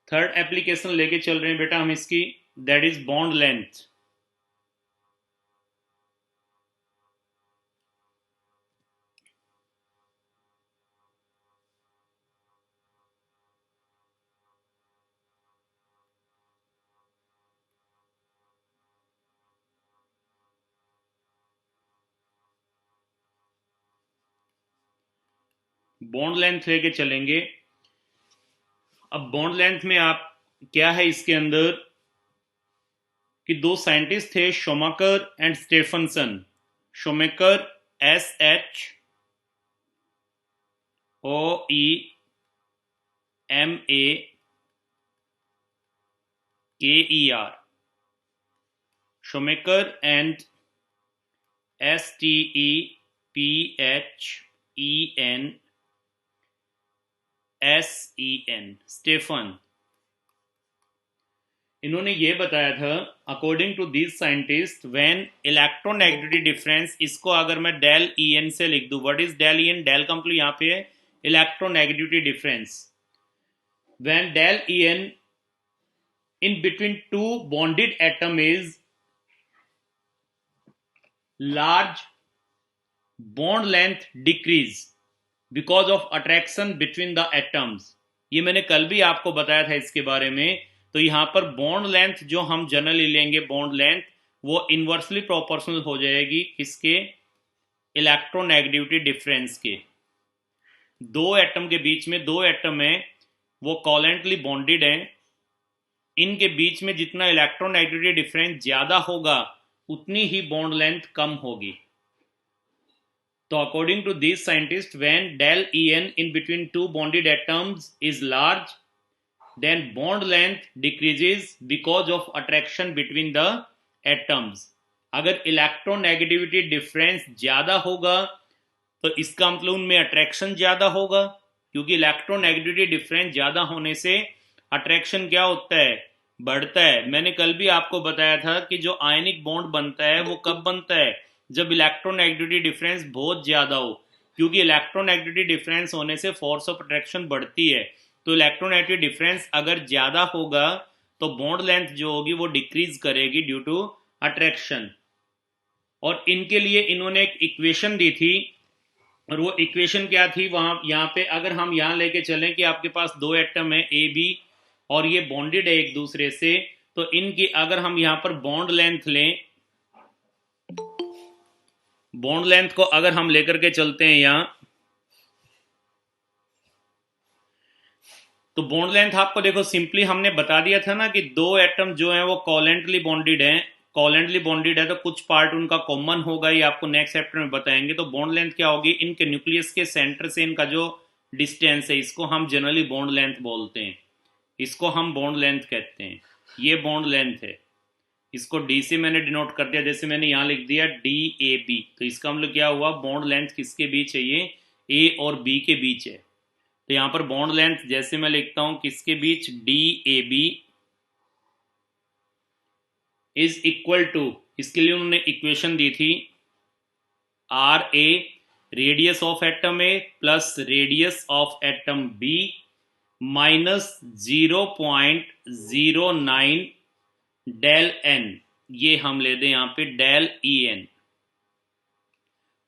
Third application लेके चल रहे हैं बेटा हम इसकी, that is bond length. Bond length लेके चलेंगे। अब बॉन्ड लेंथ में आप क्या है इसके अंदर कि दो साइंटिस्ट थे, Shoemaker and Stephenson. Shoemaker SHOEMAKER, Shoemaker and STEPHENSEN, Stephen. इन्होंने ये बताया था, according to this scientist, when electronegativity difference, इसको अगर मैं डेल ई एन से लिख दूं, what is del E N? Del का मतलब यहाँ पे है electronegativity difference. When del E N in between two bonded atom is large, bond length decrease because of attraction between the atoms। ये मैंने कल भी आपको बताया था इसके बारे में। तो यहाँ पर बॉन्ड लेंथ जो हम जनरली लेंगे, बॉन्ड लेंथ वो इनवर्सली प्रोपोर्शनल हो जाएगी किसके? इलेक्ट्रोनेगेटिविटी डिफरेंस के। दो एटम के बीच में, दो एटम है वो कोवेलेंटली बॉन्डेड हैं, इनके बीच में जितना इलेक्ट्रोनेगेटिविटी डिफरेंस ज्यादा होगा उतनी ही बॉन्ड लेंथ कम होगी। तो according to this scientist, when del E N in between two bonded atoms is large, then bond length decreases because of attraction between the atoms. अगर इलेक्ट्रोनेगेटिविटी डिफरेंस ज्यादा होगा तो इसका मतलब उनमें अट्रैक्शन ज्यादा होगा, क्योंकि इलेक्ट्रोनेगेटिविटी डिफरेंस ज्यादा होने से अट्रैक्शन क्या होता है? बढ़ता है। मैंने कल भी आपको बताया था कि जो आयनिक बॉन्ड बनता है वो कब बनता है? जब इलेक्ट्रोनेगेटिविटी डिफरेंस बहुत ज्यादा हो, क्योंकि इलेक्ट्रोनेगेटिविटी डिफरेंस होने से फोर्स ऑफ अट्रैक्शन बढ़ती है। तो इलेक्ट्रोनेगेटिविटी डिफरेंस अगर ज्यादा होगा तो बॉन्ड लेंथ जो होगी वो डिक्रीज करेगी ड्यू टू अट्रैक्शन। और इनके लिए इन्होंने एक इक्वेशन दी थी, और वो इक्वेशन क्या थी? वहां यहाँ पे अगर हम यहाँ लेके चलें कि आपके पास दो एटम है ए बी और ये बॉन्डेड है एक दूसरे से, तो इनकी अगर हम यहाँ पर बॉन्ड लेंथ लें, बॉन्ड लेंथ को अगर हम लेकर के चलते हैं यहाँ, तो बॉन्ड लेंथ आपको देखो सिंपली हमने बता दिया था ना कि दो एटम जो है वो कोवेलेंटली बॉन्डेड हैं। कोवेलेंटली बॉन्डेड है तो कुछ पार्ट उनका कॉमन होगा, ये आपको नेक्स्ट चैप्टर में बताएंगे। तो बॉन्ड लेंथ क्या होगी? इनके न्यूक्लियस के सेंटर से इनका जो डिस्टेंस है, इसको हम जनरली बॉन्ड लेंथ बोलते हैं, इसको हम बॉन्ड लेंथ कहते हैं। ये बॉन्ड लेंथ है, इसको डी से मैंने डिनोट कर दिया, जैसे मैंने यहाँ लिख दिया डी ए बी। तो इसका मतलब क्या हुआ? बॉन्ड लेंथ किसके बीच है? ये ए और बी के बीच है। तो यहाँ पर बॉन्ड लेंथ जैसे मैं लिखता हूं किसके बीच? D A B is equal to, इसके लिए उन्होंने इक्वेशन दी थी, R A radius of atom A plus radius of atom B minus 0.09 del N. ये हम ले दें यहाँ पे del E N.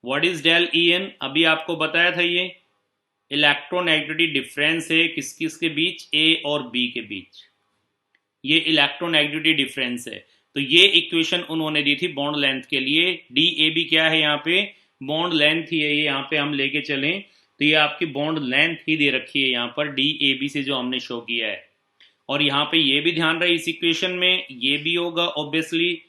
What is del E N? अभी आपको बताया था, ये इलेक्ट्रोनेगेटिविटी डिफरेंस है किस किस के बीच? ए और बी के बीच। ये इलेक्ट्रोनेगेटिविटी डिफरेंस है। तो ये इक्वेशन उन्होंने दी थी बॉन्ड लेंथ के लिए। डी ए बी क्या है? यहाँ पे बॉन्ड लेंथ ही है, ये यहाँ पे हम लेके चलें तो ये आपकी बॉन्ड लेंथ ही दे रखी है यहाँ पर डी ए बी से जो हमने शो किया है। और यहाँ पे ये भी ध्यान रहे इस इक्वेशन में ये भी होगा ऑब्वियसली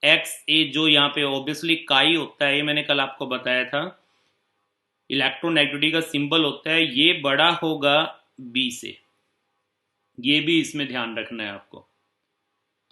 एक्स ए, जो यहाँ पे ऑब्वियसली काई होता है, ये मैंने कल आपको बताया था, इलेक्ट्रोनेगेटिविटी का सिंबल होता है, ये बड़ा होगा बी से। ये भी इसमें ध्यान रखना है आपको।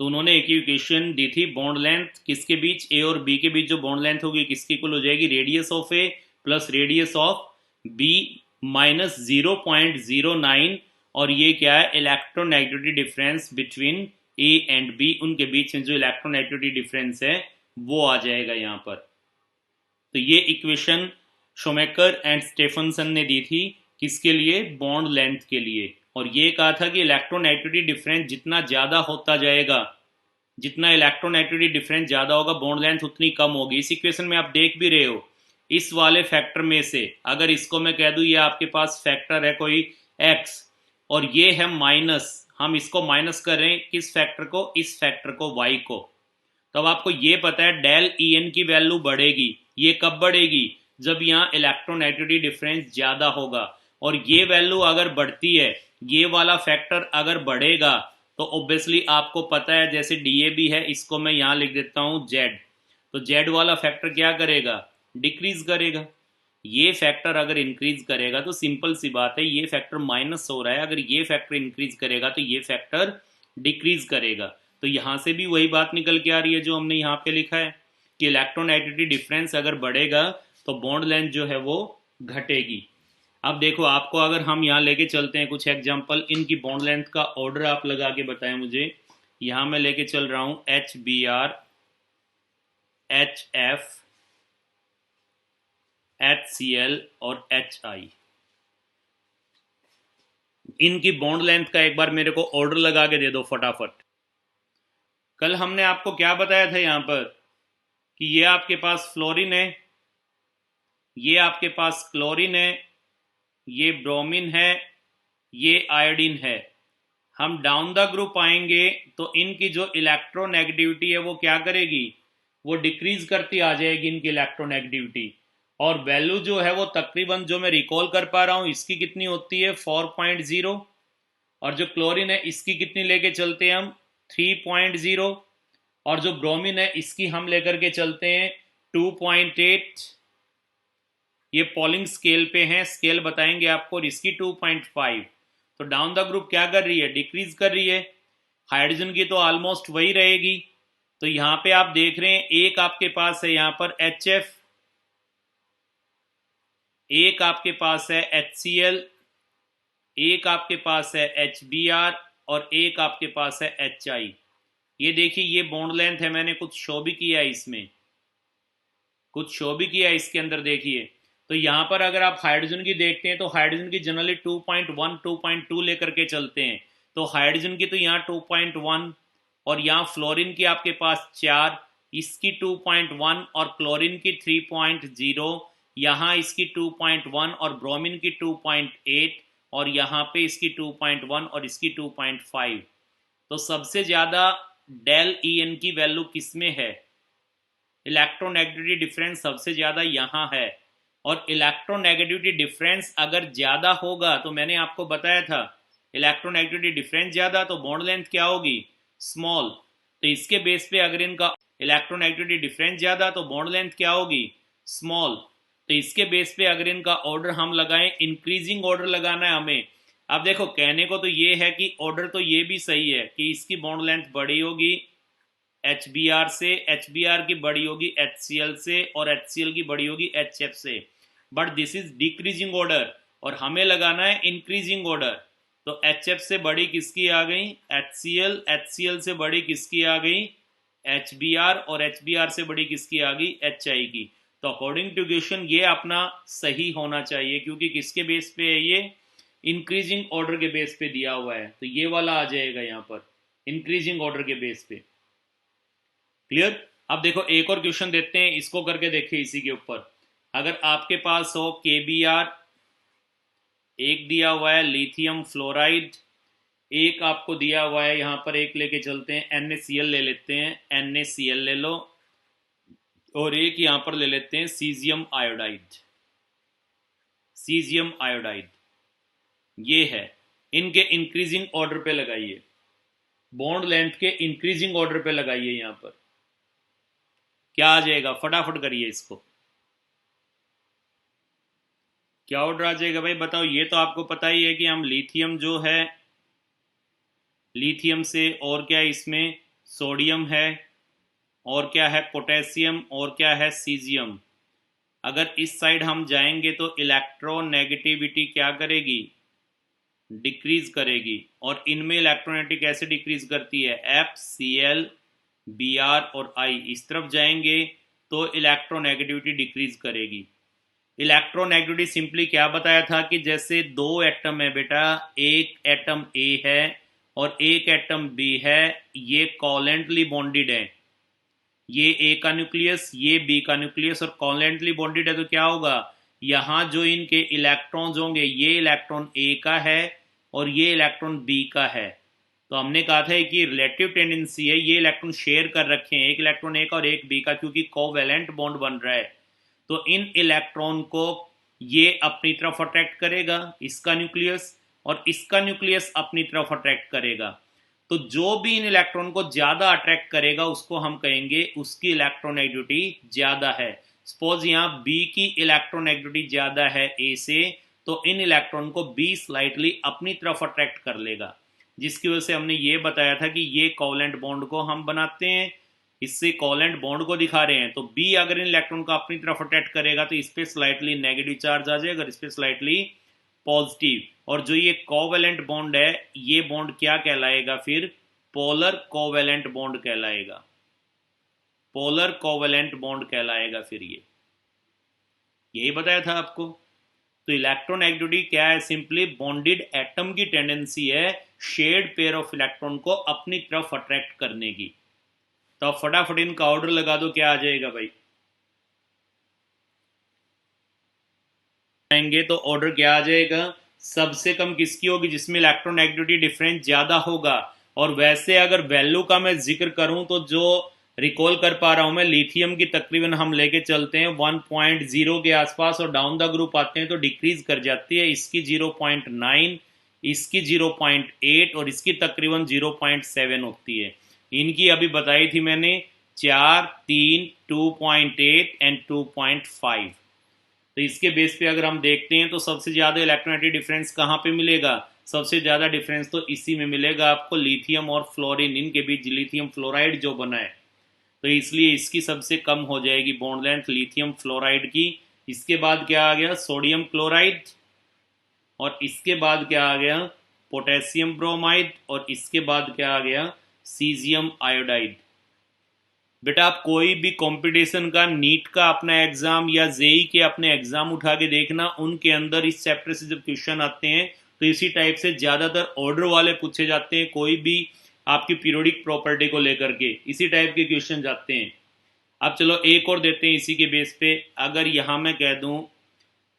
तो उन्होंने एक इक्वेशन दी थी, बॉन्ड लेंथ किसके बीच? ए और बी के बीच जो बॉन्ड लेंथ होगी किसकी इक्वल हो जाएगी? Radius of a plus radius of b minus 0.09। और ये क्या है? Electronegativity difference between a and b, उनके बीच में जो इलेक्ट्रोनेगेटिविटी डिफरेंस है वो आ जाएगा यहाँ पर। तो ये इक्वेशन शोमेकर एंड स्टेफनसन ने दी थी किसके लिए? बॉन्ड लेंथ के लिए। और ये कहा था कि इलेक्ट्रोनेगेटिविटी डिफरेंस जितना ज़्यादा होता जाएगा, जितना इलेक्ट्रोनेगेटिविटी डिफरेंस ज़्यादा होगा बॉन्ड लेंथ उतनी कम होगी। इस इक्वेशन में आप देख भी रहे हो, इस वाले फैक्टर में से अगर इसको मैं कह दूँ ये आपके पास फैक्टर है कोई x और ये है माइनस, हम इसको माइनस कर रहे हैं किस फैक्टर को, इस फैक्टर को y को, तब आपको ये पता है डेल ई एन की वैल्यू बढ़ेगी। ये कब बढ़ेगी, जब यहाँ इलेक्ट्रोनेगेटिविटी डिफरेंस ज़्यादा होगा। और ये वैल्यू अगर बढ़ती है, ये वाला फैक्टर अगर बढ़ेगा तो ऑब्वियसली आपको पता है जैसे DAB है, इसको मैं यहाँ लिख देता हूँ Z, तो Z वाला फैक्टर क्या करेगा, डिक्रीज करेगा। ये फैक्टर अगर इंक्रीज करेगा तो सिंपल सी बात है, ये फैक्टर माइनस हो रहा है, अगर ये फैक्टर इंक्रीज करेगा तो ये फैक्टर डिक्रीज करेगा। तो यहाँ से भी वही बात निकल के आ रही है जो हमने यहाँ पे लिखा है कि इलेक्ट्रोनेगेटिविटी डिफरेंस अगर बढ़ेगा तो बॉन्ड लेंथ जो है वो घटेगी। अब देखो आपको अगर हम यहाँ लेके चलते हैं कुछ एग्जांपल, इनकी बॉन्ड लेंथ का ऑर्डर आप लगा के बताएं मुझे। यहाँ मैं लेके चल रहा हूँ HBr, HF, HCl और HI। इनकी बॉन्ड लेंथ का एक बार मेरे को ऑर्डर लगा के दे दो फटाफट। कल हमने आपको क्या बताया था यहाँ पर कि ये आपके पास फ्लोरीन है, ये आपके पास क्लोरीन है, ये ब्रोमीन है, ये आयोडीन है। हम डाउन द ग्रुप आएंगे तो इनकी जो इलेक्ट्रोनेगेटिविटी है वो क्या करेगी, वो डिक्रीज करती आ जाएगी इनकी इलेक्ट्रोनेगेटिविटी। और वैल्यू जो है वो तकरीबन जो मैं रिकॉल कर पा रहा हूँ इसकी कितनी होती है 4.0, और जो क्लोरीन है इसकी कितनी लेके चलते हैं हम 3.0, और जो ब्रोमीन है इसकी हम लेकर के चलते हैं 2.8। ये पॉलिंग स्केल पे हैं, स्केल बताएंगे आपको, और इसकी 2.5। तो डाउन द ग्रुप क्या कर रही है, डिक्रीज कर रही है। हाइड्रोजन की तो ऑलमोस्ट वही रहेगी। तो यहाँ पे आप देख रहे हैं एक आपके पास है यहाँ पर HF, एक आपके पास है HCl, एक आपके पास है HBr और एक आपके पास है HI। ये देखिए ये बॉन्ड लेंथ है, मैंने कुछ शो भी किया है इसमें, कुछ शो भी किया है इसके अंदर देखिए। तो यहाँ पर अगर आप हाइड्रोजन की देखते हैं तो हाइड्रोजन की जनरली 2.1 2.2 लेकर के चलते हैं। तो हाइड्रोजन की तो यहाँ 2.1 और यहाँ फ्लोरीन की आपके पास 4, इसकी 2.1 और क्लोरीन की 3.0, यहाँ इसकी 2.1 और ब्रोमीन की 2.8 और यहाँ पे इसकी 2.1 और इसकी 2.5। तो सबसे ज़्यादा डेल ई एन की वैल्यू किस में है, इलेक्ट्रोनेगेटिविटी डिफरेंस सबसे ज़्यादा यहाँ है। और इलेक्ट्रोनेगेटिविटी डिफरेंस अगर ज़्यादा होगा तो मैंने आपको बताया था इलेक्ट्रोनेगेटिविटी डिफरेंस ज़्यादा तो बॉन्ड लेंथ क्या होगी, स्मॉल। तो इसके बेस पे अगर इनका इलेक्ट्रोनेगेटिविटी डिफरेंस ज़्यादा तो बॉन्ड लेंथ क्या होगी, स्मॉल। तो इसके बेस पे अगर इनका ऑर्डर हम लगाएं, इंक्रीजिंग ऑर्डर लगाना है हमें। अब देखो कहने को तो ये है कि ऑर्डर तो ये भी सही है कि इसकी बॉन्ड लेंथ बड़ी होगी HBr से, HBr की बड़ी होगी HCl से और HCl की बड़ी होगी HF से, but this is decreasing order और हमें लगाना है इंक्रीजिंग ऑर्डर। तो HF से बड़ी किसकी आ गई HCl, HCl से बड़ी किसकी आ गई HBr और HBr से बड़ी किसकी आ गई HI की। तो अकॉर्डिंग टू क्वेश्चन ये अपना सही होना चाहिए क्योंकि किसके बेस पे है, ये इंक्रीजिंग ऑर्डर के बेस पे दिया हुआ है। तो ये वाला आ जाएगा यहाँ पर इंक्रीजिंग ऑर्डर के बेस पे। क्लियर। अब देखो एक और क्वेश्चन देते हैं, इसको करके देखिए इसी के ऊपर। अगर आपके पास हो KBr, एक दिया हुआ है लिथियम फ्लोराइड, एक आपको दिया हुआ है यहाँ पर एक लेके चलते हैं NaCl ले लेते हैं, NaCl ले लो, और एक यहाँ पर ले लेते हैं सीजियम आयोडाइड, सीजियम आयोडाइड। ये है, इनके इंक्रीजिंग ऑर्डर पे लगाइए, बॉन्ड लेंथ के इंक्रीजिंग ऑर्डर पे लगाइए। यहाँ पर क्या आ जाएगा, फटाफट करिए इसको, क्या ऑर्डर आ जाएगा भाई बताओ। ये तो आपको पता ही है कि हम लिथियम जो है, लिथियम से और क्या है इसमें सोडियम है, और क्या है पोटेशियम, और क्या है सीजियम। अगर इस साइड हम जाएंगे तो इलेक्ट्रोनेगेटिविटी क्या करेगी, डिक्रीज करेगी। और इनमें इलेक्ट्रोनेगेटिविटी कैसे डिक्रीज करती है, FCl, Br और I। इस तरफ जाएंगे तो इलेक्ट्रोनेगेटिविटी डिक्रीज करेगी। इलेक्ट्रोनेगेटिविटी सिंपली क्या बताया था कि जैसे दो एटम है बेटा, एक एटम ए है और एक एटम बी है, ये कोवेलेंटली बॉन्डेड है, ये ए का न्यूक्लियस ये बी का न्यूक्लियस और कोवेलेंटली बॉन्डेड है, तो क्या होगा, यहाँ जो इनके इलेक्ट्रॉन्स होंगे, ये इलेक्ट्रॉन ए का है और ये इलेक्ट्रॉन बी का है। तो हमने कहा था कि रिलेटिव टेंडेंसी है, ये इलेक्ट्रॉन शेयर कर रखे हैं, एक इलेक्ट्रॉन ए का और एक बी का, क्योंकि कोवेलेंट बॉन्ड बन रहा है। तो इन इलेक्ट्रॉन को ये अपनी तरफ अट्रैक्ट करेगा, इसका न्यूक्लियस, और इसका न्यूक्लियस अपनी तरफ अट्रैक्ट करेगा। तो जो भी इन इलेक्ट्रॉन को ज्यादा अट्रैक्ट करेगा उसको हम कहेंगे उसकी इलेक्ट्रोनेगेटिविटी ज्यादा है। सपोज यहाँ बी की इलेक्ट्रोनेगेटिविटी ज्यादा है ए से, तो इन इलेक्ट्रॉन को बी स्लाइटली अपनी तरफ अट्रैक्ट कर लेगा, जिसकी वजह से हमने ये बताया था कि ये कोवेलेंट बॉन्ड को हम बनाते हैं, इससे कोवेलेंट बॉन्ड को दिखा रहे हैं। तो बी अगर इन इलेक्ट्रॉन को अपनी तरफ अट्रैक्ट करेगा तो इस पर स्लाइटली नेगेटिव चार्ज आ जाएगा, इस पर स्लाइटली पॉजिटिव। और जो ये कोवेलेंट बॉन्ड है, ये बॉन्ड क्या कहलाएगा फिर, पोलर कोवेलेंट बॉन्ड कहलाएगा, पोलर कोवेलेंट बॉन्ड कहलाएगा फिर ये, यही बताया था आपको। तो इलेक्ट्रोनेगेटिविटी क्या है, सिंपली बॉन्डेड एटम की टेंडेंसी है शेयर्ड पेयर ऑफ इलेक्ट्रॉन को अपनी तरफ अट्रैक्ट करने की। तो आप फटाफट इनका ऑर्डर लगा दो, क्या आ जाएगा भाई, आएंगे तो ऑर्डर क्या आ जाएगा, सबसे कम किसकी होगी, जिसमें इलेक्ट्रोनेगेटिविटी डिफरेंस ज्यादा होगा। और वैसे अगर वैल्यू का मैं जिक्र करूं तो जो रिकॉल कर पा रहा हूं मैं, लिथियम की तकरीबन हम लेके चलते हैं 1.0 के आसपास और डाउन द ग्रुप आते हैं तो डिक्रीज कर जाती है, इसकी 0.9, इसकी 0.8 और इसकी तकरीबन 0.7 होती है। इनकी अभी बताई थी मैंने 4, 3, 2.8 एंड 2.5। तो इसके बेस पे अगर हम देखते हैं तो सबसे ज़्यादा इलेक्ट्रोनेगेटिव डिफरेंस कहाँ पे मिलेगा, सबसे ज़्यादा डिफरेंस तो इसी में मिलेगा आपको, लिथियम और फ्लोरीन, इनके बीच लिथियम फ्लोराइड जो बना है, तो इसलिए इसकी सबसे कम हो जाएगी बॉन्ड लेंथ लिथियम फ्लोराइड की। इसके बाद क्या आ गया, सोडियम क्लोराइड, और इसके बाद क्या आ गया, पोटेशियम ब्रोमाइड, और इसके बाद क्या आ गया, सीजियम आयोडाइड। बेटा आप कोई भी कंपटीशन का, नीट का अपना एग्जाम या जेई के अपने एग्जाम उठा के देखना, उनके अंदर इस चैप्टर से जब क्वेश्चन आते हैं तो इसी टाइप से ज्यादातर ऑर्डर वाले पूछे जाते हैं, कोई भी आपकी पीरियोडिक प्रॉपर्टी को लेकर के इसी टाइप के क्वेश्चन जाते हैं। अब चलो एक और देते हैं इसी के बेस पे, अगर यहां मैं कह दूं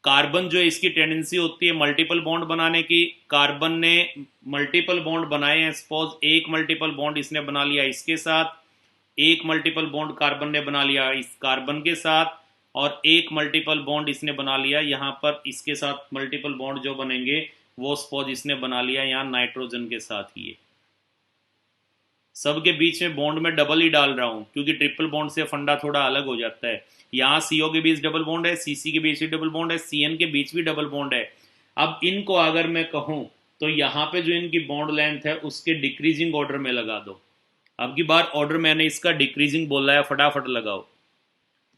कार्बन जो इसकी टेंडेंसी होती है मल्टीपल बॉन्ड बनाने की, कार्बन ने मल्टीपल बॉन्ड बनाए हैं, सपोज एक मल्टीपल बॉन्ड इसने बना लिया इसके साथ, एक मल्टीपल बॉन्ड कार्बन ने बना लिया इस कार्बन के साथ, और एक मल्टीपल बॉन्ड इसने बना लिया यहाँ पर इसके साथ, मल्टीपल बॉन्ड जो बनेंगे वो सपोज इसने बना लिया यहाँ नाइट्रोजन के साथ ही। सबके बीच में बॉन्ड में डबल ही डाल रहा हूँ क्योंकि ट्रिपल बॉन्ड से फंडा थोड़ा अलग हो जाता है। यहाँ सीओ के बीच डबल बॉन्ड है, सीसी के बीच भी डबल बॉन्ड है, सीएन के बीच भी डबल बॉन्ड है। अब इनको अगर मैं कहूँ तो यहाँ पे जो इनकी बॉन्ड लेंथ है उसके डिक्रीजिंग ऑर्डर में लगा दो। अब की बार ऑर्डर मैंने इसका डिक्रीजिंग बोला है, फटाफट लगाओ।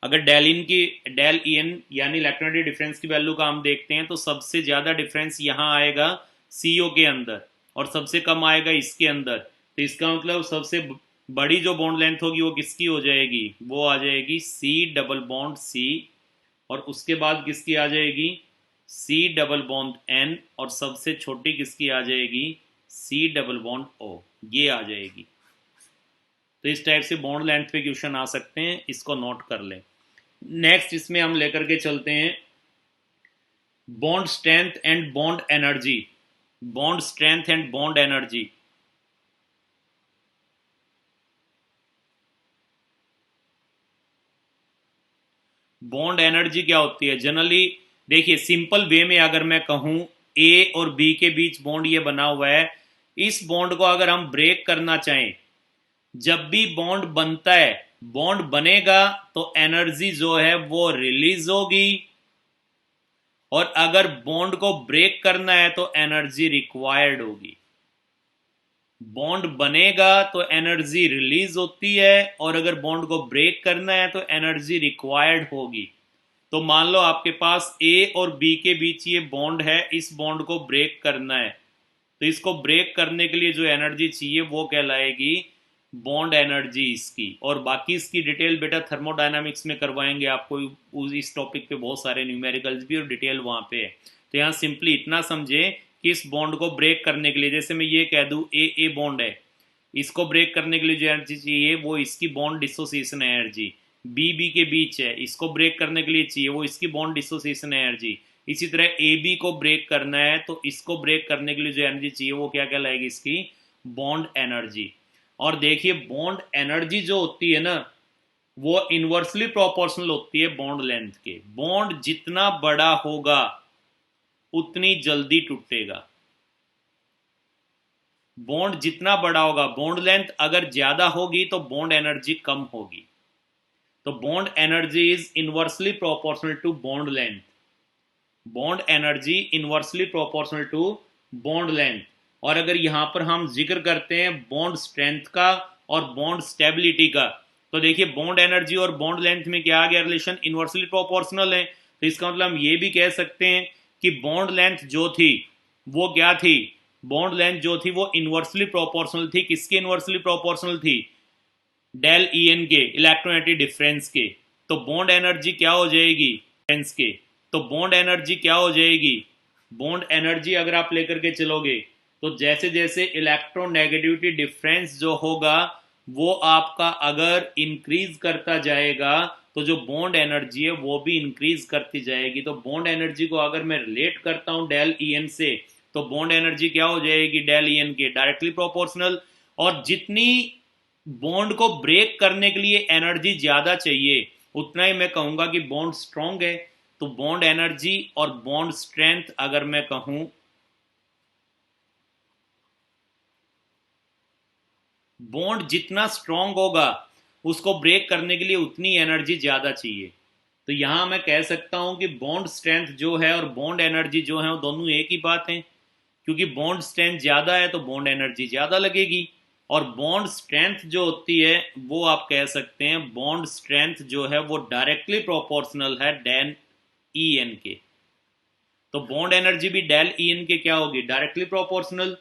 अगर डेल इन की, डेल ई एन यानी इलेक्ट्रोनेगेटिव डिफरेंस की वैल्यू का हम देखते हैं तो सबसे ज़्यादा डिफरेंस यहाँ आएगा सीओ के अंदर और सबसे कम आएगा इसके अंदर। तो इसका मतलब सबसे बड़ी जो बॉन्ड लेंथ होगी वो किसकी हो जाएगी, वो आ जाएगी सी डबल बॉन्ड सी, और उसके बाद किसकी आ जाएगी, सी डबल बॉन्ड एन, और सबसे छोटी किसकी आ जाएगी, सी डबल बॉन्ड ओ, ये आ जाएगी। तो इस टाइप से बॉन्ड लेंथ पे क्वेश्चन आ सकते हैं, इसको नोट कर लें। नेक्स्ट इसमें हम लेकर के चलते हैं bond strength and bond energy. Bond strength and bond energy, bond energy क्या होती है जनरली, देखिए सिंपल वे में अगर मैं कहूं ए और बी के बीच बॉन्ड ये बना हुआ है, इस बॉन्ड को अगर हम ब्रेक करना चाहें, जब भी बॉन्ड बनता है, बॉन्ड बनेगा तो एनर्जी जो है वो रिलीज होगी, और अगर बॉन्ड को ब्रेक करना है तो एनर्जी रिक्वायर्ड होगी। बॉन्ड बनेगा तो एनर्जी रिलीज होती है, और अगर बॉन्ड को ब्रेक करना है तो एनर्जी रिक्वायर्ड होगी। तो मान लो आपके पास ए और बी के बीच ये बॉन्ड है, इस बॉन्ड को ब्रेक करना है, तो इसको ब्रेक करने के लिए जो एनर्जी चाहिए वो कहलाएगी बॉन्ड एनर्जी इसकी, और बाकी इसकी डिटेल बेटा थर्मोडायनामिक्स में करवाएंगे आपको। इस टॉपिक पे बहुत सारे न्यूमेरिकल्स भी और डिटेल वहाँ पे है। तो यहाँ सिंपली इतना समझे कि इस बॉन्ड को ब्रेक करने के लिए, जैसे मैं ये कह दूँ ए बॉन्ड है, इसको ब्रेक करने के लिए जो एनर्जी चाहिए वो इसकी बॉन्ड डिसोसिएशन एनर्जी। बी के बीच है, इसको ब्रेक करने के लिए चाहिए वो इसकी बॉन्ड डिसोसिएशन एनर्जी। इसी तरह ए बी को ब्रेक करना है तो इसको ब्रेक करने के लिए जो एनर्जी चाहिए वो क्या कहलाएगी, इसकी बॉन्ड एनर्जी। और देखिए बॉन्ड एनर्जी जो होती है ना, वो इनवर्सली प्रोपोर्शनल होती है बॉन्ड लेंथ के। बॉन्ड जितना बड़ा होगा उतनी जल्दी टूटेगा। बॉन्ड जितना बड़ा होगा, बॉन्ड लेंथ अगर ज्यादा होगी तो बॉन्ड एनर्जी कम होगी। तो bond energy is inversely proportional to bond length. Bond energy inversely proportional to bond length. और अगर यहां पर हम जिक्र करते हैं बॉन्ड स्ट्रेंथ का और बॉन्ड स्टेबिलिटी का, तो देखिए बॉन्ड एनर्जी और बॉन्ड लेंथ में क्या आ गया रिलेशन, इनवर्सली प्रोपोर्शनल है। तो इसका मतलब हम ये भी कह सकते हैं कि बॉन्ड लेंथ जो थी वो क्या थी, बॉन्ड लेंथ जो थी वो इनवर्सली प्रोपोर्शनल थी। किसके इनवर्सली प्रोपोर्शनल थी, डेल ई एन के, इलेक्ट्रोनेगेटिव डिफरेंस के। तो बॉन्ड एनर्जी क्या हो जाएगी, डिफरेंस के। तो बॉन्ड एनर्जी क्या हो जाएगी, बॉन्ड एनर्जी अगर आप लेकर के चलोगे तो जैसे जैसे इलेक्ट्रोनेगेटिविटी डिफरेंस जो होगा वो आपका अगर इंक्रीज करता जाएगा तो जो बॉन्ड एनर्जी है वो भी इंक्रीज करती जाएगी। तो बॉन्ड एनर्जी को अगर मैं रिलेट करता हूं डेल ई एन से, तो बॉन्ड एनर्जी क्या हो जाएगी, डेल ई एन के डायरेक्टली प्रोपोर्शनल। और जितनी बॉन्ड को ब्रेक करने के लिए एनर्जी ज्यादा चाहिए उतना ही मैं कहूंगा कि बॉन्ड स्ट्रांग है। तो बॉन्ड एनर्जी और बॉन्ड स्ट्रेंथ अगर मैं कहूं, बॉन्ड जितना स्ट्रांग होगा उसको ब्रेक करने के लिए उतनी एनर्जी ज्यादा चाहिए। तो यहां मैं कह सकता हूं कि बॉन्ड स्ट्रेंथ जो है और बॉन्ड एनर्जी जो है वो दोनों एक ही बात है, क्योंकि बॉन्ड स्ट्रेंथ ज्यादा है तो बॉन्ड एनर्जी ज्यादा लगेगी। और बॉन्ड स्ट्रेंथ जो होती है वो आप कह सकते हैं, बॉन्ड स्ट्रेंथ जो है वो डायरेक्टली प्रोपोर्शनल है डेल ई एन के। तो बॉन्ड एनर्जी भी डेल ई एन के क्या होगी, डायरेक्टली प्रोपोर्शनल।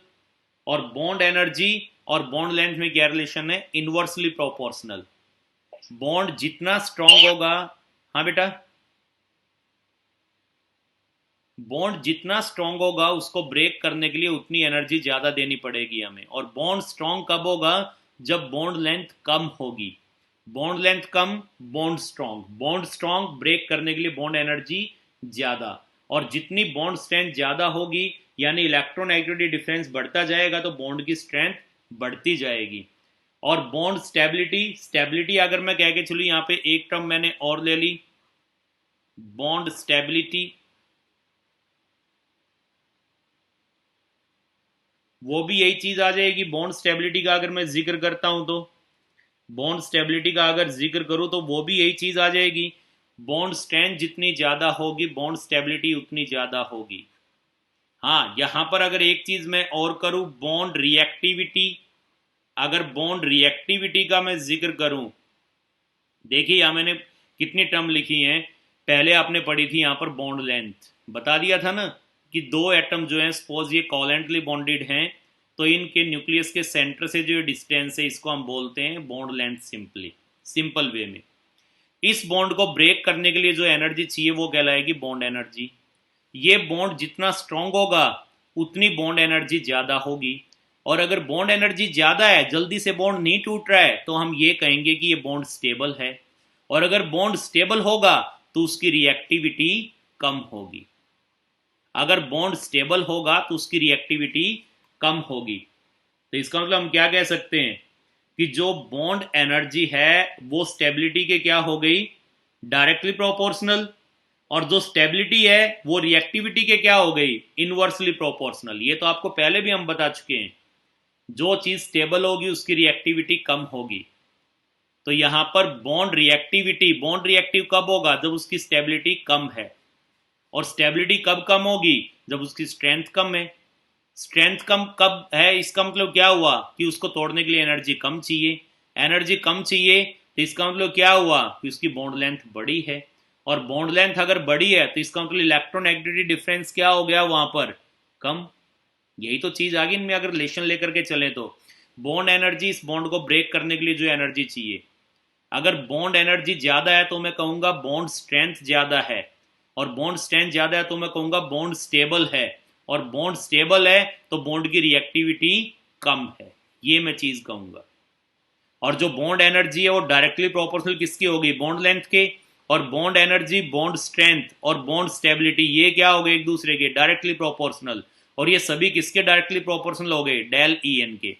और बॉन्ड एनर्जी और बॉन्ड लेंथ में क्या रिलेशन है, इनवर्सली प्रोपोर्शनल। बॉन्ड जितना स्ट्रांग होगा, हाँ बेटा, बॉन्ड जितना स्ट्रांग होगा उसको ब्रेक करने के लिए उतनी एनर्जी ज्यादा देनी पड़ेगी हमें। और बॉन्ड स्ट्रांग कब होगा, जब बॉन्ड लेंथ कम होगी। बॉन्ड लेंथ कम, bond strong. Bond strong, break करने के लिए बॉन्ड एनर्जी ज्यादा। और जितनी बॉन्ड स्ट्रेंथ ज्यादा होगी यानी इलेक्ट्रोनेगेटिविटी डिफरेंस बढ़ता जाएगा तो बॉन्ड की स्ट्रेंथ बढ़ती जाएगी। और बॉन्ड स्टेबिलिटी, स्टेबिलिटी अगर मैं कह के चलूँ, यहाँ पे एक टर्म मैंने और ले ली, बॉन्ड स्टेबिलिटी। वो भी यही चीज आ जाएगी बॉन्ड स्टेबिलिटी का। अगर मैं जिक्र करता हूं तो बॉन्ड स्टेबिलिटी का अगर जिक्र करूं तो वो भी यही चीज आ जाएगी। बॉन्ड स्ट्रेंथ जितनी ज्यादा होगी बॉन्ड स्टेबिलिटी उतनी ज्यादा होगी। हाँ, यहां पर अगर एक चीज मैं और करूं, बॉन्ड रिएक्टिविटी। अगर बॉन्ड रिएक्टिविटी का मैं जिक्र करूं, देखिए यहां मैंने कितनी टर्म लिखी हैं। पहले आपने पढ़ी थी यहां पर बॉन्ड लेंथ, बता दिया था ना कि दो एटम जो हैं सपोज ये कोवेलेंटली बॉन्डेड हैं, तो इनके न्यूक्लियस के सेंटर से जो डिस्टेंस है इसको हम बोलते हैं bond length. Simply, simple way में इस बॉन्ड को ब्रेक करने के लिए जो एनर्जी चाहिए वो कहलाएगी बॉन्ड एनर्जी। ये बॉन्ड जितना स्ट्रांग होगा उतनी बॉन्ड एनर्जी ज्यादा होगी। और अगर बॉन्ड एनर्जी ज्यादा है, जल्दी से बॉन्ड नहीं टूट रहा है, तो हम ये कहेंगे कि ये बॉन्ड स्टेबल है। और अगर बॉन्ड स्टेबल होगा तो उसकी रिएक्टिविटी कम होगी। अगर बॉन्ड स्टेबल होगा तो उसकी रिएक्टिविटी कम होगी। तो इसका मतलब हम क्या कह सकते हैं कि जो बॉन्ड एनर्जी है वो स्टेबिलिटी के क्या हो गई, डायरेक्टली प्रोपोर्शनल। और जो स्टेबिलिटी है वो रिएक्टिविटी के क्या हो गई, इनवर्सली प्रोपोर्शनल। ये तो आपको पहले भी हम बता चुके हैं, जो चीज स्टेबल होगी उसकी रिएक्टिविटी कम होगी। तो यहां पर बॉन्ड रिएक्टिविटी, बॉन्ड रिएक्टिव कब होगा, जब उसकी स्टेबिलिटी कम है। और स्टेबिलिटी कब कम होगी, जब उसकी स्ट्रेंथ कम है। स्ट्रेंथ कम कब है, इसका मतलब क्या हुआ कि उसको तोड़ने के लिए एनर्जी कम चाहिए। एनर्जी कम चाहिए तो इसका मतलब क्या हुआ कि उसकी बॉन्ड लेंथ बड़ी है। और बॉन्ड लेंथ अगर बड़ी है तो इसका मतलब इलेक्ट्रोनेगेटिविटी डिफरेंस क्या हो गया वहां पर, कम। यही तो चीज आ गई इनमें अगर रिलेशन लेकर के चले तो। बॉन्ड एनर्जी, इस बॉन्ड को ब्रेक करने के लिए जो एनर्जी चाहिए। अगर बॉन्ड एनर्जी ज़्यादा है तो मैं कहूँगा बॉन्ड स्ट्रेंथ ज़्यादा है, और बॉन्ड स्ट्रेंथ ज़्यादा है तो मैं कहूँगा बॉन्ड स्टेबल है, और बॉन्ड स्टेबल है तो बॉन्ड की रिएक्टिविटी कम है। ये मैं चीज़ कहूँगा। और जो बॉन्ड एनर्जी है वो डायरेक्टली प्रोपोर्शनल किसकी होगी? बॉन्ड लेंथ के। और बॉन्ड एनर्जी, बॉन्ड स्ट्रेंथ और बॉन्ड स्टेबिलिटी ये क्या हो गए? एक दूसरे के डायरेक्टली प्रोपोर्शनल। और ये सभी किसके डायरेक्टली प्रोपोर्शनल हो गए? डेल ई एन के।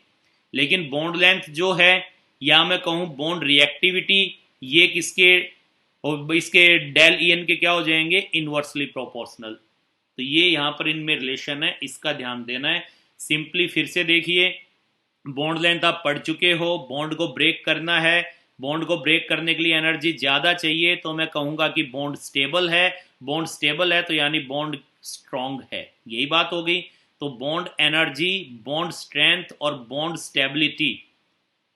लेकिन बॉन्ड लेंथ जो है, या मैं कहूँ बॉन्ड रिएक्टिविटी, ये किसके? और इसके डेल ई एन के क्या हो जाएंगे? Inversely proportional. तो ये यहाँ पर इनमें रिलेशन है, इसका ध्यान देना है। सिंपली फिर से देखिए, बॉन्ड लेंथ आप पढ़ चुके हो, बॉन्ड को ब्रेक करना है, बॉन्ड को ब्रेक करने के लिए एनर्जी ज़्यादा चाहिए, तो मैं कहूँगा कि बॉन्ड स्टेबल है। बॉन्ड स्टेबल है तो यानी बॉन्ड स्ट्रॉन्ग है, यही बात हो गई। तो बॉन्ड एनर्जी, बॉन्ड स्ट्रेंथ और बॉन्ड स्टेबिलिटी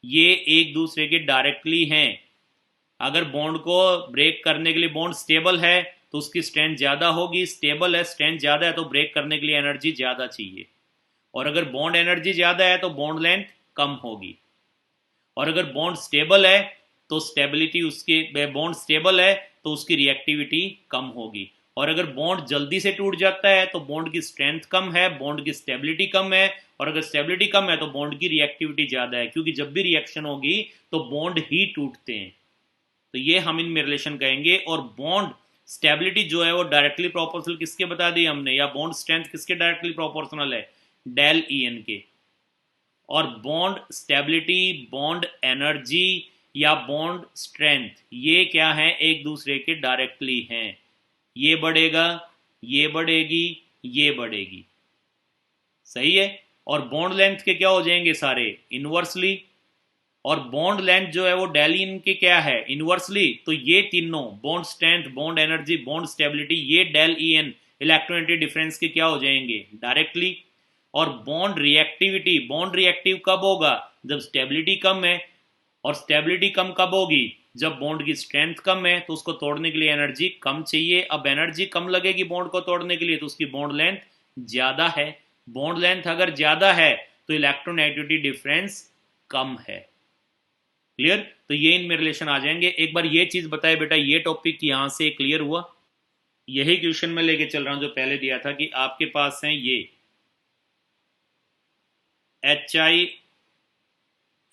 ये एक दूसरे के डायरेक्टली हैं। अगर बॉन्ड को ब्रेक करने के लिए बॉन्ड स्टेबल है तो उसकी स्ट्रेंथ ज़्यादा होगी, स्टेबल है, स्ट्रेंथ ज़्यादा है तो ब्रेक करने के लिए एनर्जी ज़्यादा चाहिए। और अगर बॉन्ड एनर्जी ज़्यादा है तो बॉन्ड लेंथ कम होगी। और अगर बॉन्ड स्टेबल है तो स्टेबिलिटी उसके, बॉन्ड स्टेबल है तो उसकी रिएक्टिविटी कम होगी। और अगर बॉन्ड जल्दी से टूट जाता है तो बॉन्ड की स्ट्रेंथ कम है, बॉन्ड की स्टेबिलिटी कम है। और अगर स्टेबिलिटी कम है तो बॉन्ड की रिएक्टिविटी ज़्यादा है, क्योंकि जब भी रिएक्शन होगी तो बॉन्ड ही टूटते हैं। तो ये हम इनमें रिलेशन कहेंगे। और बॉन्ड स्टेबिलिटी जो है वो डायरेक्टली प्रोपोर्शनल किसके बता दी हमने, या बॉन्ड स्ट्रेंथ किसके डायरेक्टली प्रोपोर्शनल है? डेल ई एन के। और बॉन्ड स्टेबिलिटी, बॉन्ड एनर्जी या बॉन्ड स्ट्रेंथ ये क्या है? एक दूसरे के डायरेक्टली हैं। ये बढ़ेगा, ये बढ़ेगी, ये बढ़ेगी, सही है। और बॉन्ड लेंथ के क्या हो जाएंगे? सारे इनवर्सली। और बॉन्ड लेंथ जो है वो डेल इन के क्या है? इनवर्सली। तो ये तीनों bond strength, bond energy, bond stability ये del E N electronegative difference के क्या हो जाएंगे? डायरेक्टली। और बॉन्ड रिएक्टिविटी, बॉन्ड रिएक्टिव कब होगा? जब स्टेबिलिटी कम है। और स्टेबिलिटी कम कब होगी? जब बॉन्ड की स्ट्रेंथ कम है, तो उसको तोड़ने के लिए एनर्जी कम चाहिए। अब एनर्जी कम लगेगी बॉन्ड को तोड़ने के लिए, तो उसकी बॉन्ड लेंथ ज़्यादा है। बॉन्ड लेंथ अगर ज़्यादा है तो इलेक्ट्रोनेगेटिविटी डिफरेंस कम है। क्लियर? तो ये इनमें रिलेशन आ जाएंगे। एक बार ये चीज़ बताए बेटा, ये टॉपिक यहाँ से क्लियर हुआ? यही क्वेश्चन में लेके चल रहा हूँ जो पहले दिया था कि आपके पास है ये H I,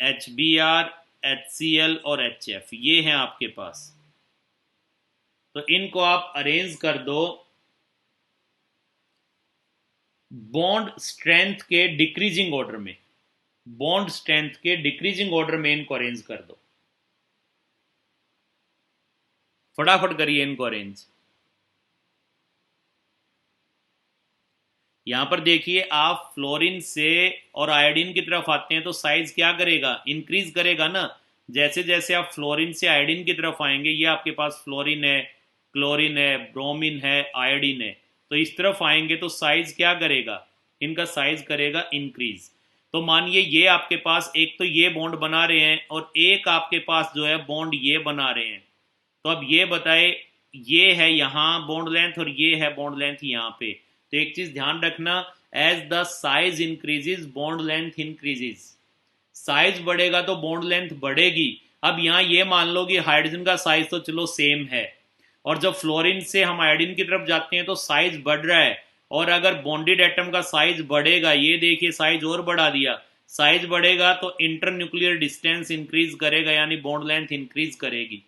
H B R, H C L और एच एफ, ये हैं आपके पास। तो इनको आप अरेंज कर दो बॉन्ड स्ट्रेंथ के डिक्रीजिंग ऑर्डर में। बॉन्ड स्ट्रेंथ के डिक्रीजिंग ऑर्डर में इनको अरेंज कर दो। फटाफट करिए इनको अरेंज। यहां पर देखिए, आप फ्लोरीन से और आयोडीन की तरफ आते हैं तो साइज क्या करेगा? इंक्रीज करेगा ना। जैसे जैसे आप फ्लोरीन से आयोडीन की तरफ आएंगे, ये आपके पास फ्लोरीन है, क्लोरीन है, ब्रोमीन है, आयोडीन है, तो इस तरफ आएंगे तो साइज क्या करेगा? इनका साइज करेगा इंक्रीज। तो मानिए ये आपके पास एक तो ये बॉन्ड बना रहे हैं और एक आपके पास जो है बॉन्ड ये बना रहे हैं। तो अब ये बताए, ये है यहाँ बॉन्ड लेंथ और ये है बॉन्ड लेंथ यहाँ पे। तो एक चीज ध्यान रखना, as the size increases bond length increases. Size बढ़ेगा तो बॉन्ड लेंथ बढ़ेगी। अब यहाँ ये मान लो कि हाइड्रोजन का साइज तो चलो सेम है, और जब फ्लोरीन से हम आयोडीन की तरफ जाते हैं तो साइज बढ़ रहा है। और अगर बॉन्डेड एटम का साइज बढ़ेगा, ये देखिए साइज और बढ़ा दिया, साइज बढ़ेगा तो इंटर न्यूक्लियर डिस्टेंस इंक्रीज करेगा, यानी बॉन्ड लेंथ इंक्रीज करेगी।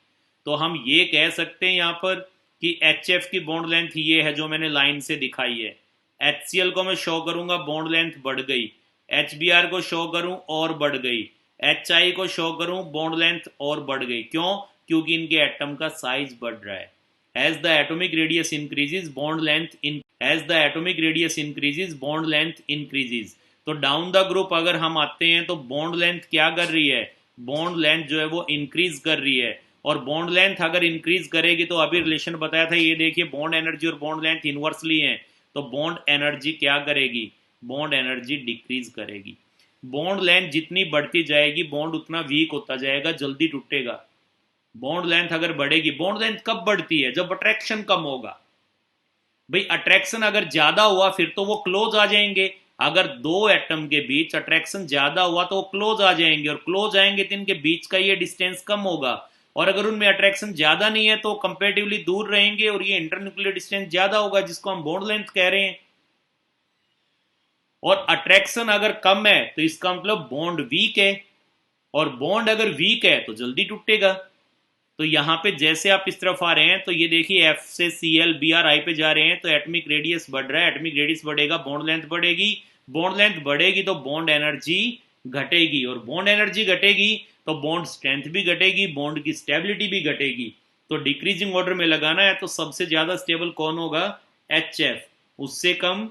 तो हम ये कह सकते हैं यहाँ पर कि एच एफ की बॉन्ड लेंथ ये है जो मैंने लाइन से दिखाई है। एच सी एल को मैं शो करूंगा, बॉन्ड लेंथ बढ़ गई। एच बी आर को शो करूं और बढ़ गई। एच आई को शो करूं, बॉन्ड लेंथ और बढ़ गई। क्यों? क्योंकि इनके एटम का साइज बढ़ रहा है। As the atomic radius increases bond length in as the atomic radius increases bond length increases. तो डाउन द ग्रुप अगर हम आते हैं तो बॉन्ड लेंथ क्या कर रही है? बॉन्ड लेंथ जो है वो इंक्रीज कर रही है। और बॉन्ड लेंथ अगर इंक्रीज करेगी तो अभी रिलेशन बताया था, ये देखिए बॉन्ड एनर्जी और बॉन्ड लेंथ इनवर्सली हैं, तो बॉन्ड एनर्जी क्या करेगी? बॉन्ड एनर्जी डिक्रीज करेगी। बॉन्ड लेंथ जितनी बढ़ती जाएगी बॉन्ड उतना वीक होता जाएगा, जल्दी टूटेगा। बॉन्ड लेंथ अगर बढ़ेगी, बॉन्ड लेंथ कब बढ़ती है? जब अट्रैक्शन कम होगा। भाई अट्रैक्शन अगर ज्यादा हुआ फिर तो वो क्लोज आ जाएंगे, अगर दो एटम के बीच अट्रैक्शन ज्यादा हुआ तो वो क्लोज आ जाएंगे, और क्लोज आएंगे तो इनके बीच का ये डिस्टेंस कम होगा, और अगर उनमें अट्रैक्शन ज्यादा नहीं है तो कंपेरेटिवली दूर रहेंगे और ये इंटरन्यूक्लियर डिस्टेंस ज्यादा होगा, जिसको हम बॉन्ड लेंथ कह रहे हैं। और अट्रैक्शन अगर कम है तो इसका मतलब बॉन्ड वीक है, और बॉन्ड अगर वीक है तो जल्दी टूटेगा। तो यहाँ पे जैसे आप इस तरफ आ रहे हैं तो ये देखिए एफ से C L B R I पे जा रहे हैं तो एटमिक रेडियस बढ़ रहा है, एटमिक रेडियस बढ़ेगा बॉन्ड लेंथ बढ़ेगी, बॉन्ड लेंथ बढ़ेगी तो बॉन्ड एनर्जी घटेगी, और बॉन्ड एनर्जी घटेगी तो बॉन्ड स्ट्रेंथ भी घटेगी, बॉन्ड की स्टेबिलिटी भी घटेगी। तो डिक्रीजिंग ऑर्डर में लगाना है तो सबसे ज्यादा स्टेबल कौन होगा, एच एफ, उससे कम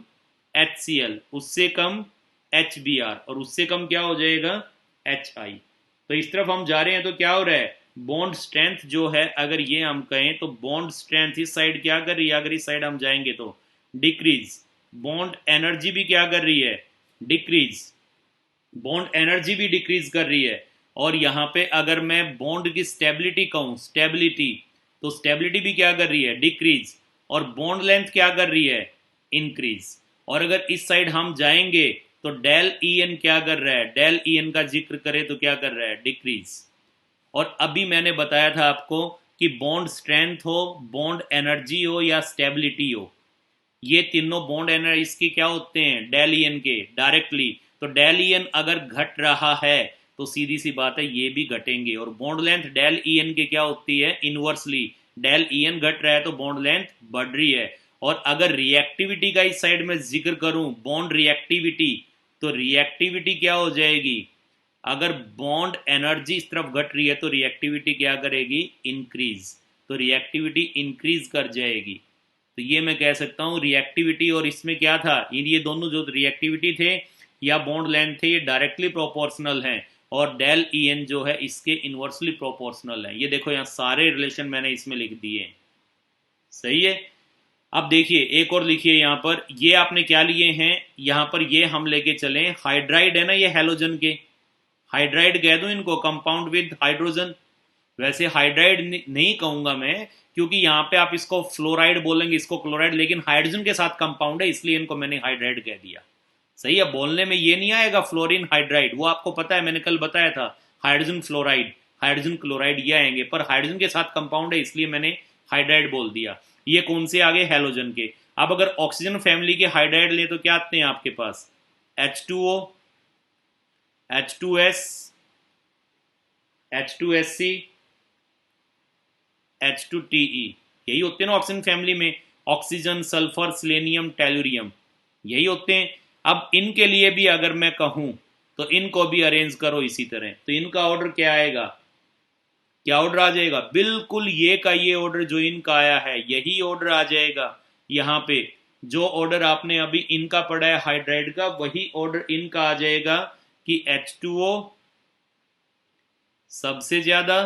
एच सी एल, उससे कम एच बी आर, और उससे कम क्या हो जाएगा, एच आई। तो इस तरफ हम जा रहे हैं तो क्या हो रहा है, बॉन्ड स्ट्रेंथ जो है अगर ये हम कहें तो बॉन्ड स्ट्रेंथ इस साइड क्या कर रही है, अगर इस साइड हम जाएंगे तो डिक्रीज, बॉन्ड एनर्जी भी क्या कर रही है, डिक्रीज, बॉन्ड एनर्जी भी डिक्रीज कर रही है। और यहाँ पे अगर मैं बॉन्ड की स्टेबिलिटी कहूँ, स्टेबिलिटी, तो स्टेबिलिटी भी क्या कर रही है, डिक्रीज, और बॉन्ड लेंथ क्या कर रही है, इंक्रीज। और अगर इस साइड हम जाएंगे तो डेल ई एन क्या कर रहा है, डेल ई एन का जिक्र करें तो क्या कर रहा है, डिक्रीज। और अभी मैंने बताया था आपको कि बॉन्ड स्ट्रेंथ हो, बॉन्ड एनर्जी हो या स्टेबिलिटी हो, ये तीनों बॉन्ड एनर्जी इसके क्या होते हैं, डेल ई एन के डायरेक्टली। तो डेल ई एन अगर घट रहा है तो सीधी सी बात है ये भी घटेंगे, और bond length del E N के क्या होती है, इनवर्सली, डेल ई एन घट रहा है तो बॉन्ड लेंथ बढ़ रही है। और अगर रिएक्टिविटी का इस साइड में जिक्र करूं, बॉन्ड रिएक्टिविटी, तो रिएक्टिविटी क्या हो जाएगी, अगर बॉन्ड एनर्जी इस तरफ घट रही है तो रिएक्टिविटी क्या करेगी, इंक्रीज, तो रिएक्टिविटी इंक्रीज कर जाएगी। तो ये मैं कह सकता हूँ रिएक्टिविटी, और इसमें क्या था, ये दोनों जो रिएक्टिविटी थे या बॉन्ड लेंथ थे ये डायरेक्टली प्रोपोर्शनल हैं, और डेल ई एन जो है इसके इनवर्सली प्रोपोर्शनल है। ये देखो यहाँ सारे रिलेशन मैंने इसमें लिख दिए हैं, सही है। अब देखिए एक और लिखिए यहाँ पर, ये आपने क्या लिए हैं, यहाँ पर ये हम लेके चले हाइड्राइड है ना, ये हेलोजन के, हाइड्राइड कह दूं इनको, कंपाउंड विद हाइड्रोजन। वैसे हाइड्राइड नहीं कहूंगा मैं, क्योंकि यहाँ पे आप इसको फ्लोराइड बोलेंगे, इसको क्लोराइड, लेकिन हाइड्रोजन के साथ कंपाउंड है इसलिए इनको मैंने हाइड्राइड कह दिया। सही है, बोलने में ये नहीं आएगा फ्लोरीन हाइड्राइड, वो आपको पता है, मैंने कल बताया था, हाइड्रोजन फ्लोराइड, हाइड्रोजन क्लोराइड ये आएंगे, पर हाइड्रोजन के साथ कंपाउंड है इसलिए मैंने हाइड्राइड बोल दिया। ये कौन से आगे, हेलोजन के। अब अगर ऑक्सीजन फैमिली के हाइड्राइड लें तो क्या आते हैं आपके पास, H2O, H2S, H2SC, H2TE, यही होते हैं ना ऑक्सीजन फैमिली में, ऑक्सीजन, सल्फर, सेलेनियम, टेलुरियम, यही होते हैं। अब इनके लिए भी अगर मैं कहूं तो इनको भी अरेंज करो इसी तरह, तो इनका ऑर्डर क्या आएगा, क्या ऑर्डर आ जाएगा, बिल्कुल ये का ये ऑर्डर जो इनका आया है यही ऑर्डर आ जाएगा। यहाँ पे जो ऑर्डर आपने अभी इनका पढ़ा है हाइड्राइड का, वही ऑर्डर इनका आ जाएगा कि H2O सबसे ज्यादा,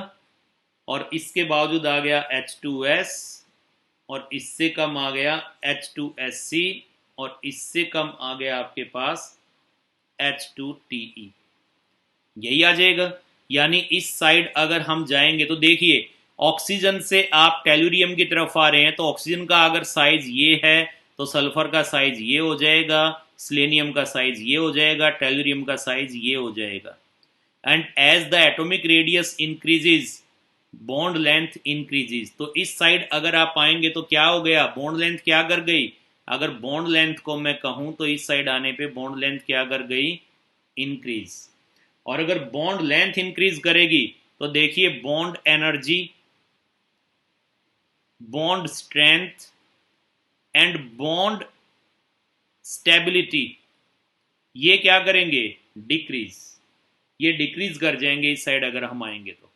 और इसके बावजूद आ गया H2S, और इससे कम आ गया H2SC, और इससे कम आ गया आपके पास H2TE, यही आ जाएगा। यानी इस साइड अगर हम जाएंगे तो देखिए ऑक्सीजन से आप टेलुरियम की तरफ आ रहे हैं, तो ऑक्सीजन का अगर साइज ये है तो सल्फर का साइज ये हो जाएगा, सेलेनियम का साइज ये हो जाएगा, टेलुरियम का साइज ये हो जाएगा। And as the atomic radius increases bond length increases, तो इस साइड अगर आप आएंगे तो क्या हो गया, बॉन्ड लेंथ क्या कर गई, अगर बॉन्ड लेंथ को मैं कहूं तो इस साइड आने पे बॉन्ड लेंथ क्या कर गई, इंक्रीज। और अगर बॉन्ड लेंथ इंक्रीज करेगी तो देखिए bond energy, bond strength and bond stability ये क्या करेंगे, डिक्रीज, ये डिक्रीज कर जाएंगे इस साइड अगर हम आएंगे तो।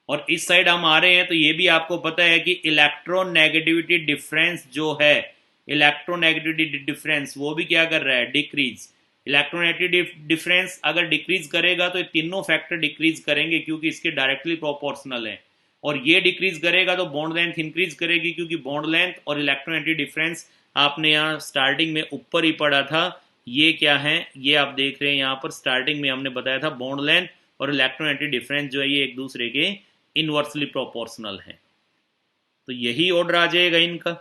और इस साइड हम आ रहे हैं तो ये भी आपको पता है कि इलेक्ट्रोनेगेटिविटी डिफरेंस जो है, इलेक्ट्रोनेगेटिविटी डिफरेंस वो भी क्या कर रहा है, डिक्रीज। इलेक्ट्रोनेगेटिव डिफरेंस अगर डिक्रीज करेगा तो ये तीनों फैक्टर डिक्रीज करेंगे क्योंकि इसके डायरेक्टली प्रोपोर्शनल है, और ये डिक्रीज करेगा तो बॉन्ड लेंथ इंक्रीज करेगी, क्योंकि बॉन्ड लेंथ और इलेक्ट्रोनेगेटिव डिफरेंस आपने यहाँ स्टार्टिंग में ऊपर ही पढ़ा था। ये क्या है, ये आप देख रहे हैं यहाँ पर स्टार्टिंग में हमने बताया था बॉन्ड लेंथ और इलेक्ट्रोनेगेटिव डिफरेंस जो है ये एक दूसरे के इनवर्सली प्रोपोर्शनल है, तो यही ऑर्डर आ जाएगा इनका।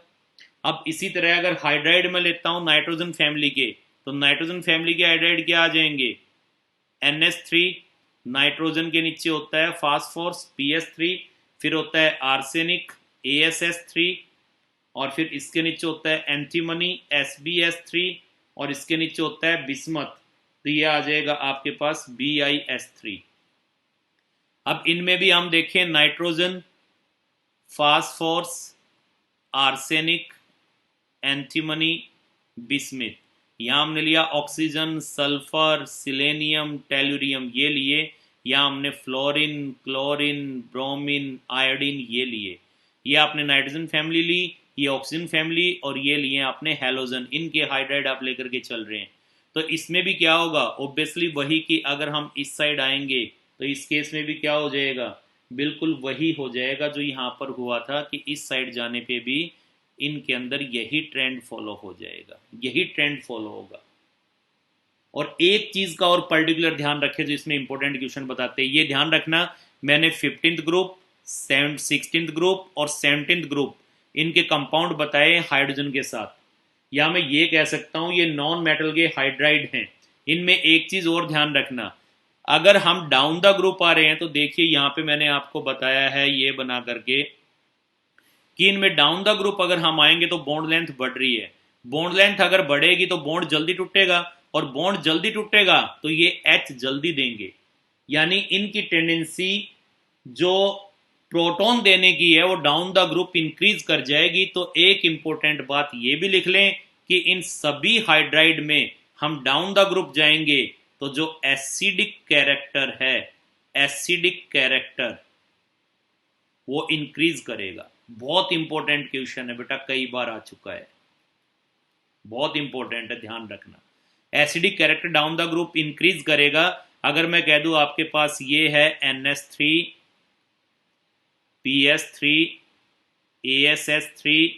अब इसी तरह अगर हाइड्राइड में लेता हूं नाइट्रोजन फैमिली के, तो नाइट्रोजन फैमिली के हाइड्राइड क्या आ जाएंगे, NH3, नाइट्रोजन के नीचे होता है फास्फोरस PS3, फिर होता है आर्सेनिक ASS3, और फिर इसके नीचे होता है एंटीमनी SBS3, और इसके नीचे होता है बिस्मथ, तो ये आ जाएगा आपके पास BiS3। अब इनमें भी हम देखें nitrogen, phosphorus, arsenic, antimony, bismuth. यहाँ हमने लिया ऑक्सीजन, सल्फर, सिलेनियम, टेलुरियम ये लिए। यहाँ हमने फ्लोरीन, क्लोरीन, ब्रोमीन, आयोडीन ये लिए। ये आपने नाइट्रोजन फैमिली ली, ये ऑक्सीजन फैमिली, और ये लिए आपने हैलोजन। इनके हाइड्राइड आप लेकर के चल रहे हैं। तो इसमें भी क्या होगा, ऑब्वियसली वही कि अगर हम इस साइड आएंगे तो इस केस में भी क्या हो जाएगा, बिल्कुल वही हो जाएगा जो यहाँ पर हुआ था कि इस साइड जाने पे भी इनके अंदर यही ट्रेंड फॉलो हो जाएगा, यही ट्रेंड फॉलो होगा। और एक चीज का और पर्टिकुलर ध्यान रखें जो इसमें इंपॉर्टेंट क्वेश्चन बताते हैं, ये ध्यान रखना, मैंने 15th ग्रुप, 16th ग्रुप और 17th ग्रुप इनके कंपाउंड बताए हाइड्रोजन के साथ, या मैं ये कह सकता हूं ये नॉन मेटल के हाइड्राइड हैं। इनमें एक चीज और ध्यान रखना, अगर हम डाउन द ग्रुप आ रहे हैं तो देखिए यहां पे मैंने आपको बताया है ये बना करके कि इनमें डाउन द ग्रुप अगर हम आएंगे तो बॉन्ड लेंथ बढ़ रही है। बॉन्ड लेंथ अगर बढ़ेगी तो बॉन्ड जल्दी टूटेगा, और बॉन्ड जल्दी टूटेगा तो ये H जल्दी देंगे, यानी इनकी टेंडेंसी जो प्रोटॉन देने की है वो डाउन द ग्रुप इंक्रीज कर जाएगी। तो एक इंपॉर्टेंट बात ये भी लिख लें कि इन सभी हाइड्राइड में हम डाउन द ग्रुप जाएंगे तो जो एसिडिक कैरेक्टर है, एसिडिक कैरेक्टर वो इंक्रीज करेगा। बहुत इंपॉर्टेंट क्वेश्चन है बेटा, कई बार आ चुका है, बहुत इंपॉर्टेंट है, ध्यान रखना। Acidic character down the group increase करेगा। अगर मैं कह दूं आपके पास ये है NH3, PS3, ASS3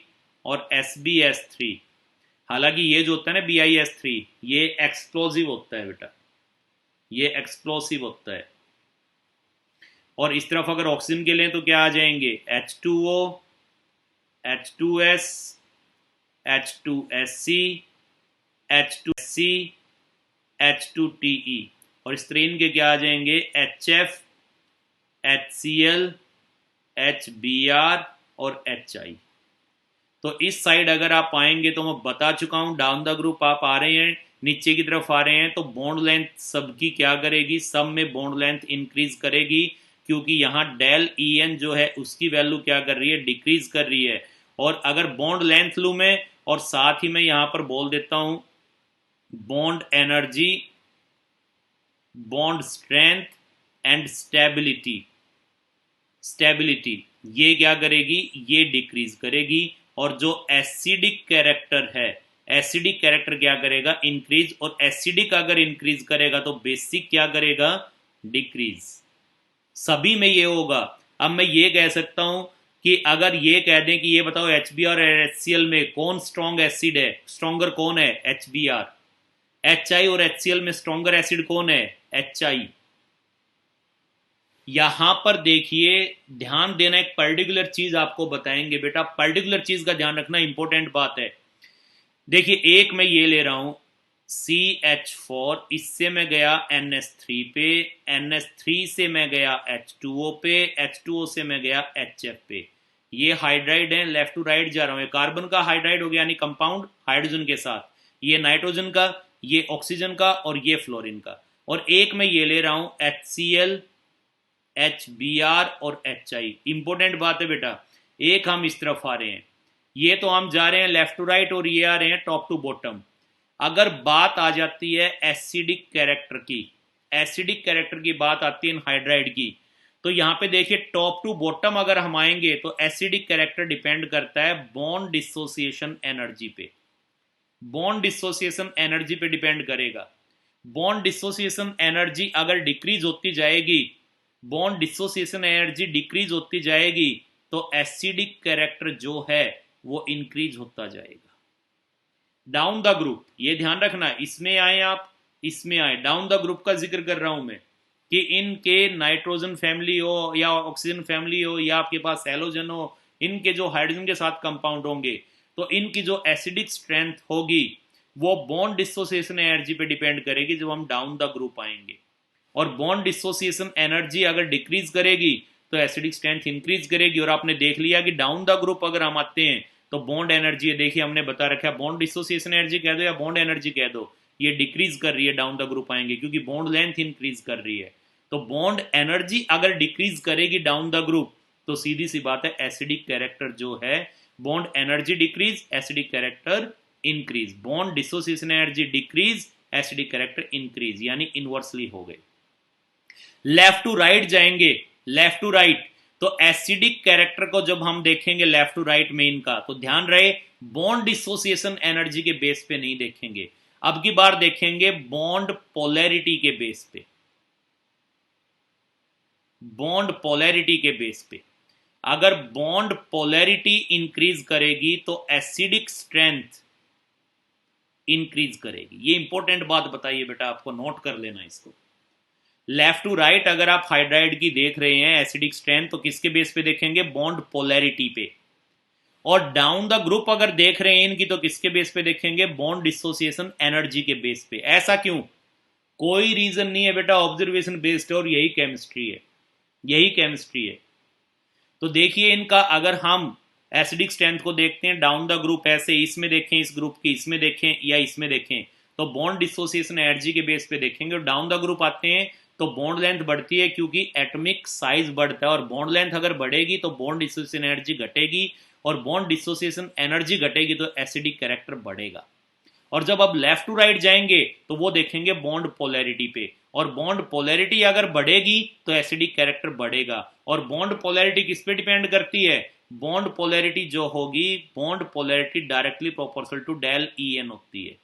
और SBS3, हालांकि ये जो होता है ना BiS3 ये एक्सप्लोसिव होता है बेटा, ये एक्सप्लोसिव होता है। और इस तरफ अगर ऑक्सीजन के लें तो क्या आ जाएंगे, H2O, H2S, H2SC, H2SC, H2TE, और इस तरह इनके क्या आ जाएंगे, HF, HCl, HBr और HI। तो इस साइड अगर आप आएंगे तो मैं बता चुका हूं डाउन द ग्रुप आप आ रहे हैं, नीचे की तरफ आ रहे हैं तो बॉन्ड लेंथ सबकी क्या करेगी, सब में बॉन्ड लेंथ इंक्रीज करेगी, क्योंकि यहाँ डेल EN जो है उसकी वैल्यू क्या कर रही है, डिक्रीज कर रही है। और अगर बॉन्ड लेंथ लूं मैं, और साथ ही मैं यहां पर बोल देता हूं bond energy, bond strength and stability, stability ये क्या करेगी, ये डिक्रीज करेगी। और जो एसिडिक कैरेक्टर है, एसिडिक कैरेक्टर क्या करेगा, इंक्रीज, और एसिडिक अगर इंक्रीज करेगा तो बेसिक क्या करेगा, डिक्रीज। सभी में ये होगा। अब मैं ये कह सकता हूं कि अगर ये कह दें कि ये बताओ HBr और HCl में कौन स्ट्रॉन्ग एसिड है, स्ट्रॉन्गर कौन है, HBr। HI और HCl में स्ट्रॉन्गर एसिड कौन है, HI। यहां पर देखिए ध्यान देना, एक पर्टिकुलर चीज आपको बताएंगे बेटा, पर्टिकुलर चीज का ध्यान रखना, इंपॉर्टेंट बात है। देखिए एक मैं ये ले रहा हूं CH4, इससे मैं गया NH3 पे, NH3 से मैं गया H2O पे, H2O से मैं गया HF पे। ये हाइड्राइड है, लेफ्ट टू राइट जा रहा हूं। कार्बन का हाइड्राइड हो गया यानी कंपाउंड हाइड्रोजन के साथ, ये नाइट्रोजन का, ये ऑक्सीजन का, और ये फ्लोरीन का। और एक मैं ये ले रहा हूं HCl, HBr और HI। इंपॉर्टेंट बात है बेटा, एक हम इस तरफ आ रहे हैं, ये तो हम जा रहे हैं लेफ्ट टू राइट, और ये आ रहे हैं टॉप टू बॉटम। अगर बात आ जाती है एसिडिक कैरेक्टर की, एसिडिक कैरेक्टर की बात आती है हाइड्राइड की, तो यहां पे देखिए टॉप टू बॉटम अगर हम आएंगे तो एसिडिक कैरेक्टर डिपेंड करता है बॉन्ड डिसोसिएशन एनर्जी पे, बॉन्ड डिसोसिएशन एनर्जी पे डिपेंड करेगा। बॉन्ड डिसोसिएशन एनर्जी अगर डिक्रीज होती जाएगी, बॉन्ड डिसोसिएशन एनर्जी डिक्रीज होती जाएगी तो एसिडिक कैरेक्टर जो है वो इंक्रीज होता जाएगा। डाउन द ग्रुप ये ध्यान रखना, इसमें आए आप, इसमें आए, डाउन द ग्रुप का जिक्र कर रहा हूं मैं कि इनके नाइट्रोजन फैमिली हो या ऑक्सीजन फैमिली हो या आपके पास हैलोजन हो, इनके जो हाइड्रोजन के साथ कंपाउंड होंगे तो इनकी जो एसिडिक स्ट्रेंथ होगी वो बॉन्ड डिसोसिएशन एनर्जी पे डिपेंड करेगी जब हम डाउन द ग्रुप आएंगे। और बॉन्ड डिसोसिएशन एनर्जी अगर डिक्रीज करेगी तो एसिडिक स्ट्रेंथ इंक्रीज करेगी। और आपने देख लिया कि डाउन द ग्रुप अगर हम आते हैं तो बॉन्ड एनर्जी, देखिए हमने बता रखा है, बॉन्ड डिसोसिएशन एनर्जी कह दो या बॉन्ड एनर्जी कह दो, ये डिक्रीज कर रही है डाउन द ग्रुप आएंगे क्योंकि बॉन्ड लेंथ इंक्रीज कर रही है। तो बॉन्ड एनर्जी अगर डिक्रीज करेगी डाउन द ग्रुप तो सीधी सी बात है एसिडिक कैरेक्टर जो है, bond energy decrease, acidic character increase, bond dissociation energy decrease, acidic character increase, यानी इनवर्सली हो गए। लेफ्ट टू राइट जाएंगे, लेफ्ट टू राइट, तो एसिडिक कैरेक्टर को जब हम देखेंगे लेफ्ट टू राइट में इनका, तो ध्यान रहे बॉन्ड डिसोसिएशन एनर्जी के बेस पे नहीं देखेंगे, अब की बार देखेंगे बॉन्ड पोलैरिटी के बेस पे, बॉन्ड पोलैरिटी के बेस पे। अगर बॉन्ड पोलैरिटी इंक्रीज करेगी तो एसिडिक स्ट्रेंथ इंक्रीज करेगी। ये इंपॉर्टेंट बात बताइए बेटा, आपको नोट कर लेना इसको। लेफ्ट टू राइट अगर आप हाइड्राइड की देख रहे हैं एसिडिक स्ट्रेंथ तो किसके बेस पे देखेंगे, बॉन्ड पोलैरिटी पे। और डाउन द ग्रुप अगर देख रहे हैं इनकी तो किसके बेस पे देखेंगे, बॉन्ड डिसोसिएशन एनर्जी के बेस पे। ऐसा क्यों, कोई रीजन नहीं है बेटा, ऑब्जर्वेशन बेस्ड है और यही केमिस्ट्री है, यही केमिस्ट्री है। तो देखिए इनका अगर हम एसिडिक स्ट्रेंथ को देखते हैं डाउन द ग्रुप, ऐसे इसमें देखें, इस ग्रुप की इसमें देखें या इसमें देखें, तो बॉन्ड डिसोसिएशन एनर्जी के बेस पे देखेंगे। और डाउन द ग्रुप आते हैं तो बॉन्ड लेंथ बढ़ती है क्योंकि एटॉमिक साइज बढ़ता है, और बॉन्ड लेंथ अगर बढ़ेगी तो बॉन्ड डिसोसिएशन एनर्जी घटेगी, और बॉन्ड डिसोसिएशन एनर्जी घटेगी तो एसिडिक कैरेक्टर बढ़ेगा। और जब अब लेफ्ट टू राइट जाएंगे तो वो देखेंगे बॉन्ड पोलैरिटी पे, और बॉन्ड पोलैरिटी अगर बढ़ेगी तो एसिडिक कैरेक्टर बढ़ेगा। और बॉन्ड पोलैरिटी किस पे डिपेंड करती है, बॉन्ड पोलैरिटी जो होगी, bond polarity directly proportional to del E N होती है।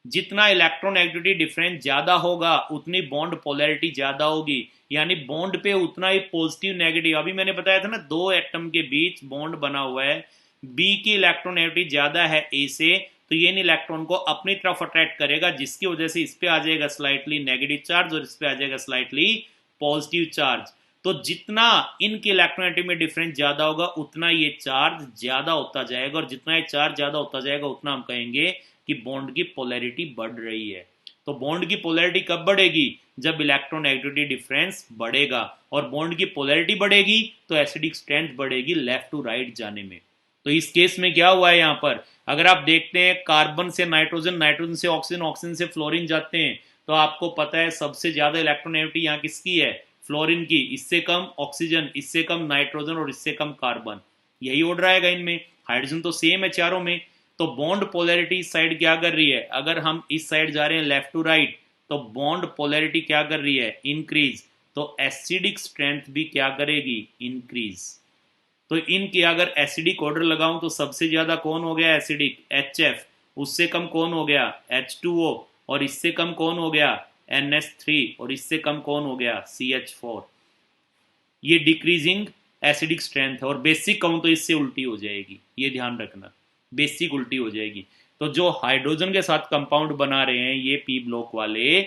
जितना इलेक्ट्रोनेगेटिविटी डिफरेंस ज्यादा होगा उतनी बॉन्ड पोलैरिटी ज्यादा होगी, यानी बॉन्ड पे उतना ही पॉजिटिव नेगेटिव। अभी मैंने बताया था ना, दो एटम के बीच बॉन्ड बना हुआ है, बी की इलेक्ट्रोनेगेटिविटी ज्यादा है ए से, तो ये इलेक्ट्रॉन को अपनी तरफ अट्रैक्ट करेगा, जिसकी वजह से इस पे आ जाएगा स्लाइटली नेगेटिव चार्ज और इस पे आ जाएगा स्लाइटली पॉजिटिव चार्ज। तो जितना इनके इलेक्ट्रोनेगेटिव में डिफरेंस ज्यादा होगा उतना ये चार्ज ज्यादा होता जाएगा, और जितना ये चार्ज ज्यादा होता जाएगा उतना हम कहेंगे कि बॉन्ड की पोलैरिटी बढ़ रही है। तो बॉन्ड की पोलैरिटी कब बढ़ेगी, जब इलेक्ट्रोनेगेटिविटी डिफरेंस बढ़ेगा, और बॉन्ड की पोलैरिटी बढ़ेगी तो एसिडिक स्ट्रेंथ बढ़ेगी लेफ्ट टू राइट जाने में। तो इस केस में क्या हुआ है, यहां पर अगर आप देखते हैं कार्बन से नाइट्रोजन, नाइट्रोजन से ऑक्सीजन, ऑक्सीजन से फ्लोरीन जाते हैं, तो आपको पता है सबसे ज्यादा इलेक्ट्रोनेगेटिविटी यहाँ किसकी है, फ्लोरीन की, इससे कम ऑक्सीजन, इससे कम नाइट्रोजन और इससे कम कार्बन। यही ऑर्डर आएगा इनमें, हाइड्रोजन तो सेम है चारों में। तो बॉन्ड पोलैरिटी इस साइड क्या कर रही है, अगर हम इस साइड जा रहे हैं लेफ्ट टू राइट तो बॉन्ड पोलैरिटी क्या कर रही है, इंक्रीज, तो एसिडिक स्ट्रेंथ भी क्या करेगी, इंक्रीज। तो इनकी अगर एसिडिक ऑर्डर लगाऊं तो सबसे ज्यादा कौन हो गया एसिडिक, HF, उससे कम कौन हो गया H2O, और इससे कम कौन हो गया NH3, और इससे कम कौन हो गया CH4। ये डिक्रीजिंग एसिडिक स्ट्रेंथ है, और बेसिक कहूं तो इससे उल्टी हो जाएगी, ये ध्यान रखना, बेसिक उल्टी हो जाएगी। तो जो हाइड्रोजन के साथ कंपाउंड बना रहे हैं ये पी ब्लॉक वाले,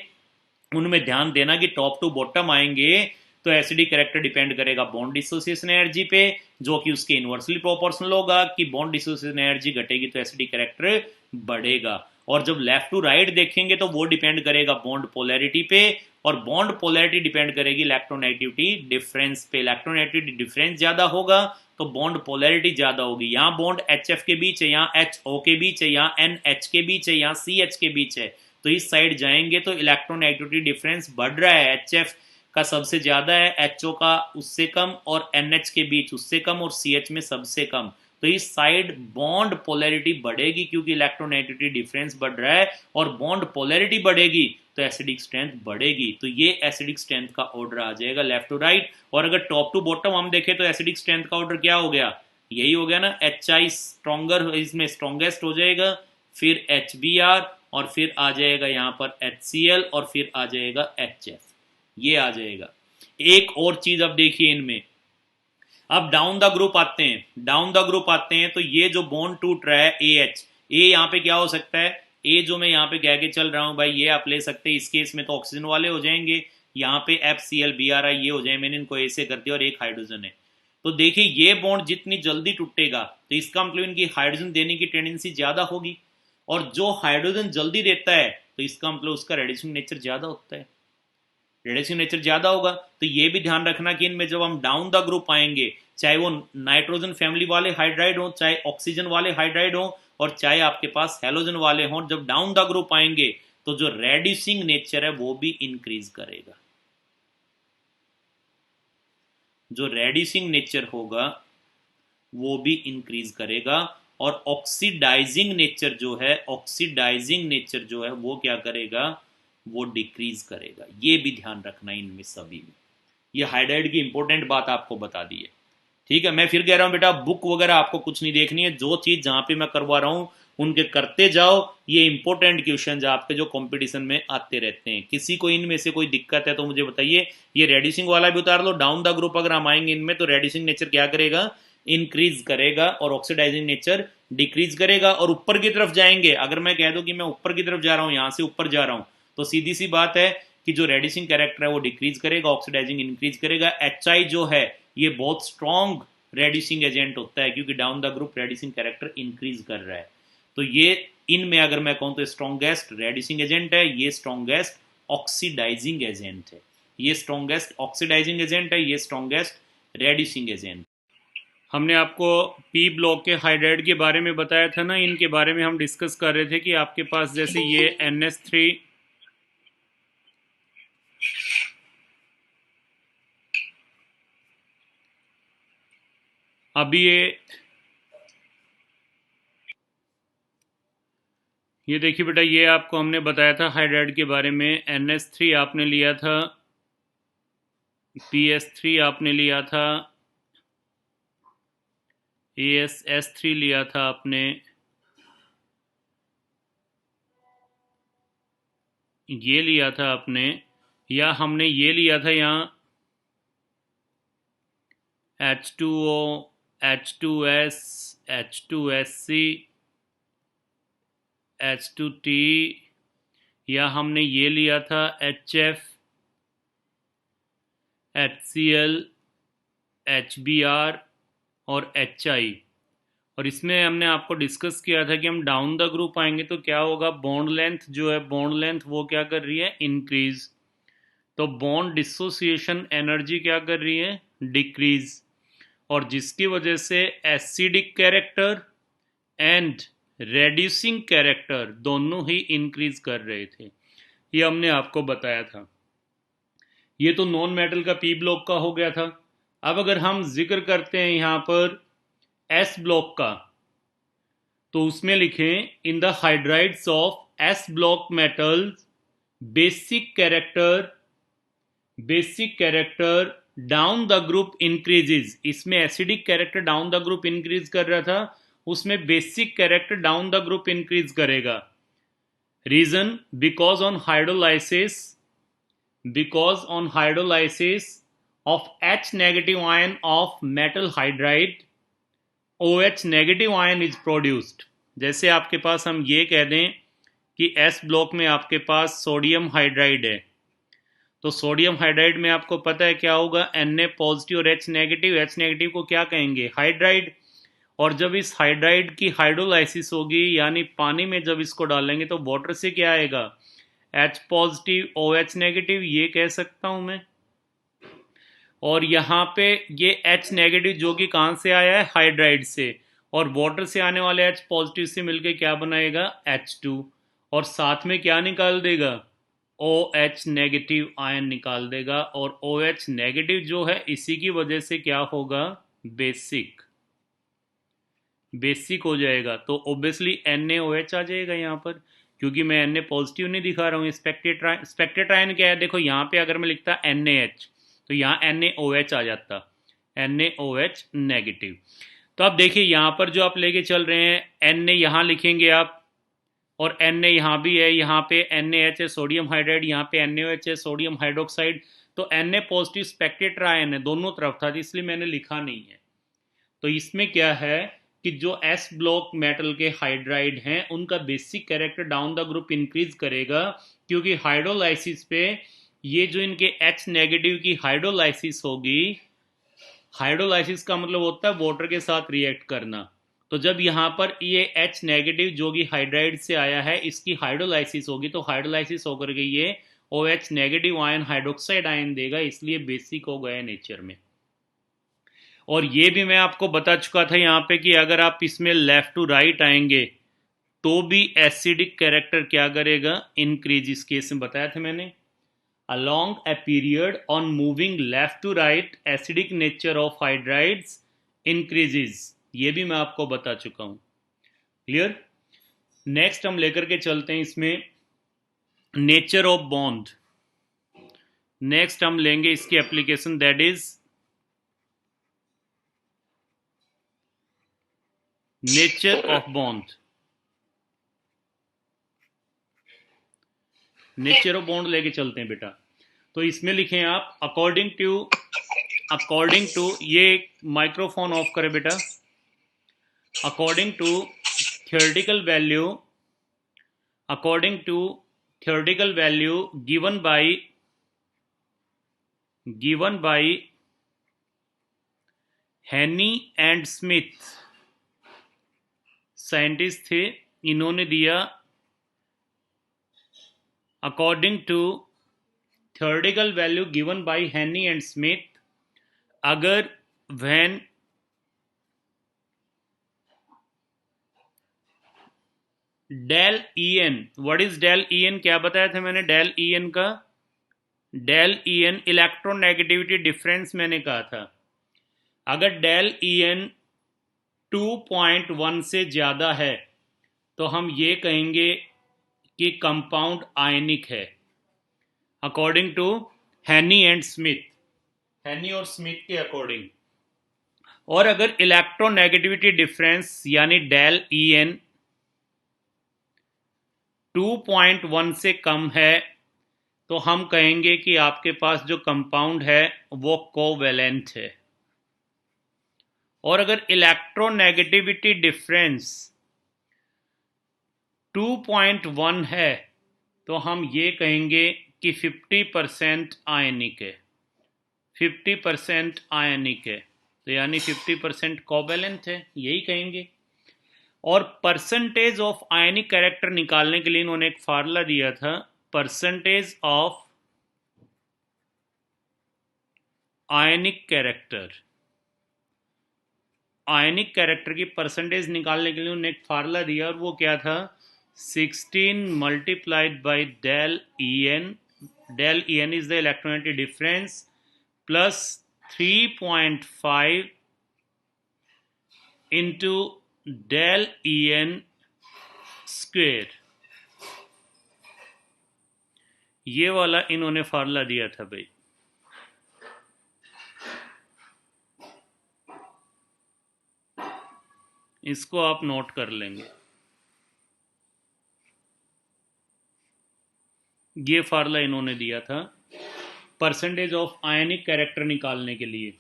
उनमें ध्यान देना कि टॉप टू बॉटम आएंगे तो एसिडिक कैरेक्टर डिपेंड करेगा बॉन्ड डिसोसिएशन एनर्जी पे, जो कि उसके इनवर्सली प्रोपोर्शनल होगा, कि बॉन्ड डिसोसिएशन एनर्जी घटेगी तो एसिडिक कैरेक्टर बढ़ेगा। और जब लेफ्ट टू राइट देखेंगे तो वो डिपेंड करेगा बॉन्ड पोलैरिटी पे, और बॉन्ड पोलैरिटी डिपेंड करेगी इलेक्ट्रोनेगेटिविटी डिफरेंस पे। इलेक्ट्रोनेगेटिविटी डिफरेंस ज्यादा होगा तो बॉन्ड पोलैरिटी ज्यादा होगी। यहाँ बॉन्ड HF के बीच है, यहाँ HO के बीच है, यहाँ NH के बीच है, यहाँ CH के बीच है, तो इस साइड जाएंगे तो इलेक्ट्रोनेगेटिविटी डिफरेंस बढ़ रहा है, HF का सबसे ज्यादा है, HO का उससे कम, और NH के बीच उससे कम, और CH में सबसे कम। तो इस साइड बॉन्ड पोलैरिटी बढ़ेगी क्योंकि इलेक्ट्रोनेगेटिविटी डिफरेंस बढ़ रहा है, और बॉन्ड पोलैरिटी बढ़ेगी तो एसिडिक स्ट्रेंथ बढ़ेगी। तो ये एसिडिक स्ट्रेंथ का ऑर्डर आ जाएगा लेफ्ट टू राइट। और अगर टॉप टू बॉटम हम देखें तो एसिडिक स्ट्रेंथ का ऑर्डर क्या हो गया, यही हो गया ना, HI स्ट्रॉन्गर, इसमें स्ट्रॉन्गेस्ट हो जाएगा, फिर HBr, और फिर आ जाएगा यहाँ पर HCl, और फिर आ जाएगा HF, ये आ जाएगा। एक और चीज अब देखिए इनमें, अब डाउन द ग्रुप आते हैं, डाउन द ग्रुप आते हैं तो ये जो बॉन्ड टूट रहा है AH, ए यहाँ पे क्या हो सकता है, ए जो मैं यहाँ पे कह के चल रहा हूँ भाई ये आप ले सकते हैं, इस केस में तो ऑक्सीजन वाले हो जाएंगे, यहाँ पे FCl Bri ये हो जाए, मैंने इनको ए से कर दिया, और एक हाइड्रोजन है। तो देखिए ये बॉन्ड जितनी जल्दी टूटेगा तो इसका मतलब इनकी हाइड्रोजन देने की टेंडेंसी ज्यादा होगी, और जो हाइड्रोजन जल्दी देता है तो इसका मतलब उसका रेडिएशन नेचर ज़्यादा होता है, रेडिएशन नेचर ज़्यादा होगा। तो ये भी ध्यान रखना कि इनमें जब हम डाउन द ग्रुप आएंगे, चाहे वो नाइट्रोजन फैमिली वाले हाइड्राइड हो, चाहे ऑक्सीजन वाले हाइड्राइड हो, और चाहे आपके पास हेलोजन वाले हों, जब डाउन द ग्रुप आएंगे तो जो रेड्यूसिंग नेचर है वो भी इंक्रीज करेगा। जो रेड्यूसिंग नेचर होगा वो भी इंक्रीज करेगा, और ऑक्सीडाइजिंग नेचर जो है, ऑक्सीडाइजिंग नेचर जो है वो क्या करेगा, वो डिक्रीज करेगा। ये भी ध्यान रखना इनमें सभी में। ये हाइड्राइड की इंपॉर्टेंट बात आपको बता दी है। ठीक है, मैं फिर कह रहा हूं बेटा, बुक वगैरह आपको कुछ नहीं देखनी है, जो चीज जहां पे मैं करवा रहा हूं उनके करते जाओ। ये इंपॉर्टेंट क्वेश्चन आपके जो कंपटीशन में आते रहते हैं। किसी को इनमें से कोई दिक्कत है तो मुझे बताइए। ये रेड्यूसिंग वाला भी उतार लो, डाउन द ग्रुप अगर हम आएंगे इनमें तो रेड्यूसिंग नेचर क्या करेगा, इंक्रीज करेगा, और ऑक्सीडाइजिंग नेचर डिक्रीज करेगा। और ऊपर की तरफ जाएंगे, अगर मैं कह दूं कि मैं ऊपर की तरफ जा रहा हूं, यहां से ऊपर जा रहा हूं, तो सीधी सी बात है कि जो रेड्यूसिंग कैरेक्टर है वो डिक्रीज करेगा, ऑक्सीडाइजिंग इंक्रीज करेगा। एच जो है ये बहुत स्ट्रॉन्ग रेड्यूसिंग एजेंट होता है, क्योंकि down the group reducing character increase कर रहा है। तो ये इनमें अगर मैं कहूं तो स्ट्रॉन्गेस्ट रेड्यूसिंग एजेंट है, ये स्ट्रॉन्गेस्ट ऑक्सीडाइजिंग एजेंट है, ये स्ट्रॉन्गेस्ट ऑक्सीडाइजिंग एजेंट है, ये स्ट्रॉन्गेस्ट रेड्यूसिंग एजेंट। हमने आपको पी ब्लॉक के हाइड्राइड के बारे में बताया था ना, इनके बारे में हम डिस्कस कर रहे थे कि आपके पास जैसे ये NH3, अभी ये देखिए बेटा, ये आपको हमने बताया था हाइड्राइड के बारे में। NH3 आपने लिया था, PS3 आपने लिया था, ASS3 लिया था आपने, ये लिया था आपने, या हमने ये लिया था यहाँ H2O, H2S, H2SC, H2T, या हमने ये लिया था HF, HCl, HBr और HI। और इसमें हमने आपको डिस्कस किया था कि हम डाउन द ग्रुप आएंगे तो क्या होगा, बॉन्ड लेंथ जो है, बॉन्ड लेंथ वो क्या कर रही है, इंक्रीज। तो बॉन्ड डिसोसिएशन एनर्जी क्या कर रही है, डिक्रीज। और जिसकी वजह से acidic character and reducing character दोनों ही इंक्रीज कर रहे थे, ये हमने आपको बताया था। ये तो नॉन मेटल का पी ब्लॉक का हो गया था। अब अगर हम जिक्र करते हैं यहाँ पर एस ब्लॉक का, तो उसमें लिखें, in the hydrides of S block metals basic character down the group increases. इसमें acidic character down the group increase कर रहा था, उसमें basic character down the group increase करेगा। Reason, because on hydrolysis of H negative ion of metal hydride, OH negative ion is produced। जैसे आपके पास हम ये कह दें कि S ब्लॉक में आपके पास सोडियम हाइड्राइड है, तो सोडियम हाइड्राइड में आपको पता है क्या होगा, Na पॉजिटिव और H नेगेटिव। H नेगेटिव को क्या कहेंगे, हाइड्राइड। और जब इस हाइड्राइड की हाइड्रोलाइसिस होगी, यानी पानी में जब इसको डालेंगे तो वाटर से क्या आएगा, H पॉजिटिव OH नेगेटिव, ये कह सकता हूं मैं। और यहाँ पे ये H नेगेटिव जो कि कहाँ से आया है, हाइड्राइड से, और वाटर से आने वाले H पॉजिटिव से मिलके क्या बनाएगा, H2, और साथ में क्या निकाल देगा, OH नेगेटिव आयन निकाल देगा। और OH नेगेटिव जो है इसी की वजह से क्या होगा, बेसिक हो जाएगा। तो ऑब्वियसली NaOH आ जाएगा यहाँ पर, क्योंकि मैं Na पॉजिटिव नहीं दिखा रहा हूँ। स्पेक्टेट आयन क्या है, देखो यहाँ पे अगर मैं लिखता NaH तो यहाँ NaOH आ जाता, NaOH नेगेटिव। तो आप देखिए यहाँ पर जो आप लेके चल रहे हैं, Na यहाँ लिखेंगे आप, और Na यहाँ भी है, यहाँ पे NaH है सोडियम हाइड्राइड, यहाँ पे NaOH है सोडियम हाइड्रोक्साइड। तो Na पॉजिटिव स्पेक्टेट आयन है, दोनों तरफ था, इसलिए मैंने लिखा नहीं है। तो इसमें क्या है कि जो एस ब्लॉक मेटल के हाइड्राइड हैं उनका basic character down the group increase करेगा, क्योंकि हाइड्रोलाइसिस पे ये जो इनके H नेगेटिव की हाइड्रोलाइसिस होगी, हाइड्रोलाइसिस का मतलब होता है वाटर के साथ रिएक्ट करना, तो जब यहाँ पर ये H नेगेटिव जो कि हाइड्राइड से आया है, इसकी हाइड्रोलाइसिस होगी, तो हाइड्रोलाइसिस होकर के ये OH negative ion hydroxide ion देगा, इसलिए बेसिक हो गया नेचर में। और ये भी मैं आपको बता चुका था यहाँ पे कि अगर आप इसमें लेफ्ट टू राइट आएंगे तो भी एसिडिक कैरेक्टर क्या करेगा, इंक्रीज। इस केस में बताया था मैंने, along a period on moving left to right acidic nature of hydrides increases। ये भी मैं आपको बता चुका हूं। क्लियर। नेक्स्ट हम लेकर के चलते हैं इसमें नेचर ऑफ बॉन्ड। नेक्स्ट हम लेंगे इसकी application, that is nature of bond. Nature of bond लेके चलते हैं बेटा। तो इसमें लिखें आप अकॉर्डिंग टू ये माइक्रोफोन ऑफ करें बेटा। According to theoretical value given by Hannay and Smith, scientist थे, इन्होंने दिया according to theoretical value given by Hannay and Smith, अगर when del E N, what is del E N, क्या बताया था मैंने डेल ई एन का? Del E N electronegativity difference मैंने कहा था। अगर डेल ई एन 2.1 से ज़्यादा है तो हम ये कहेंगे कि कंपाउंड आयनिक है, अकॉर्डिंग टू हैनी एंड स्मिथ, हैनी और स्मिथ के अकॉर्डिंग। और अगर इलेक्ट्रोनेगेटिविटी डिफरेंस यानी डेल ई एन 2.1 से कम है तो हम कहेंगे कि आपके पास जो कंपाउंड है वो कोवैलेंट है। और अगर इलेक्ट्रोनेगेटिविटी डिफरेंस 2.1 है तो हम ये कहेंगे कि 50% आयनिक है, 50% आयनिक है, तो यानी 50% कोवैलेंट है, यही कहेंगे। और परसेंटेज ऑफ आयनिक कैरेक्टर निकालने के लिए इन्होंने एक फार्मूला दिया था, percentage of ionic character. Ionic character की परसेंटेज निकालने के लिए उन्होंने एक फार्मूला दिया, और वो क्या था? 16 multiplied by del E N, del E N is the electronegative difference, plus 3.5 into del E N square. ये वाला इन्होंने फार्मूला दिया था भाई। इसको आप नोट कर लेंगे, ये फार्मूला इन्होंने दिया था परसेंटेज ऑफ आयनिक कैरेक्टर निकालने के लिए।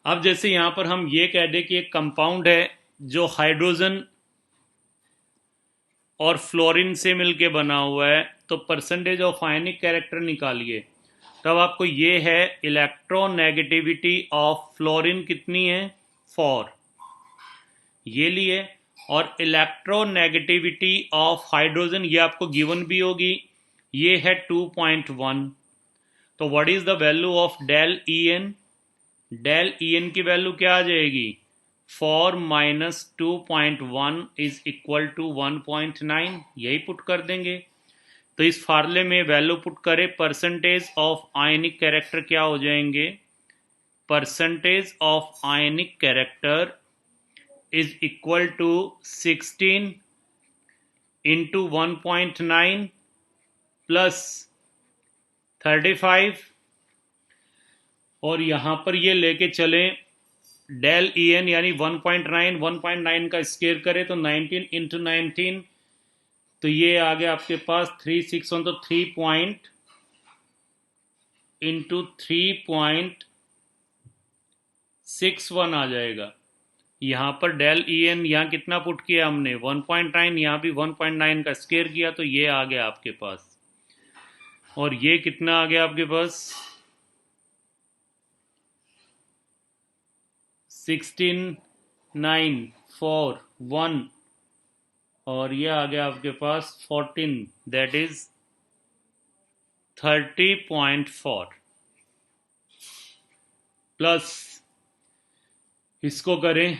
अब जैसे यहां पर हम ये कह दें कि एक कंपाउंड है जो हाइड्रोजन और फ्लोरीन से मिलके बना हुआ है, तो परसेंटेज ऑफ आयनिक कैरेक्टर निकालिए। तब आपको ये है इलेक्ट्रोनेगेटिविटी ऑफ फ्लोरीन कितनी है? 4, ये लिए। और इलेक्ट्रोनेगेटिविटी ऑफ हाइड्रोजन ये आपको गिवन भी होगी, ये है 2.1। तो what is the value of del E N? Del E N की वैल्यू क्या आ जाएगी? 4 माइनस 2.1 इज इक्वल टू 1.9, यही पुट कर देंगे। तो इस फार्मूले में वैल्यू पुट करें, परसेंटेज ऑफ आयनिक कैरेक्टर क्या हो जाएंगे? Percentage of ionic character is equal to 16 into 1.9 plus 35, और यहां पर ये लेके चलें डेल ई एन यानी 1.9 का स्क्वायर करें तो 19 इंटू 19, तो ये आ गया आपके पास 361, तो 3 इंटू 3.61 आ जाएगा। यहाँ पर डेल ई एन यहाँ कितना पुट किया हमने? 1.9, यहाँ भी 1.9 का स्क्वायर किया, तो ये आ गया आपके पास। और ये कितना आ गया आपके पास? 16.9 4 1 और ये आ गया आपके पास 14, दैट इज 30.4 प्लस इसको करें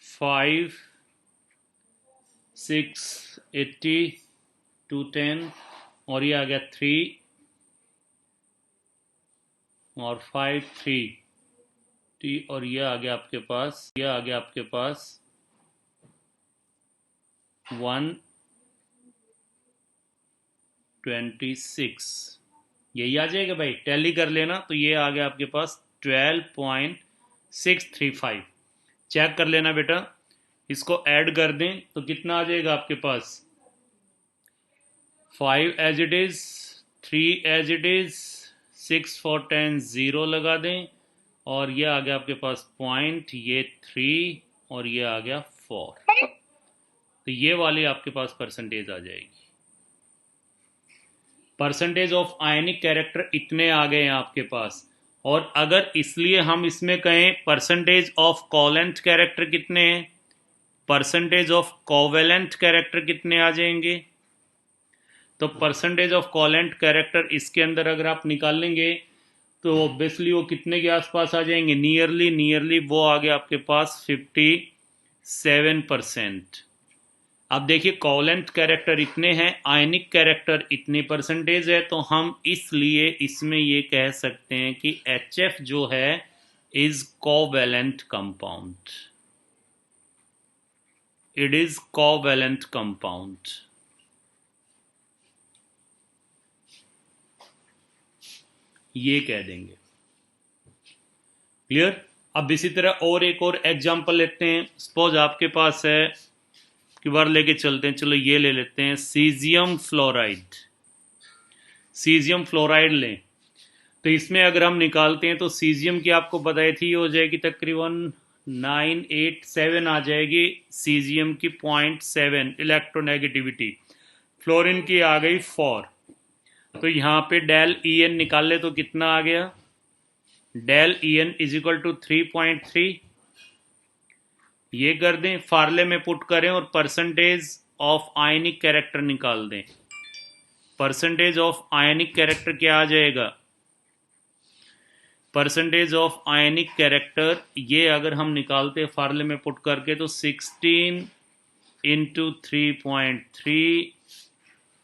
5 6 80 210 और ये आ गया 3 और 5 3 और ये आ गया आपके पास 126। यही आ जाएगा भाई, टैली कर लेना। तो ये आ गया आपके पास 12.635। चेक कर लेना बेटा, इसको ऐड कर दें तो कितना आ जाएगा आपके पास, 5 as it is, 3 as it is, 6 4 10 0 लगा दें और ये आ गया आपके पास पॉइंट, ये 3 और ये आ गया 4। तो ये वाली आपके पास परसेंटेज आ जाएगी। परसेंटेज ऑफ आयनिक कैरेक्टर इतने आ गए हैं आपके पास। और अगर इसलिए हम इसमें कहें परसेंटेज ऑफ कोवेलेंट कैरेक्टर कितने हैं, परसेंटेज ऑफ कोवेलेंट कैरेक्टर कितने आ जाएंगे, तो परसेंटेज ऑफ कोवेलेंट कैरेक्टर इसके अंदर अगर आप निकाल लेंगे तो ऑब्वियसली वो कितने के आसपास आ जाएंगे, नियरली वो आ गया आपके पास 57%। अब देखिए कोवेलेंट कैरेक्टर इतने हैं, आयनिक कैरेक्टर इतने परसेंटेज है, तो हम इसलिए इसमें ये कह सकते हैं कि HF जो है is covalent compound, it is covalent compound. ये कह देंगे। क्लियर। अब इसी तरह और एक और एग्जांपल लेते हैं। सपोज आपके पास है कि बार लेके चलते हैं, चलो ये ले लेते हैं सीजियम फ्लोराइड। सीजियम फ्लोराइड लें तो इसमें अगर हम निकालते हैं तो सीजियम की आपको बताई थी हो जाएगी तकरीबन 987 आ जाएगी सीजियम की 0.7 इलेक्ट्रोनेगेटिविटी, फ्लोरीन की आ गई 4। तो यहाँ पे डेल EN निकाल ले तो कितना आ गया, del EN is equal to 3.3। ये कर दें, फार्ले में पुट करें और परसेंटेज ऑफ आयनिक कैरेक्टर निकाल दें। परसेंटेज ऑफ आयनिक कैरेक्टर क्या आ जाएगा, परसेंटेज ऑफ आयनिक कैरेक्टर ये अगर हम निकालते फार्ले में पुट करके तो 16 इंटू 3.3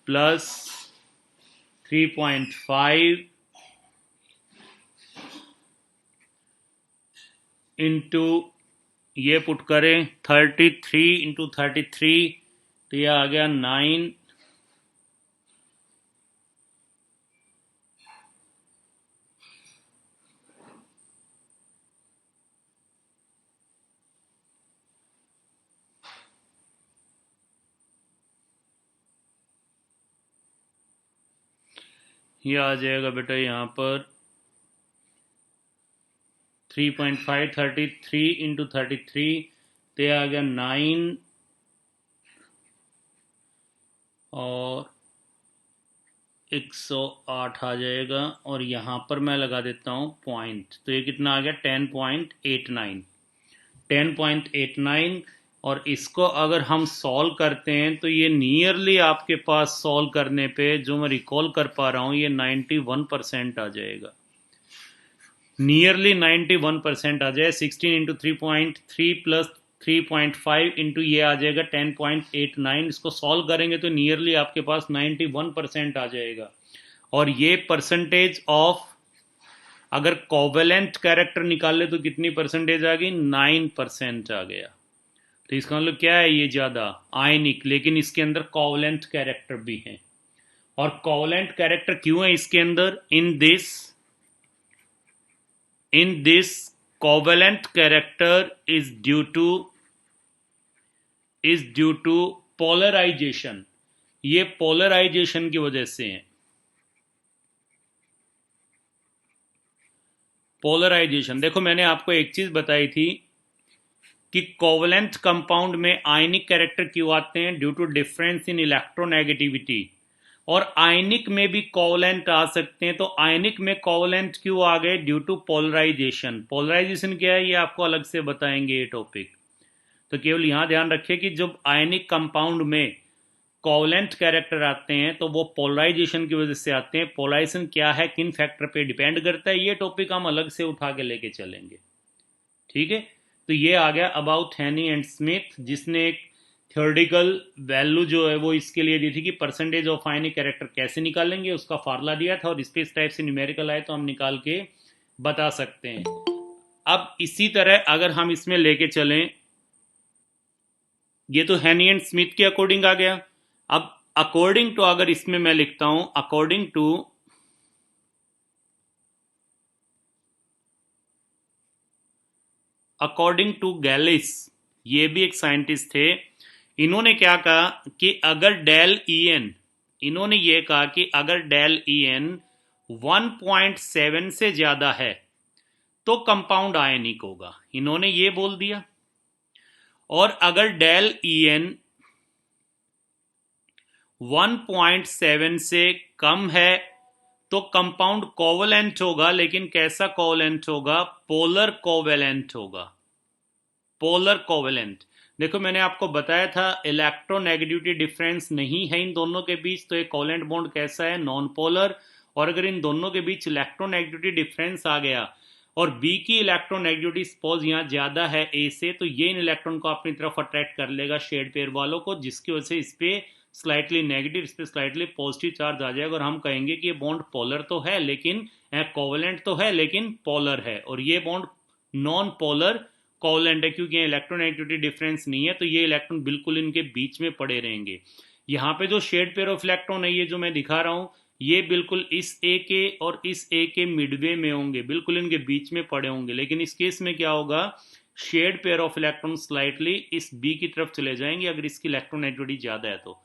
प्लस 3.5 इंटू ये पुट करें 33 इंटू 33 तो ये आ गया 9 ये आ जाएगा बेटा यहाँ पर 3.5 33 इंटू 33 तो ये आ गया 9 और 108 आ जाएगा और यहाँ पर मैं लगा देता हूँ पॉइंट, तो ये कितना आ गया 10.89 10.89। और इसको अगर हम सॉल्व करते हैं तो ये नियरली आपके पास सॉल्व करने पे जो मैं रिकॉल कर पा रहा हूँ ये 91% आ जाएगा, नियरली 91% आ जाए। 16 इंटू 3.3 प्लस 3.5 इंटू ये आ जाएगा 10.89। इसको सॉल्व करेंगे तो नियरली आपके पास 91% आ जाएगा। और ये परसेंटेज ऑफ अगर कोवेलेंट कैरेक्टर निकाल ले तो कितनी परसेंटेज आ गई, 9% आ गया। तो इसका मतलब क्या है, ये ज़्यादा आयनिक, लेकिन इसके अंदर कोवेलेंट कैरेक्टर भी है। और कोवेलेंट कैरेक्टर क्यों है इसके अंदर, in this covalent character is due to polarization, ये polarization की वजह से है। पोलराइजेशन देखो मैंने आपको एक चीज बताई थी कि कोवेलेंट कंपाउंड में आयनिक कैरेक्टर क्यों आते हैं, due to difference in electronegativity. और आयनिक में भी कोवेलेंट आ सकते हैं, तो आयनिक में कोवेलेंट क्यों आ गए, ड्यू टू पोलराइजेशन। पोलराइजेशन क्या है ये आपको अलग से बताएंगे ये टॉपिक। तो केवल यहाँ ध्यान रखिए कि जब आयनिक कंपाउंड में कोवलेंट कैरेक्टर आते हैं तो वो पोलराइजेशन की वजह से आते हैं। पोलराइजेशन क्या है, किन फैक्टर पे डिपेंड करता है, ये टॉपिक हम अलग से उठा के लेके चलेंगे। ठीक है, तो ये आ गया अबाउट हैनी एंड स्मिथ, जिसने एक थ्योरेटिकल वैल्यू जो है वो इसके लिए दी थी कि परसेंटेज ऑफ आयनिक कैरेक्टर कैसे निकालेंगे, उसका फार्मूला दिया था, और इस पे इस टाइप से न्यूमेरिकल आए तो हम निकाल के बता सकते हैं। अब इसी तरह अगर हम इसमें लेके चलें, ये तो हैनी एंड स्मिथ के अकॉर्डिंग आ गया। अब अकॉर्डिंग टू अगर इसमें मैं लिखता हूं अकॉर्डिंग टू गैलिस, ये भी एक साइंटिस्ट थे। इन्होंने क्या कहा कि अगर डेल ई एन, इन्होंने ये कहा कि अगर डेल ई एन 1.7 से ज्यादा है तो कंपाउंड आयनिक होगा, इन्होंने ये बोल दिया। और अगर डेल ई एन 1.7 से कम है तो कंपाउंड कोवलेंट होगा, लेकिन कैसा कोवलेंट होगा, पोलर कोवलेंट होगा। पोलर कोवलेंट, देखो मैंने आपको बताया था इलेक्ट्रोनेगेटिविटी डिफरेंस नहीं है इन दोनों के बीच, तो एक कोवलेंट बॉन्ड कैसा है, नॉन पोलर। और अगर इन दोनों के बीच इलेक्ट्रोनेगेटिविटी डिफरेंस आ गया और बी की इलेक्ट्रोनेगेटिविटी सपोज यहाँ ज्यादा है ए से, तो ये इन इलेक्ट्रॉन को अपनी तरफ अट्रैक्ट कर लेगा शेड पेयर वालों को, जिसकी वजह से इस पे स्लाइटली नेगेटिव, इस पे स्लाइटली पॉजिटिव चार्ज आ जाएगा, और हम कहेंगे कि ये बॉन्ड पोलर तो है लेकिन कोवलेंट तो है लेकिन पोलर है, और ये बॉन्ड नॉन पोलर कोवलेंट है, क्योंकि इलेक्ट्रोनेगेटिविटी डिफरेंस नहीं है, तो ये इलेक्ट्रॉन बिल्कुल इनके बीच में पड़े रहेंगे। यहाँ पे जो शेड पेयर ऑफ इलेक्ट्रॉन है, ये जो मैं दिखा रहा हूँ, ये बिल्कुल इस ए के और इस ए के मिडवे में होंगे, बिल्कुल इनके बीच में पड़े होंगे। लेकिन इस केस में क्या होगा, shared pair of electron slightly इस बी की तरफ चले जाएंगे अगर इसकी इलेक्ट्रोनेगेटिविटी ज्यादा है तो,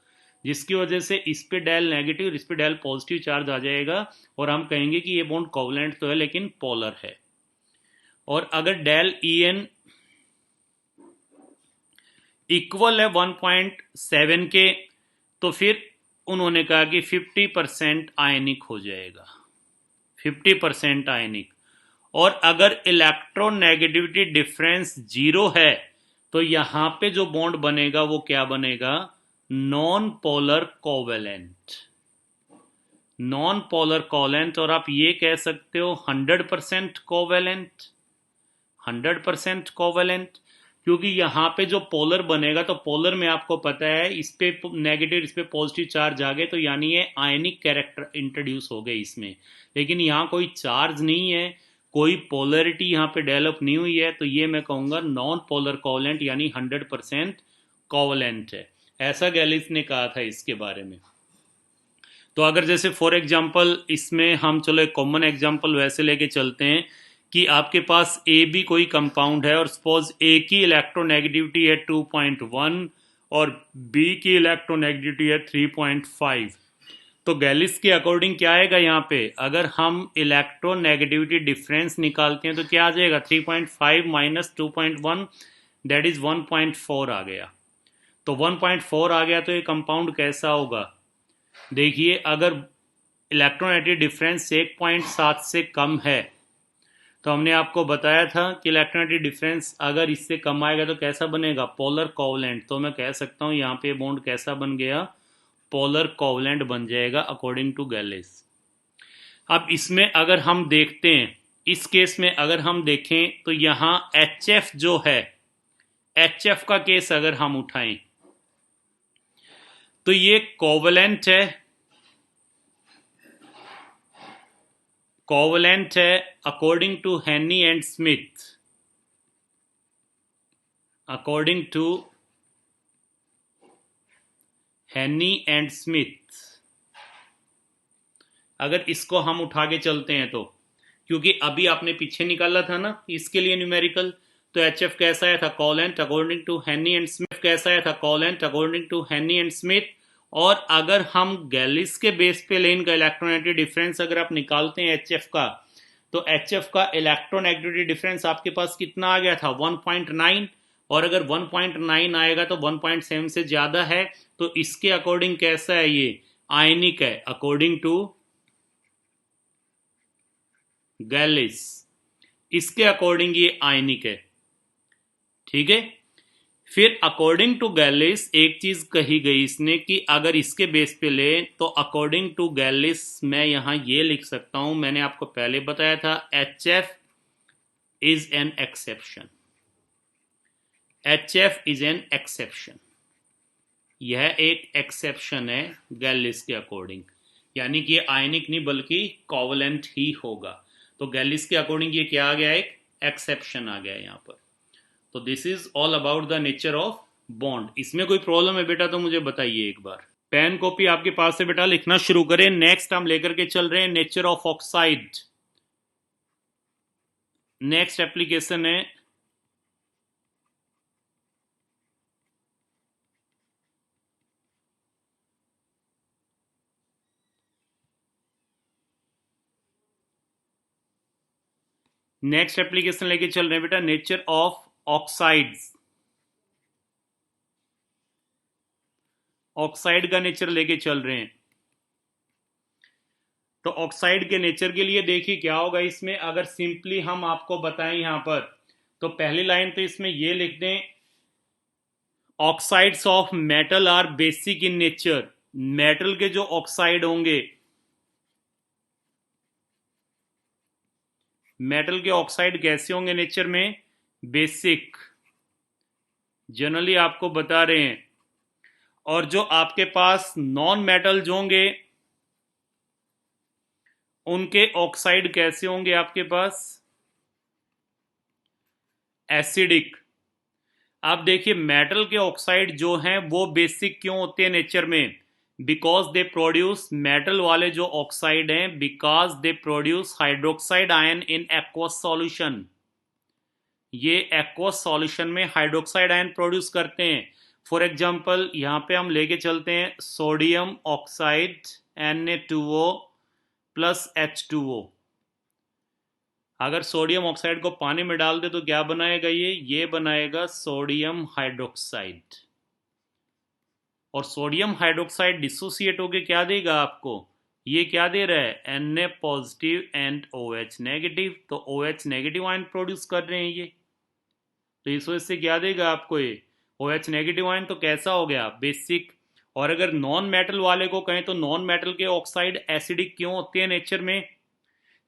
जिसकी वजह से इस पे डेल नेगेटिव और इस पे डेल पॉजिटिव चार्ज आ जाएगा, और हम कहेंगे कि ये बॉन्ड कोवलेंट तो है लेकिन पोलर है। और अगर डेल ई एन इक्वल है 1.7 के, तो फिर उन्होंने कहा कि 50% आयनिक हो जाएगा, 50% आयनिक। और अगर इलेक्ट्रोनेगेटिविटी डिफरेंस 0 है तो यहां पे जो बॉन्ड बनेगा वो क्या बनेगा, non polar covalent, non polar covalent. और आप ये कह सकते हो 100% कोवेलेंट, 100% कोवेलेंट, क्योंकि यहाँ पे जो पोलर बनेगा, तो पोलर में आपको पता है इस पे नेगेटिव इस पे पॉजिटिव चार्ज आ गए, तो यानी ये आयनिक कैरेक्टर इंट्रोड्यूस हो गए इसमें। लेकिन यहाँ कोई चार्ज नहीं है, कोई पोलरिटी यहाँ पे डेवलप नहीं हुई है, तो ये मैं कहूँगा नॉन पोलर कोवेलेंट यानी 100% कोवेलेंट है। ऐसा गैलिस ने कहा था इसके बारे में। तो अगर जैसे फॉर एग्जांपल इसमें हम चलो एक कॉमन एग्जांपल वैसे लेके चलते हैं कि आपके पास ए बी कोई कंपाउंड है और सपोज ए की इलेक्ट्रोनेगेटिविटी है 2.1 और बी की इलेक्ट्रोनेगेटिविटी है 3.5, तो गैलिस के अकॉर्डिंग क्या आएगा यहाँ पे, अगर हम इलेक्ट्रोनेगेटिविटी डिफरेंस निकालते हैं तो क्या आ जाएगा, 3.5 माइनस 2.1 दैट इज 1.4 आ गया। तो 1.4 आ गया तो ये कंपाउंड कैसा होगा, देखिए अगर इलेक्ट्रोनेगेटिव डिफरेंस 1.7 से कम है, तो हमने आपको बताया था कि इलेक्ट्रोनेगेटिव डिफरेंस अगर इससे कम आएगा तो कैसा बनेगा, पोलर कोवलेंट। तो मैं कह सकता हूँ यहाँ पे बॉन्ड कैसा बन गया, पोलर कोवलेंट बन जाएगा अकॉर्डिंग टू गैलिस। अब इसमें अगर हम देखते हैं, इस केस में अगर हम देखें तो यहाँ HF जो है, HF का केस अगर हम उठाएं तो ये कोवलेंट है, कोवलेंट है अकॉर्डिंग टू हैनी एंड स्मिथ, अकॉर्डिंग टू हैनी एंड स्मिथ। अगर इसको हम उठा के चलते हैं तो, क्योंकि अभी आपने पीछे निकाला था ना इसके लिए न्यूमेरिकल, तो HF कैसा आया था, कोवलेंट अकॉर्डिंग टू हैनी एंड स्मिथ, कैसा आया था, कोवलेंट अकॉर्डिंग टू हैनी एंड स्मिथ। और अगर हम गैलिस के बेस पे लेन का इलेक्ट्रोनेगेटिव डिफरेंस अगर आप निकालते हैं HF का, तो HF का इलेक्ट्रोनेगेटिविटी डिफरेंस आपके पास कितना आ गया था, 1.9, और अगर 1.9 आएगा तो 1.7 से ज्यादा है, तो इसके अकॉर्डिंग कैसा है, ये आयनिक है अकॉर्डिंग टू गैलिस, इसके अकॉर्डिंग ये आयनिक है। ठीक है, फिर अकॉर्डिंग टू गैलिस एक चीज कही गई इसने कि अगर इसके बेस पे ले तो अकॉर्डिंग टू गैलिस मैं यहां ये लिख सकता हूं, मैंने आपको पहले बताया था H F is an exception, H F is an exception, यह एक एक्सेप्शन है गैलिस के अकॉर्डिंग, यानी कि ये आयनिक नहीं बल्कि कोवलेंट ही होगा। तो गैलिस के अकॉर्डिंग ये क्या आ गया, एक एक्सेप्शन आ गया यहाँ पर। तो this is all about the nature of bond. इसमें कोई प्रॉब्लम है बेटा तो मुझे बताइए एक बार। पेन कॉपी आपके पास है बेटा, लिखना शुरू करें। नेक्स्ट हम लेकर के चल रहे हैं nature of oxide. Next application है नेक्स्ट एप्लीकेशन लेके चल रहे हैं बेटा नेचर ऑफ ऑक्साइड्स। ऑक्साइड का नेचर लेके चल रहे हैं। तो ऑक्साइड के नेचर के लिए देखिए क्या होगा इसमें, अगर सिंपली हम आपको बताएं यहां पर, तो पहली लाइन तो इसमें ये लिख दें, oxides of metal are basic in nature. Metal के जो ऑक्साइड होंगे, मेटल के ऑक्साइड कैसे होंगे नेचर में, बेसिक, जनरली आपको बता रहे हैं। और जो आपके पास नॉन मेटल्स होंगे उनके ऑक्साइड कैसे होंगे आपके पास, एसिडिक। आप देखिए मेटल के ऑक्साइड जो हैं वो बेसिक क्यों होते हैं नेचर में, बिकॉज दे प्रोड्यूस, मेटल वाले जो ऑक्साइड हैं, because they produce hydroxide ion in aqueous solution. ये एक्वस सॉल्यूशन में हाइड्रोक्साइड आयन प्रोड्यूस करते हैं। फॉर एग्जांपल यहां पे हम लेके चलते हैं sodium oxide Na2O plus H2O। अगर सोडियम ऑक्साइड को पानी में डाल दे तो क्या बनाएगा, ये बनाएगा सोडियम हाइड्रोक्साइड। और सोडियम हाइड्रोक्साइड डिसोसिएट होके क्या देगा आपको, ये क्या दे रहा है, Na positive and OH negative. तो OH नेगेटिव आयन प्रोड्यूस कर रहे हैं ये, तो इस वजह से क्या देगा आपको ये OH नेगेटिव आयन। तो कैसा हो गया, बेसिक। और अगर नॉन मेटल वाले को कहें तो नॉन मेटल के ऑक्साइड एसिडिक क्यों होते हैं नेचर में,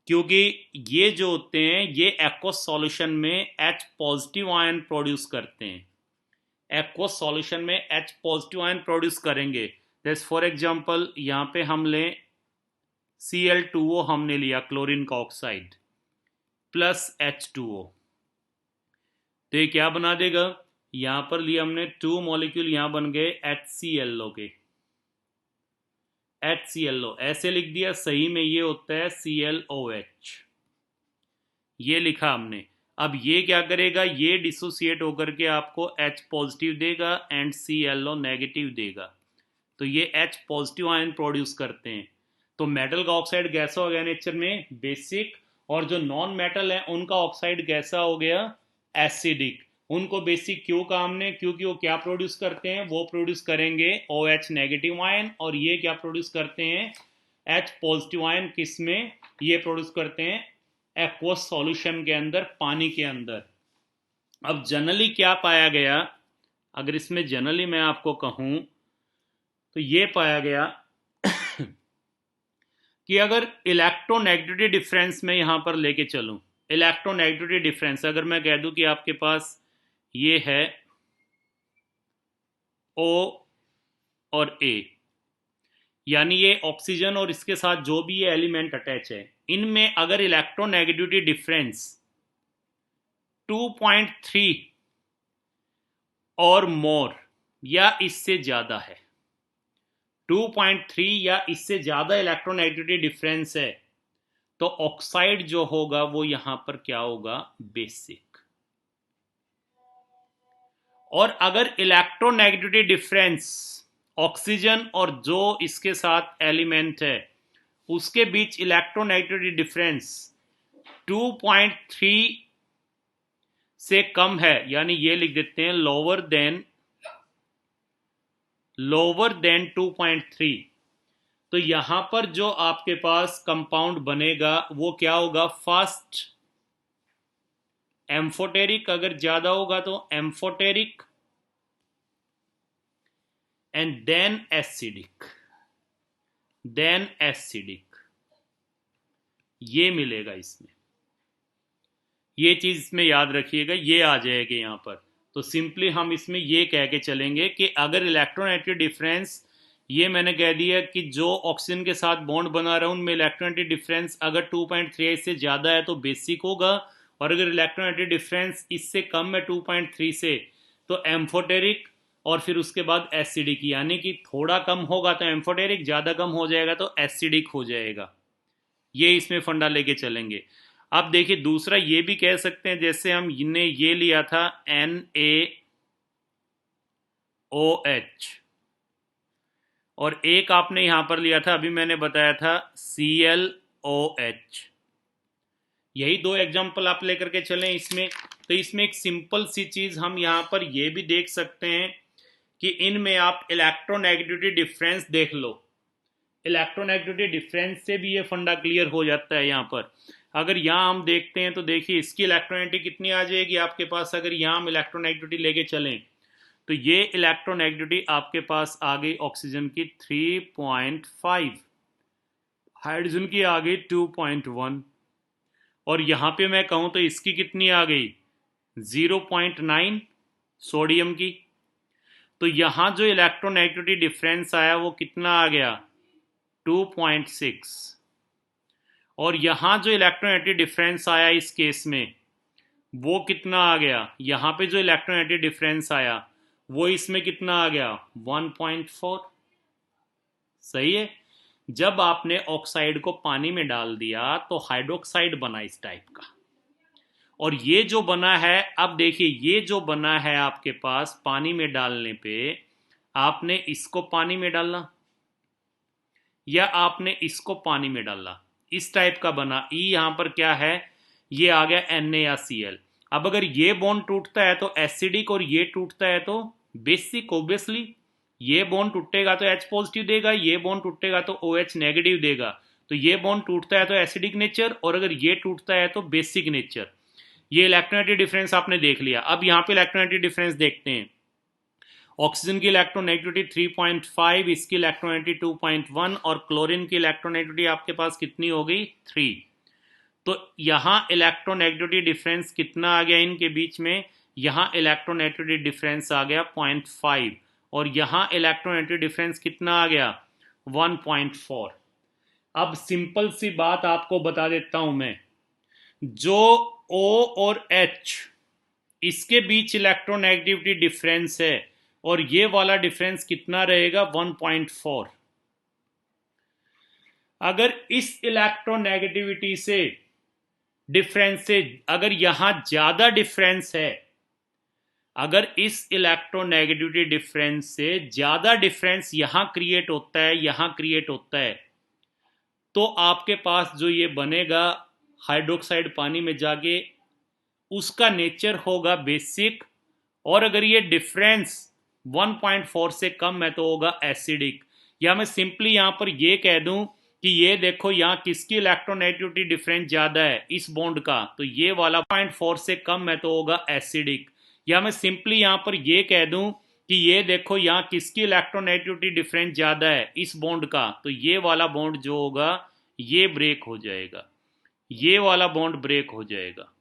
क्योंकि ये जो होते हैं ये एक्वस सॉल्यूशन में H पॉजिटिव आयन प्रोड्यूस करते हैं। एक्वस सॉल्यूशन में H पॉजिटिव आयन प्रोड्यूस करेंगे। जैसे फॉर एग्जांपल यहाँ पे हम लें Cl2O, हमने लिया क्लोरीन का ऑक्साइड प्लस H2O, तो ये क्या बना देगा, यहां पर लिया हमने 2 मॉलिक्यूल, यहां बन गए HClO के, HClO ऐसे लिख दिया, सही में ये होता है ClOH, ये लिखा हमने। अब ये क्या करेगा, ये डिसोसिएट होकर के आपको H पॉजिटिव देगा एंड ClO नेगेटिव देगा। तो ये H पॉजिटिव आयन प्रोड्यूस करते हैं। तो मेटल का ऑक्साइड कैसा हो गया नेचर में, बेसिक। और जो नॉन मेटल है उनका ऑक्साइड कैसा हो गया, एसिडिक। उनको बेसिक क्यों कहा हमने, क्योंकि वो क्या प्रोड्यूस करते हैं, वो प्रोड्यूस करेंगे OH नेगेटिव आयन, और ये क्या प्रोड्यूस करते हैं, H पॉजिटिव आयन। किस में, ये प्रोड्यूस करते हैं एक्वस सॉल्यूशन के अंदर, पानी के अंदर। अब जनरली क्या पाया गया, अगर इसमें जनरली मैं आपको कहूं तो ये पाया गया कि अगर इलेक्ट्रोनेगेटिविटी डिफरेंस में यहां पर लेके चलूं, इलेक्ट्रोनेगेटिविटी डिफरेंस अगर मैं कह दूं कि आपके पास ये है O और A, यानी ये ऑक्सीजन और इसके साथ जो भी ये एलिमेंट अटैच है, इनमें अगर इलेक्ट्रोनेगेटिविटी डिफरेंस 2.3 और मोर या इससे ज्यादा है, 2.3 या इससे ज्यादा इलेक्ट्रोनेगेटिविटी डिफरेंस है, तो ऑक्साइड जो होगा वो यहां पर क्या होगा, बेसिक। और अगर इलेक्ट्रोनेगेटिविटी डिफरेंस ऑक्सीजन और जो इसके साथ एलिमेंट है उसके बीच इलेक्ट्रोनेगेटिविटी डिफरेंस 2.3 से कम है, यानी ये लिख देते हैं लोअर देन 2.3, तो यहां पर जो आपके पास कंपाउंड बनेगा वो क्या होगा, फर्स्ट एम्फोटेरिक। अगर ज्यादा होगा तो एम्फोटेरिक, एंड देन एसिडिक, ये मिलेगा इसमें। ये चीज इसमें याद रखिएगा, ये आ जाएगा यहाँ पर। तो सिंपली हम इसमें ये कह के चलेंगे कि अगर इलेक्ट्रोनेगेटिव डिफरेंस, ये मैंने कह दिया कि जो ऑक्सीजन के साथ बॉन्ड बना रहा है उनमें इलेक्ट्रोनेगेटिव डिफरेंस अगर 2.3 से ज़्यादा है तो बेसिक होगा, और अगर इलेक्ट्रोनेगेटिव डिफरेंस इससे कम है 2.3 से तो एम्फोटेरिक, और फिर उसके बाद एसिडिक। यानी कि थोड़ा कम होगा तो एम्फोटेरिक, ज़्यादा कम हो जाएगा तो एसिडिक हो जाएगा। ये इसमें फंडा लेके चलेंगे। अब देखिए दूसरा ये भी कह सकते हैं, जैसे हमने ये लिया था NaOH, और एक आपने यहां पर लिया था, अभी मैंने बताया था ClOH। यही दो एग्जांपल आप लेकर के चलें इसमें। तो इसमें एक सिंपल सी चीज हम यहां पर ये भी देख सकते हैं कि इनमें आप इलेक्ट्रोनेगेटिविटी डिफरेंस देख लो। इलेक्ट्रोनेगेटिविटी डिफरेंस से भी ये फंडा क्लियर हो जाता है यहाँ पर। अगर यहाँ हम देखते हैं तो देखिए इसकी इलेक्ट्रोनेगेटिविटी कितनी आ जाएगी आपके पास, अगर यहाँ हम इलेक्ट्रोनेगेटिविटी लेके चलें तो ये इलेक्ट्रोनेगेटिविटी आपके पास आ गई ऑक्सीजन की 3.5, हाइड्रोजन की आ गई 2.1, और यहाँ पे मैं कहूँ तो इसकी कितनी आ गई 0.9 सोडियम की। तो यहाँ जो इलेक्ट्रोनेगेटिविटी डिफरेंस आया वो कितना आ गया 2.6, और यहाँ जो इलेक्ट्रोनेगेटिव डिफरेंस आया इस केस में वो कितना आ गया, यहाँ पे जो इलेक्ट्रोनेगेटिव डिफरेंस आया वो इसमें कितना आ गया 1.4। सही है। जब आपने ऑक्साइड को पानी में डाल दिया तो हाइड्रोक्साइड बना इस टाइप का, और ये जो बना है, अब देखिए ये जो बना है आपके पास पानी में डालने पे, आपने इसको पानी में डालना या आपने इसको पानी में डाला, इस टाइप का बना। ई यहां पर क्या है, ये आ गया Na या Cl। अब अगर ये बॉन्ड टूटता है तो एसिडिक, और ये टूटता है तो बेसिक। ऑब्वियसली ये बॉन्ड टूटेगा तो H पॉजिटिव देगा, ये बॉन्ड टूटेगा तो OH नेगेटिव देगा। तो ये बॉन्ड टूटता है तो एसिडिक नेचर, और अगर ये टूटता है तो बेसिक नेचर। ये इलेक्ट्रोनेगेटिव डिफरेंस आपने देख लिया। अब यहाँ पे इलेक्ट्रोनेगेटिव डिफरेंस देखते हैं। ऑक्सीजन की इलेक्ट्रोनेगेटिविटी 3.5, इसकी इलेक्ट्रोनेगेटिविटी 2.1, और क्लोरीन की इलेक्ट्रोनेगेटिविटी आपके पास कितनी हो गई 3। तो यहाँ इलेक्ट्रोनेगेटिविटी डिफरेंस कितना आ गया इनके बीच में, यहाँ इलेक्ट्रोनेगेटिविटी डिफरेंस आ गया 0.5, और यहाँ इलेक्ट्रोनेगेटिविटी डिफरेंस कितना आ गया 1.4। अब सिंपल सी बात आपको बता देता हूं मैं, जो O और H इसके बीच इलेक्ट्रोनेगेटिविटी डिफरेंस है, और ये वाला डिफरेंस कितना रहेगा 1.4। अगर इस इलेक्ट्रोनेगेटिविटी से डिफरेंस से अगर यहां ज्यादा डिफरेंस है, अगर इस इलेक्ट्रोनेगेटिविटी डिफरेंस से ज्यादा डिफरेंस यहां क्रिएट होता है, यहां क्रिएट होता है, तो आपके पास जो ये बनेगा हाइड्रोक्साइड पानी में जाके उसका नेचर होगा बेसिक, और अगर ये डिफरेंस 1.4 से कम है तो होगा एसिडिक। या मैं सिंपली यहां पर ये कह दूं कि ये देखो यहाँ किसकी इलेक्ट्रोनेगेटिविटी डिफरेंस ज्यादा है इस बॉन्ड का, तो ये वाला 0.4 से कम है तो होगा एसिडिक। या मैं सिंपली यहां पर ये कह दूं कि ये देखो यहाँ किसकी इलेक्ट्रोनेगेटिविटी डिफरेंस ज्यादा है इस बॉन्ड का, तो ये वाला बॉन्ड जो होगा ये ब्रेक हो जाएगा, ये वाला बॉन्ड ब्रेक हो जाएगा।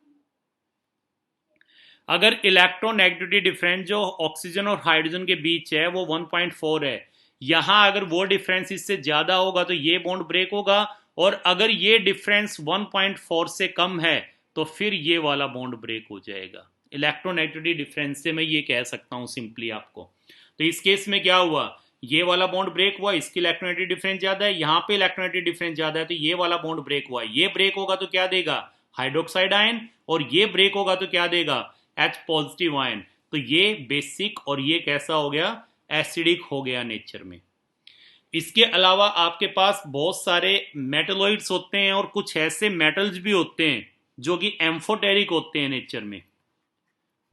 अगर इलेक्ट्रोनेगेटिविटी डिफरेंस जो ऑक्सीजन और हाइड्रोजन के बीच है वो 1.4 है, यहां अगर वो डिफरेंस इससे ज्यादा होगा तो ये बॉन्ड ब्रेक होगा, और अगर ये डिफरेंस 1.4 से कम है तो फिर ये वाला बॉन्ड ब्रेक हो जाएगा। इलेक्ट्रोनेगेटिविटी डिफरेंस से मैं ये कह सकता हूं सिंपली आपको। तो इस केस में क्या हुआ, ये वाला बॉन्ड ब्रेक हुआ, इसकी इलेक्ट्रोनेगेटिविटी डिफरेंस ज्यादा है, यहाँ पे इलेक्ट्रोनेगेटिविटी डिफरेंस ज्यादा है, तो ये वाला बॉन्ड ब्रेक हुआ। ये ब्रेक होगा तो क्या देगा हाइड्रोक्साइड आयन, और ये ब्रेक होगा तो क्या देगा H पॉजिटिव आयन। तो ये बेसिक और ये कैसा हो गया एसिडिक हो गया नेचर में। इसके अलावा आपके पास बहुत सारे मेटलॉइड्स होते हैं, और कुछ ऐसे मेटल्स भी होते हैं जो कि एम्फोटेरिक होते हैं नेचर में,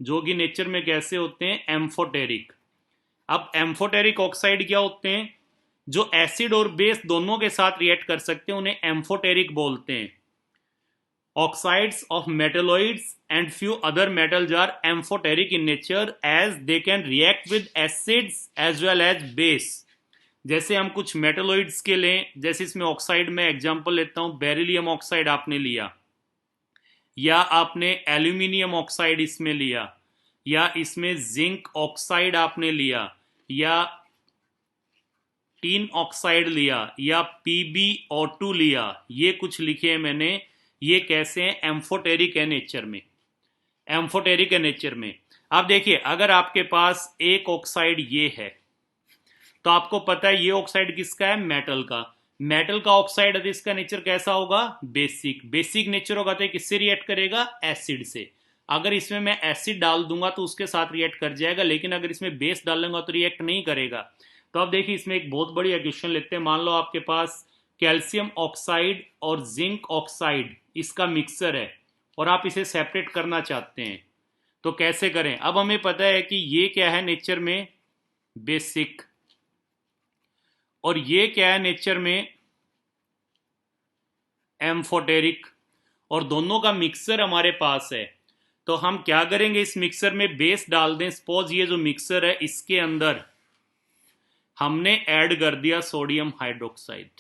जो कि नेचर में कैसे होते हैं एम्फोटेरिक। अब एम्फोटेरिक ऑक्साइड क्या होते हैं, जो एसिड और बेस दोनों के साथ रिएक्ट कर सकते हैं, उन्हें एम्फोटेरिक बोलते हैं। Oxides of metalloids and few other metals are amphoteric in nature as they can react with acids as well as base. जैसे हम कुछ मेटलोइड्स के लें, जैसे इसमें ऑक्साइड में एग्जांपल लेता हूं, बेरिलियम ऑक्साइड आपने लिया, या आपने एल्यूमिनियम ऑक्साइड इसमें लिया, या इसमें जिंक ऑक्साइड आपने लिया, या टीन ऑक्साइड लिया, या PbO2 लिया, ये कुछ लिखे हैं मैंने, ये कैसे हैं? एम्फोटेरिक है नेचर में, एम्फोटेरिक है नेचर में। अब देखिए, अगर आपके पास एक ऑक्साइड ये है, तो आपको पता है ये ऑक्साइड किसका है? मेटल का। मेटल का ऑक्साइड है, इसका नेचर कैसा होगा? बेसिक। बेसिक नेचर होगा तो किससे रिएक्ट करेगा? एसिड से। अगर इसमें मैं एसिड डाल दूंगा तो उसके साथ रिएक्ट कर जाएगा, लेकिन अगर इसमें बेस डालूंगा तो रिएक्ट नहीं करेगा। तो अब देखिए, इसमें एक बहुत बड़ी क्वेश्चन लेते हैं। मान लो आपके पास कैल्शियम ऑक्साइड और जिंक ऑक्साइड इसका मिक्सर है और आप इसे सेपरेट करना चाहते हैं, तो कैसे करें? अब हमें पता है कि ये क्या है नेचर में? बेसिक। और ये क्या है नेचर में? एम्फोटेरिक। और दोनों का मिक्सर हमारे पास है, तो हम क्या करेंगे? इस मिक्सर में बेस डाल दें। सपोज ये जो मिक्सर है इसके अंदर हमने ऐड कर दिया सोडियम हाइड्रोक्साइड।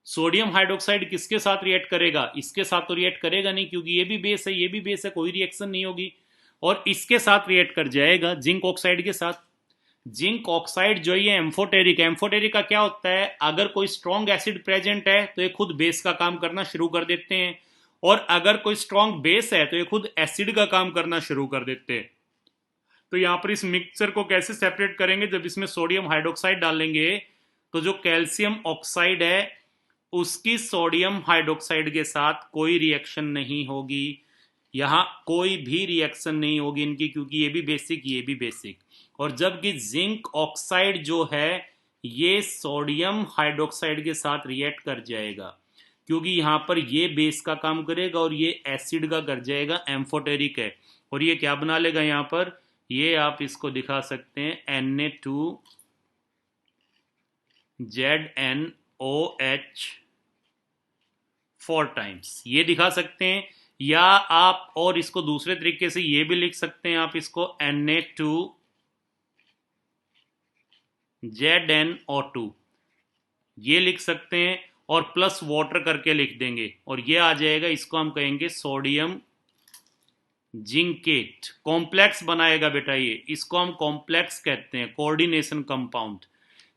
सोडियम हाइड्रोक्साइड किसके साथ रिएक्ट करेगा? इसके साथ तो रिएक्ट करेगा नहीं, क्योंकि ये भी बेस है, ये भी बेस है, कोई रिएक्शन नहीं होगी। और इसके साथ रिएक्ट कर जाएगा जिंक ऑक्साइड के साथ। जिंक ऑक्साइड जो ये एम्फोटेरिक, एम्फोटेरिक का क्या होता है? अगर कोई स्ट्रॉन्ग एसिड प्रेजेंट है तो ये खुद बेस का काम करना शुरू कर देते हैं, और अगर कोई स्ट्रॉन्ग बेस है तो ये खुद एसिड का काम करना शुरू कर देते हैं। तो यहां पर इस मिक्सचर को कैसे सेपरेट करेंगे? जब इसमें सोडियम हाइड्रोक्साइड डालेंगे तो जो कैल्शियम ऑक्साइड है उसकी सोडियम हाइड्रोक्साइड के साथ कोई रिएक्शन नहीं होगी। यहां कोई भी रिएक्शन नहीं होगी इनकी, क्योंकि ये भी बेसिक, ये भी बेसिक। और जबकि जिंक ऑक्साइड जो है ये सोडियम हाइड्रोक्साइड के साथ रिएक्ट कर जाएगा, क्योंकि यहां पर ये बेस का काम करेगा और ये एसिड का कर जाएगा, एम्फोटेरिक है। और ये क्या बना लेगा यहां पर? ये आप इसको दिखा सकते हैं Na2ZnOH 4 टाइम्स, ये दिखा सकते हैं। या आप और इसको दूसरे तरीके से ये भी लिख सकते हैं, आप इसको Na2ZnO2 ये लिख सकते हैं, और प्लस वाटर करके लिख देंगे, और ये आ जाएगा। इसको हम कहेंगे सोडियम जिंकेट। कॉम्प्लेक्स बनाएगा बेटा ये, इसको हम कॉम्प्लेक्स कहते हैं, कोऑर्डिनेशन कंपाउंड।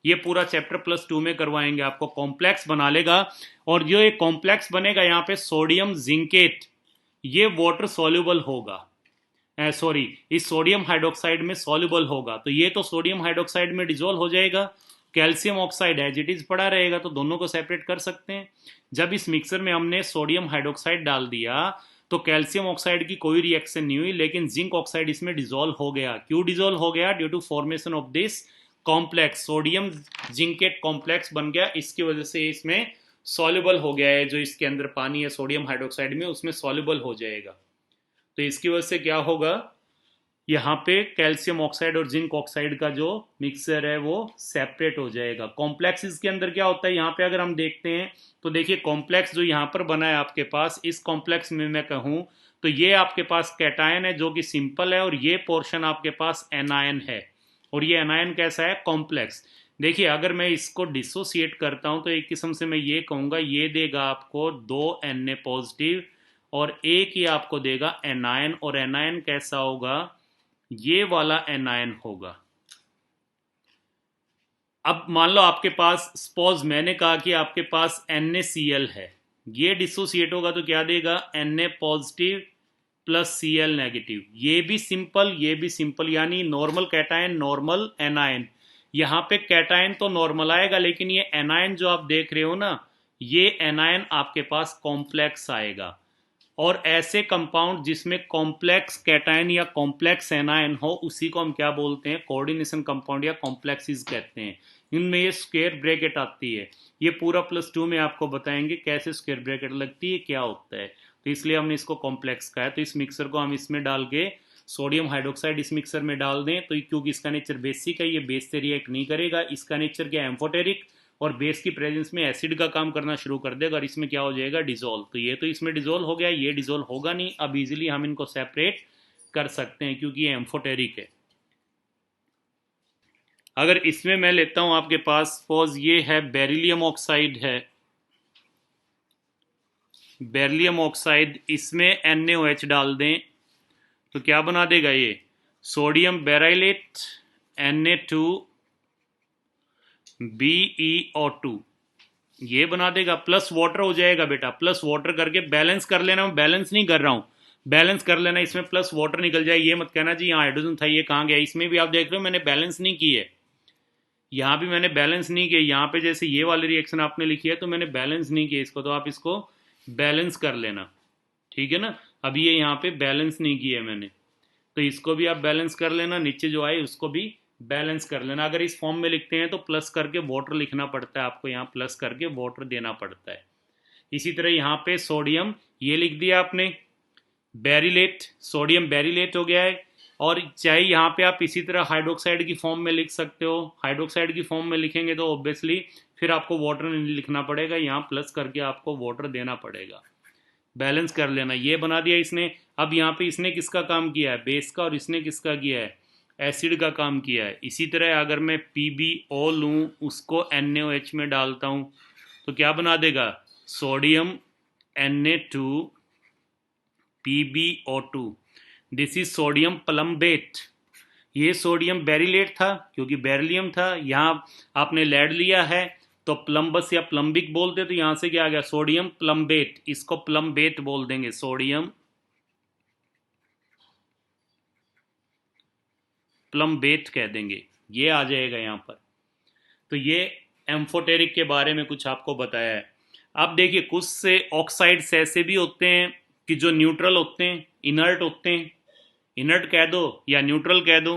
ये पूरा चैप्टर +2 में करवाएंगे आपको। कॉम्प्लेक्स बना लेगा, और जो एक कॉम्प्लेक्स बनेगा यहाँ पे सोडियम जिंकेट, ये वाटर सॉल्युबल होगा, सॉरी इस सोडियम हाइड्रोक्साइड में सॉल्युबल होगा। तो ये तो सोडियम हाइड्रोक्साइड में डिजोल्व हो जाएगा, calcium oxide as it is पड़ा रहेगा, तो दोनों को सेपरेट कर सकते हैं। जब इस मिक्सर में हमने सोडियम हाइड्रोक्साइड डाल दिया तो कैल्शियम ऑक्साइड की कोई रिएक्शन नहीं हुई, लेकिन जिंक ऑक्साइड इसमें डिजोल्व हो गया। क्यों डिजोल्व हो गया? Due to formation of this complex, sodium zincate complex बन गया, इसकी वजह से इसमें सॉल्युबल हो गया है। जो इसके अंदर पानी है सोडियम हाइड्रोक्साइड में, उसमें सॉल्युबल हो जाएगा। तो इसकी वजह से क्या होगा? यहाँ पे कैल्शियम ऑक्साइड और जिंक ऑक्साइड का जो मिक्सर है वो सेपरेट हो जाएगा। कॉम्प्लेक्स इसके अंदर क्या होता है? यहाँ पे अगर हम देखते हैं तो देखिए, कॉम्प्लेक्स जो यहाँ पर बना है आपके पास, इस कॉम्प्लेक्स में मैं कहूँ तो ये आपके पास कैटायन है जो कि सिंपल है, और ये पोर्शन आपके पास एनायन है। और ये एनायन कैसा है? कॉम्प्लेक्स। देखिए, अगर मैं इसको डिसोसिएट करता हूँ तो एक किस्म से मैं ये कहूँगा, ये देगा आपको 2 Na पॉजिटिव, और एक ही आपको देगा एनायन। और एनायन कैसा होगा? ये वाला एनायन होगा। अब मान लो आपके पास, सपोज मैंने कहा कि आपके पास NaCl है, ये डिसोसिएट होगा तो क्या देगा? Na positive plus Cl negative. ये भी सिंपल, ये भी सिंपल, यानी नॉर्मल कैटायन नॉर्मल एनायन। यहाँ पे कैटायन तो नॉर्मल आएगा, लेकिन ये एनायन जो आप देख रहे हो ना, ये एनायन आपके पास कॉम्प्लेक्स आएगा। और ऐसे कंपाउंड जिसमें कॉम्प्लेक्स कैटायन या कॉम्प्लेक्स एनायन हो, उसी को हम क्या बोलते हैं? कोऑर्डिनेशन कंपाउंड या कॉम्प्लेक्सेस कहते हैं। इनमें ये स्क्वायर ब्रैकेट आती है। ये पूरा +2 में आपको बताएंगे कैसे स्क्वायर ब्रैकेट लगती है, क्या होता है। तो इसलिए हमने इसको कॉम्प्लेक्स कहा है। तो इस मिक्सर को हम इसमें डाल के सोडियम हाइड्रोक्साइड इस मिक्सर में डाल दें, तो क्योंकि इसका नेचर बेसिक है, ये बेस से रिएक्ट नहीं करेगा। इसका नेचर क्या? एम्फोटेरिक। और बेस की प्रेजेंस में एसिड का काम करना शुरू कर देगा और इसमें क्या हो जाएगा, डिजोल्व। तो ये तो इसमें डिजोल्व हो गया, ये डिजोल्व होगा नहीं। अब इजीली हम इनको सेपरेट कर सकते हैं क्योंकि ये एम्फोटेरिक है। अगर इसमें मैं लेता हूं आपके पास, सपोज ये है बेरिलियम ऑक्साइड है, बेरिलियम ऑक्साइड, इसमें NaOH डाल दें तो क्या बना देगा ये, सोडियम बेराइलेट Na2BeO2 ये बना देगा, प्लस वाटर हो जाएगा बेटा। प्लस वाटर करके बैलेंस कर लेना, मैं बैलेंस नहीं कर रहा हूँ, बैलेंस कर लेना, इसमें प्लस वाटर निकल जाए। ये मत कहना जी यहाँ हाइड्रोजन था ये कहाँ गया। इसमें भी आप देख रहे हो मैंने बैलेंस नहीं की है, यहाँ भी मैंने बैलेंस नहीं किया। यहाँ पे जैसे ये वाली रिएक्शन आपने लिखी है तो मैंने बैलेंस नहीं किया इसको, तो आप इसको बैलेंस कर लेना, ठीक है ना। अभी ये यहाँ पे बैलेंस नहीं किया है मैंने, तो इसको भी आप बैलेंस कर लेना, नीचे जो आए उसको भी बैलेंस कर लेना। अगर इस फॉर्म में लिखते हैं तो प्लस करके वाटर लिखना पड़ता है आपको, यहाँ प्लस करके वाटर देना पड़ता है। इसी तरह यहाँ पे सोडियम ये लिख दिया आपने, बेरिलेट, सोडियम बेरिलेट हो गया है। और चाहे यहाँ पे आप इसी तरह हाइड्रोक्साइड की फॉर्म में लिख सकते हो, हाइड्रोक्साइड की फॉर्म में लिखेंगे तो ऑब्वियसली फिर आपको वाटर नहीं लिखना पड़ेगा, यहाँ प्लस करके आपको वाटर देना पड़ेगा। बैलेंस कर लेना, ये बना दिया इसने। अब यहाँ पे इसने किसका काम किया है, बेस का, और इसने किसका किया है, एसिड का काम किया है। इसी तरह अगर मैं PbO लूँ, उसको NaOH में डालता हूँ तो क्या बना देगा, sodium Na2PbO2, this is sodium plumbate. ये सोडियम बेरिलेट था क्योंकि बेरिलियम था, यहाँ आपने लेड लिया है तो प्लम्बस या प्लम्बिक बोलते, तो यहाँ से क्या आ गया, सोडियम प्लम्बेट, इसको प्लम्बेट बोल देंगे, सोडियम प्लम्बेट कह देंगे, ये आ जाएगा यहाँ पर। तो ये एम्फोटेरिक के बारे में कुछ आपको बताया है। अब देखिए कुछ से ऑक्साइड्स ऐसे भी होते हैं कि जो न्यूट्रल होते हैं, इनर्ट होते हैं, इनर्ट कह दो या न्यूट्रल कह दो,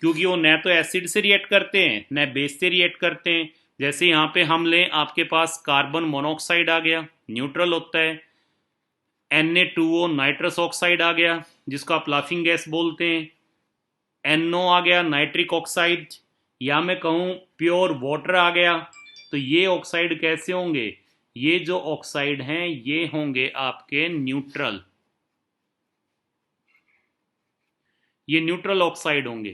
क्योंकि वो न तो एसिड से रिएक्ट करते हैं न बेस से रिएक्ट करते हैं। जैसे यहाँ पे हम लें, आपके पास कार्बन मोनोऑक्साइड आ गया, न्यूट्रल होता है। Na2O नाइट्रस ऑक्साइड आ गया जिसको आप लाफिंग गैस बोलते हैं। NO आ गया नाइट्रिक ऑक्साइड, या मैं कहूँ प्योर वाटर आ गया। तो ये ऑक्साइड कैसे होंगे, ये जो ऑक्साइड हैं ये होंगे आपके न्यूट्रल, ये न्यूट्रल ऑक्साइड होंगे।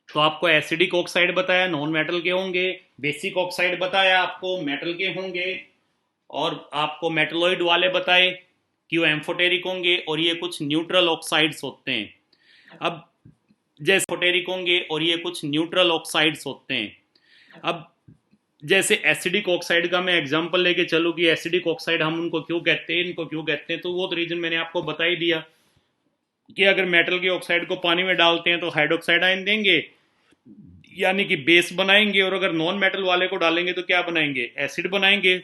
तो आपको एसिडिक ऑक्साइड बताया नॉन मेटल के होंगे, बेसिक ऑक्साइड बताया आपको मेटल के होंगे, और आपको मेटलॉइड वाले बताए कि वो एम्फोटेरिक होंगे, और ये कुछ न्यूट्रल ऑक्साइड्स होते हैं। अब जैसे एम्फोटेरिक होंगे और ये कुछ न्यूट्रल ऑक्साइड्स होते हैं। अब जैसे एसिडिक ऑक्साइड का मैं एग्जांपल लेके चलूँ कि एसिडिक ऑक्साइड हम उनको क्यों कहते हैं, इनको क्यों कहते हैं, तो वो तो रीजन मैंने आपको बता ही दिया कि अगर मेटल के ऑक्साइड को पानी में डालते हैं तो हाइड्रोक्साइड आयन देंगे, यानी कि बेस बनाएंगे, और अगर नॉन मेटल वाले को डालेंगे तो क्या बनाएंगे, एसिड बनाएंगे।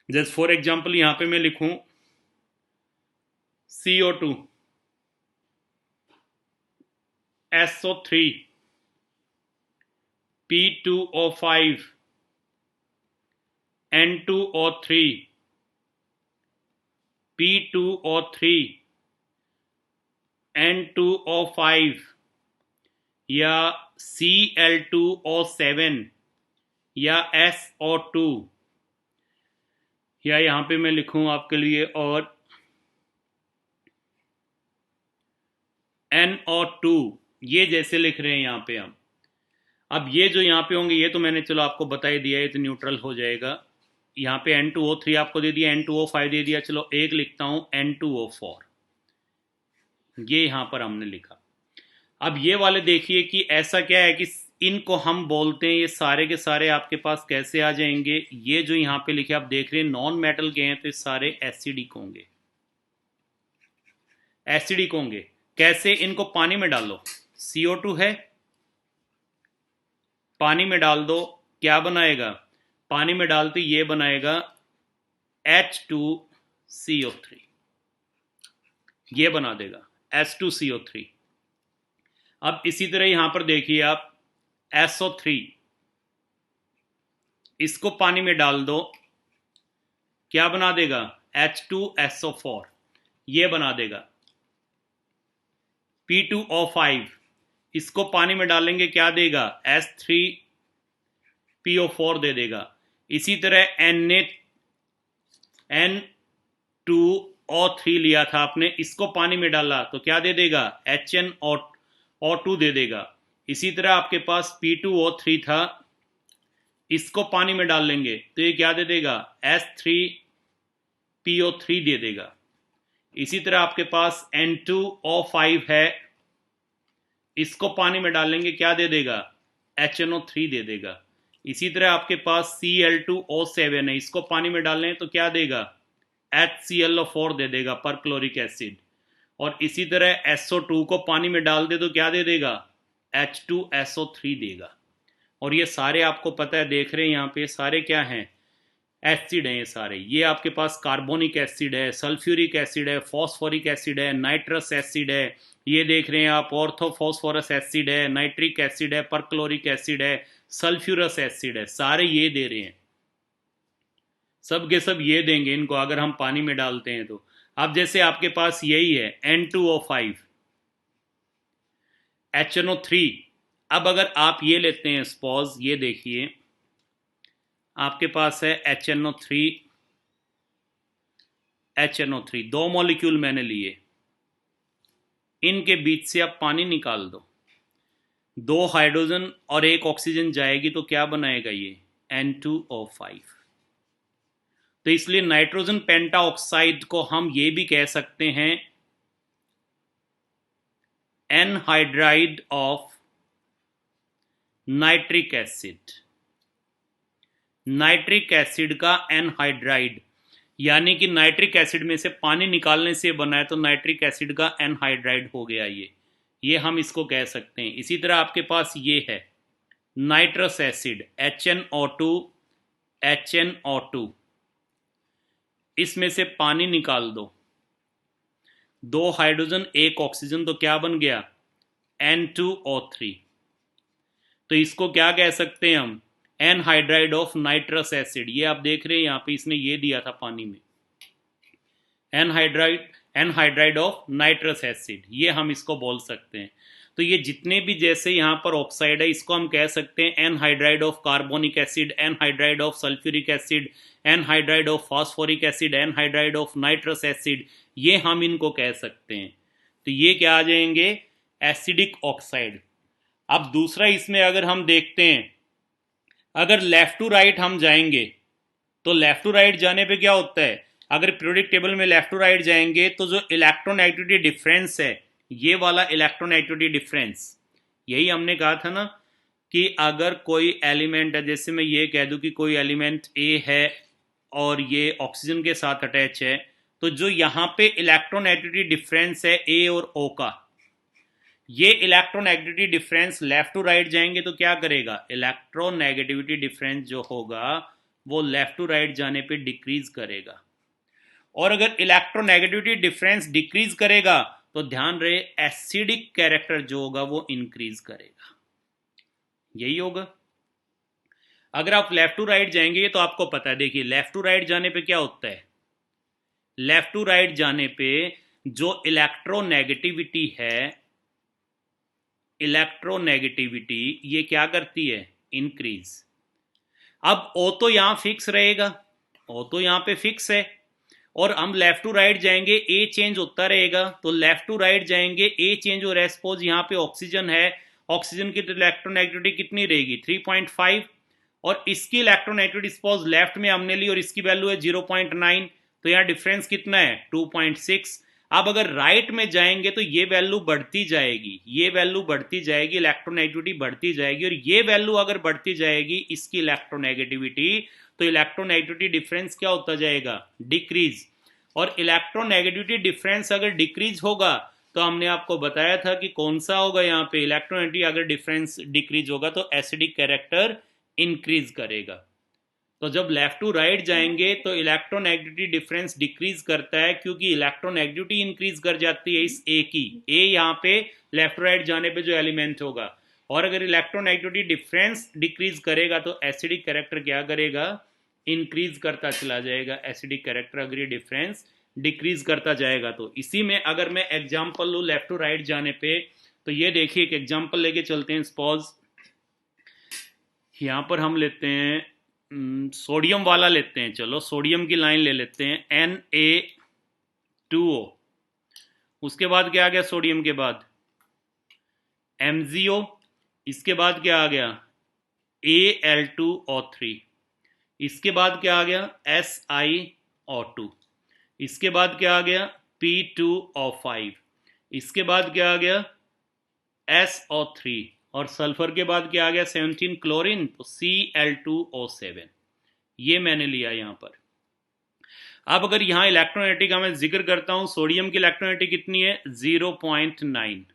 जैसे फॉर एग्जांपल यहाँ पे मैं लिखूं CO2 SO3 P2O5 N2O3 P2O3 N2O5 या Cl2O7 या SO2, या यहाँ पे मैं लिखूं आपके लिए और NO2, ये जैसे लिख रहे हैं यहाँ पे हम। अब ये जो यहाँ पे होंगे ये तो मैंने चलो आपको बता ही दिया, ये तो न्यूट्रल हो जाएगा। यहाँ पे N2O3 आपको दे दिया, N2O5 दे दिया, चलो एक लिखता हूँ N2O4, ये यहाँ पर हमने लिखा। अब ये वाले देखिए कि ऐसा क्या है कि इनको हम बोलते हैं, ये सारे के सारे आपके पास कैसे आ जाएंगे, ये जो यहाँ पे लिखे आप देख रहे हैं नॉन मेटल के हैं तो ये सारे एसिडिक होंगे, एसिडिक होंगे। कैसे, इनको पानी में डालो, CO2 है, पानी में डाल दो, क्या बनाएगा, पानी में डालते ये बनाएगा H2CO3, ये बना देगा H2CO3। अब इसी तरह यहां पर देखिए आप SO3, इसको पानी में डाल दो, क्या बना देगा H2SO4, ये बना देगा। P2O5, इसको पानी में डालेंगे क्या देगा PO4 दे देगा। इसी तरह N2O3 लिया था आपने, इसको पानी में डाला तो क्या दे देगा, HNO2 दे देगा। इसी तरह आपके पास P2O3 था, इसको पानी में डाल लेंगे तो ये क्या दे देगा, H3PO3 दे देगा। इसी तरह आपके पास N2O5 है, इसको पानी में डालेंगे क्या दे देगा, HNO3 दे देगा। इसी तरह आपके पास Cl2O7 है, इसको पानी में डालें तो क्या देगा, HClO4 दे देगा पर क्लोरिक एसिड। और इसी तरह SO2 को पानी में डाल दे तो क्या दे देगा, H2SO3 देगा। और ये सारे आपको पता है, देख रहे हैं यहाँ पे सारे क्या हैं, एसिड हैं ये सारे। ये आपके पास कार्बोनिक एसिड है, सल्फ्यूरिक एसिड है, फॉस्फोरिक एसिड है, नाइट्रस एसिड है, ये देख रहे हैं आप ऑर्थोफॉस्फोरस एसिड है, नाइट्रिक एसिड है, परक्लोरिक एसिड है, सल्फ्यूरस एसिड है, सारे ये दे रहे हैं। सब के सब ये देंगे इनको अगर हम पानी में डालते हैं तो। अब जैसे आपके पास यही है N2O5 HNO3। अब अगर आप ये लेते हैं सपोज, ये देखिए आपके पास है HNO3 दो मॉलिक्यूल मैंने लिए, इनके बीच से आप पानी निकाल दो, दो हाइड्रोजन और एक ऑक्सीजन जाएगी तो क्या बनाएगा ये, N2O5। तो इसलिए नाइट्रोजन पेंटाऑक्साइड को हम ये भी कह सकते हैं anhydride of nitric acid. Nitric acid का एनहाइड्राइड, यानी कि नाइट्रिक एसिड में से पानी निकालने से बना है तो नाइट्रिक एसिड का एनहाइड्राइड हो गया ये हम इसको कह सकते हैं। इसी तरह आपके पास ये है नाइट्रस एसिड HNO2, इसमें से पानी निकाल दो, दो हाइड्रोजन एक ऑक्सीजन तो क्या बन गया, N2O3। तो इसको क्या कह सकते हैं हम, एनहाइड्राइड ऑफ नाइट्रस एसिड। ये आप देख रहे हैं यहाँ पे इसने ये दिया था पानी में, एनहाइड्राइड ऑफ नाइट्रस एसिड, ये हम इसको बोल सकते हैं। तो ये जितने भी जैसे यहाँ पर ऑक्साइड है इसको हम कह सकते हैं anhydride of carbonic acid, anhydride of sulphuric acid, anhydride of phosphoric acid, anhydride of nitrous acid, ये हम इनको कह सकते हैं। तो ये क्या आ जाएंगे, एसिडिक ऑक्साइड। अब दूसरा इसमें अगर हम देखते हैं, अगर लेफ्ट टू राइट हम जाएंगे तो लेफ्ट टू राइट जाने पे क्या होता है, अगर पीरियोडिक टेबल में लेफ्ट टू राइट जाएंगे तो जो इलेक्ट्रोनेगेटिविटी डिफरेंस है, ये वाला इलेक्ट्रोनेगेटिविटी डिफरेंस, यही हमने कहा था ना कि अगर कोई एलिमेंट है, जैसे मैं ये कह दूं कि कोई एलिमेंट ए है और ये ऑक्सीजन के साथ अटैच है, तो जो यहाँ पे इलेक्ट्रोनेगेटिविटी डिफरेंस है ए और ओ का, ये electronegativity difference left to right जाएंगे तो क्या करेगा, इलेक्ट्रोनेगेटिविटी डिफरेंस जो होगा वो लेफ्ट टू राइट जाने पे डिक्रीज करेगा। और अगर इलेक्ट्रोनेगेटिविटी डिफरेंस डिक्रीज करेगा तो ध्यान रहे एसिडिक कैरेक्टर जो होगा वो इंक्रीज करेगा, यही होगा। अगर आप लेफ्ट टू राइट जाएंगे तो आपको पता है, देखिए लेफ्ट टू राइट जाने पे क्या होता है, लेफ्ट टू राइट जाने पे जो इलेक्ट्रोनेगेटिविटी है, इलेक्ट्रोनेगेटिविटी ये क्या करती है, इंक्रीज। अब ओ तो यहां फिक्स रहेगा, ओ तो यहां पे फिक्स है, और हम लेफ्ट टू राइट जाएंगे ए चेंज होता रहेगा, तो लेफ्ट टू राइट जाएंगे ए चेंज हो रहा है। सपोज यहाँ पे ऑक्सीजन है, ऑक्सीजन की इलेक्ट्रोनेगेटिविटी कितनी रहेगी 3.5, और इसकी इलेक्ट्रोनेगेटिविटी सपोज लेफ्ट में हमने ली और इसकी वैल्यू है 0.9, तो यहाँ डिफरेंस कितना है 2.6। अब अगर राइट में जाएंगे तो ये वैल्यू बढ़ती जाएगी, ये वैल्यू बढ़ती जाएगी, इलेक्ट्रोनेगेटिविटी बढ़ती जाएगी, और ये वैल्यू अगर बढ़ती जाएगी इसकी इलेक्ट्रोनेगेटिविटी, तो इलेक्ट्रोनेगेटिविटी डिफरेंस क्या होता जाएगा, डिक्रीज। और इलेक्ट्रोनेगेटिविटी डिफरेंस अगर डिक्रीज होगा तो हमने आपको बताया था कि कौन सा होगा, यहाँ पे इलेक्ट्रोनेगेटिविटी अगर डिफरेंस डिक्रीज होगा तो एसिडिक कैरेक्टर इंक्रीज करेगा। तो जब लेफ्ट टू राइट जाएंगे तो इलेक्ट्रोनेगेटिविटी डिफरेंस डिक्रीज करता है, क्योंकि इलेक्ट्रोनेगेटिविटी इंक्रीज कर जाती है इस ए की, ए यहाँ पे लेफ्ट टू राइट जाने पे जो एलिमेंट होगा। और अगर इलेक्ट्रोनेगेटिविटी डिफरेंस डिक्रीज करेगा तो एसिडिक कैरेक्टर क्या करेगा, इंक्रीज करता चला जाएगा। एसिडिक कैरेक्टर अगर ये डिफरेंस डिक्रीज करता जाएगा तो। इसी में अगर मैं एग्जांपल लूँ लेफ्ट टू राइट जाने पे, तो ये देखिए एक एग्जांपल लेके चलते हैं। सपोज यहाँ पर हम लेते हैं सोडियम वाला लेते हैं, चलो सोडियम की लाइन ले लेते हैं Na2O। उसके बाद क्या आ गया सोडियम के बाद MgO। इसके बाद क्या आ गया Al2O3। इसके बाद क्या आ गया SiO2। इसके बाद क्या आ गया P2O5। इसके बाद क्या आ गया SO3 और सल्फर के बाद क्या आ गया 17 क्लोरीन, तो Cl2O7। ये मैंने लिया यहाँ पर। अब अगर यहाँ इलेक्ट्रोनेगेटिव का मैं जिक्र करता हूँ, सोडियम की इलेक्ट्रोनेगेटिव कितनी है 0.9।